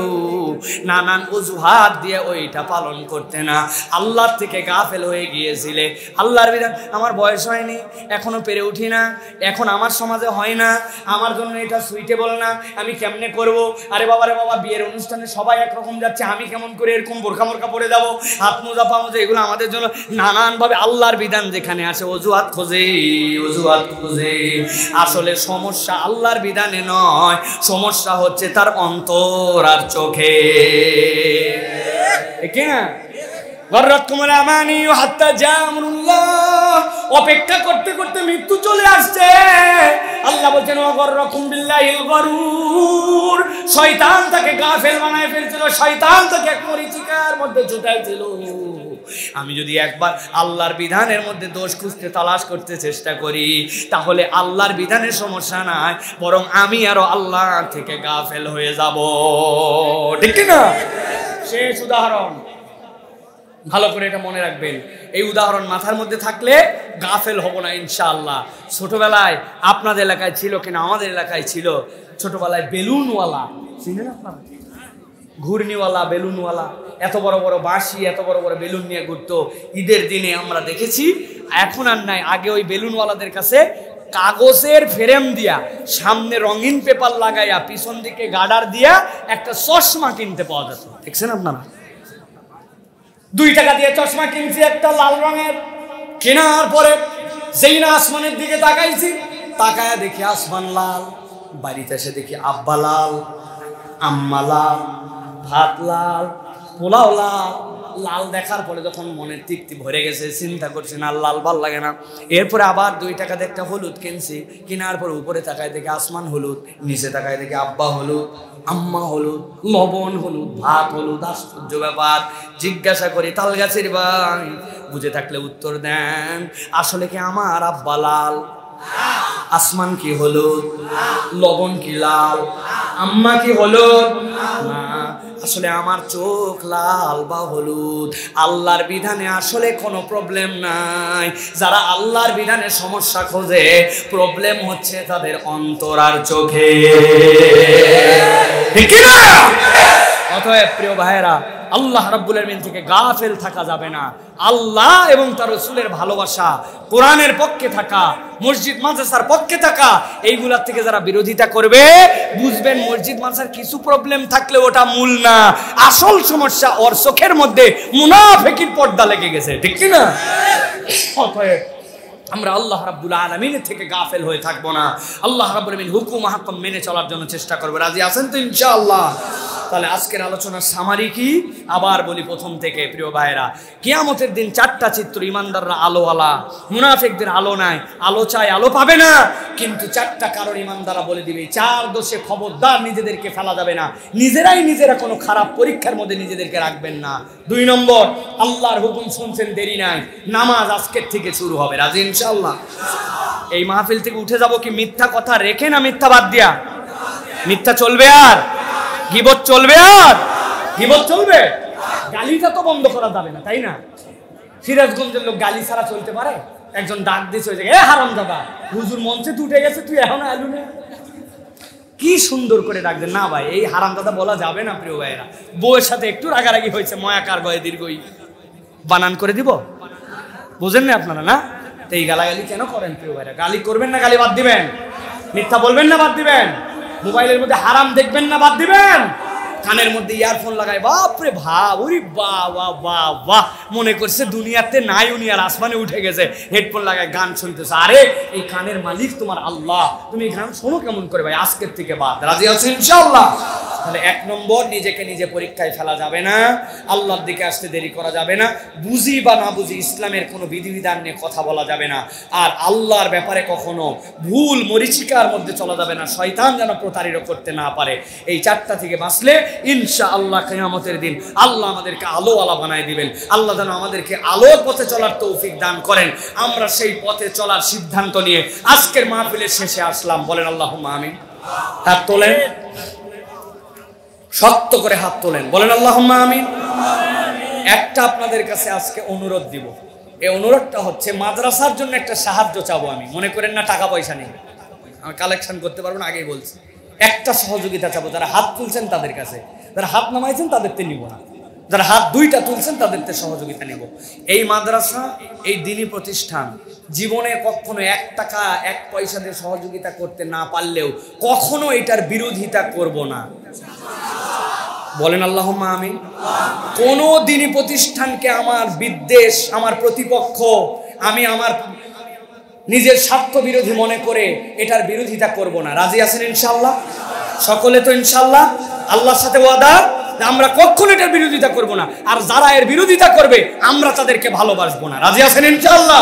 নানান অজুহাত দিয়ে ওইটা পালন করতে না, আল্লাহর থেকে গাফেল হয়ে গিয়েছিলে। আল্লাহর বিধান আমার বয়স হয়নি, এখনো পেরে উঠি না, এখন আমার সমাজে হয় না, আমার জন্য এটা সুইটেবল না, আমি কেমনে করব? আরে বাবা রে বাবা, বিয়ের অনুষ্ঠানে সবাই একরকম যাচ্ছে, আমি কেমন করে এরকম বোরখা মোরখা পরে যাবো, হাত মোজা পা মোজা, এগুলো আমাদের জন্য নানানভাবে আল্লাহর বিধান যেখানে আসে অজুহাত খোঁজে, অজুহাত খোঁজে। আসলে সমস্যা আল্লাহর বিধানে নয়, সমস্যা হচ্ছে তার অন্তর আর চোখে। ঠিক না? গররাতকুমুল আমানি হাত্তা জাআ আমরুল্লাহ, অপেক্ষা করতে করতে মৃত্যু চলে আসছে। আল্লাহ বলেন ওয়াগররাকুম বিল্লাহিল গরুর, শয়তান তাকে গাফেল বানায় ফেলছিল, শয়তান তাকে এক মরিচিকার মধ্যে ঝুটাইছিল। আমি যদি একবার আল্লাহর বিধানের মধ্যে দোষ খুঁজতে তালাশ করতে চেষ্টা করি, তাহলে আল্লাহর বিধানের সমস্যা নাই, বরং আমি আরো আল্লাহ থেকে গাফেল হয়ে যাব। ঠিক না? শেষ উদাহরণ, ভালো করে এটা মনে রাখবেন, এই উদাহরণ মাথার মধ্যে থাকলে গাফেল হব না ইনশাআল্লাহ। ছোটবেলায় আপনাদের এলাকায় ছিল কিনা, আমাদের এলাকায় ছিল, ছোটবেলায় বেলুনওয়ালা, চিনেন আপনারা? ঘূর্ণিওয়ালা, বেলুনওয়ালা, এত বড় বড় বাঁশি, এত বড় বড় বেলুন নিয়ে ঘুরতো। ঈদের দিনে আমরা দেখেছি, এখন আর নাই। আগে ওই বেলুনওয়ালাদের কাছে কাগজের ফ্রেম দিয়া, সামনে রঙিন পেপার লাগাইয়া, পিছন দিকে গার্ডার দিয়া একটা চশমা কিনতে পাওয়া যেত। দেখছেন আপনারা? 2 টাকা দিয়ে চশমা কিনছি একটা লাল রঙের। কেনার পরে যেই না আসমানের দিকে তাকাইছি, তাকায়া দেখি আসমান লাল, বাড়িতে এসে দেখি আব্বা লাল, আম্মা লাল, ভাত লাল, পোলাও লাল। লাল দেখার পরে যখন মনের তৃপ্তি ভরে গেছে, চিন্তা করছি না লাল ভাল লাগে না। এরপরে আবার 2 টাকা দিয়ে একটা হলুদ কিনছি। কেনার পরে উপরে তাকায় দেখি আসমান হলুদ, নিচে তাকায় দেখি আব্বা হলুদ, আম্মা হলুদ, লবণ হলুদ, ভাত হলুদ। আশ্চর্য ব্যাপার। জিজ্ঞাসা করি তাল গাছের ভাই, বুঝে থাকলে উত্তর দেন, আসলে কি আমার আব্বা লাল? আসমান কি হলুদ? লবণ কি লাল? আম্মা কি হলুদ? না, আসলে আমার চোখ লাল বা হলুদ, আল্লাহর বিধানে আসলে কোনো প্রবলেম নাই। যারা আল্লাহর বিধানে সমস্যা খোঁজে, প্রবলেম হচ্ছে তাদের অন্তর আর চোখে, ঠিক না? অতএব প্রিয় ভাইয়েরা, আল্লাহ রাব্বুল আলামিন থেকে গাফেল থাকা যাবে না। আল্লাহ এবং তার রাসূলের ভালোবাসা, কোরআনের পক্ষে থাকা, মসজিদ মাদ্রাসার পক্ষে থাকা, এইগুলার থেকে যারা বিরোধিতা করবে, বুঝবেন মসজিদ মাদ্রাসার কিছু প্রবলেম থাকলে ওটা মূল না, আসল সমস্যা ওর চোখের মধ্যে মুনাফিকির পর্দা লেগে গেছে, ঠিক কি না? অতএব আমরা আল্লাহ রাব্বুল আলামিনের থেকে গাফেল হয়ে থাকবো না। আল্লাহ রাব্বুল আলামিন হুকুম হাকম মেনে চলার জন্য চেষ্টা করবো। রাজি আছেন তো ইনশাআল্লাহ? তাহলে আজকের আলোচনার সামারি কি? আবার বলি প্রথম থেকে প্রিয় ভাইরা, কিয়ামতের দিন চারটা চিত্র। ইমানদাররা আলোওয়ালা, মুনাফিকদের আলো নাই। আলো চাই, আলো পাবে না, কিন্তু চারটা কারণ ইমানদাররা বলে দিবে। চার দোষে খবরদার নিজেদেরকে ফেলা যাবে না, নিজেরা কোনো খারাপ পরীক্ষার মধ্যে নিজেদেরকে রাখবেন না। 2 নম্বর, আল্লাহর হুকুম শুনছেন, দেরি নাই, নামাজ আজকের থেকে শুরু হবে। রাজি ইনশাআল্লাহ? এই মাহফিল থেকে উঠে যাব কি মিথ্যা কথা রেখে, না মিথ্যা বাদ দিয়া? মিথ্যা চলবে আর গীবত চলবে? আর গীবত চলবে? গালিটা তো বন্ধ করা যাবে না, তাই না? সিরাজগঞ্জের লোক গালি ছাড়া চলতে পারে? একজন ডাক দিয়েছে, ওই জায়গায়, এ হারামজাদা, হুজুর মঞ্চে উঠে গেছে, তুই এখনো আলু না? কি সুন্দর করে ডাক দেন না ভাই, এই হারামজাদা বলা যাবে না প্রিয় ভাইয়েরা। বউয়ের সাথে একটু রাগারাগি হয়েছে, ময়াকার গয়ে দীর্ঘই বানান করে দিব, বুঝেন না আপনারা? না, তো এই গালাগালি কেন করেন প্রিয় ভাইরা? গালি করবেন না গালি বাদ দিবেন? মিথ্যা বলবেন না বাদ দিবেন? মোবাইলের মধ্যে হারাম দেখবেন না বাদ দিবেন? কানের মধ্যে ইয়ারফোন লাগায়, বাপরে ভাব, ওরে বাহ বাহ বাহ বাহ, মনে করছে দুনিয়াতে নাই, উনি আর আসমানে উঠে গেছে, হেডফোন লাগায় গান শুনতেছে। আরে এই কানের মালিক তোমার আল্লাহ, তুমি এই গান শোনো কেমন করে ভাই? আজকের থেকে বাদ। রাজি আছেন ইনশাআল্লাহ? তাহলে 1 নম্বর, নিজেকে নিজে পরীক্ষায় ফেলা যাবে না, আল্লাহর দিকে আসতে দেরি করা যাবে না, বুঝি বা না বুঝি ইসলামের কোনো বিধিবিধান নিয়ে কথা বলা যাবে না, আর আল্লাহর ব্যাপারে কখনো ভুল মরিচিকার মধ্যে চলা যাবে না, শয়তান যেন প্রতারিত করতে না পারে। এই 4টা থেকে বাঁচলে ইনশাআল্লাহ কিয়ামতের দিন আল্লাহ আমাদেরকে আলোওয়ালা বানায় দিবেন। আল্লাহ যেন আমাদেরকে আলোর পথে চলার তৌফিক দান করেন। আমরা সেই পথে চলার সিদ্ধান্ত নিয়ে আজকের মাহফিলের শেষে আসলাম। বলেন আল্লাহুম্মা আমিন। হাত তোলেন, শক্ত করে হাত তোলেন, বলেন আল্লাহুম্মা আমিন। একটা আপনাদের কাছে আজকে অনুরোধ দিব। এই অনুরোধটা হচ্ছে, মাদ্রাসার জন্য একটা সাহায্য চাবো আমি। মনে করেন না টাকা পয়সা নেই, আমি কালেকশন করতে পারবো না, আগেই বলছি। একটা সহযোগিতা চাবো। যারা হাত তুলছেন তাদের কাছে, যারা হাত নামাইছেন তাদেরতে নিব না, যারা হাত 2টা তুলছেন তাদেরতে সহযোগিতা নিব। এই মাদ্রাসা, এই দ্বীনি প্রতিষ্ঠান জীবনে কখনো 1 টাকা 1 পয়সা দিয়ে সহযোগিতা করতে না পারলেও কখনো এটার বিরোধিতা করব না। বলেন আল্লাহুম্মা আমিন। কোন দ্বীনি প্রতিষ্ঠানকে আমার বিদ্বেষ, আমার প্রতিপক্ষ, আমি আমার নিজের স্বার্থ বিরোধী মনে করে এটার বিরোধিতা করব না। রাজি আছেন ইনশাআল্লাহ? সকলে তো ইনশাআল্লাহ? আল্লাহর সাথে ওয়াদা, আমরা কখনো এটার বিরোধিতা করব না, আর যারা এর বিরোধিতা করবে আমরা তাদেরকে ভালোবাসবো না। রাজি আছেন ইনশাআল্লাহ?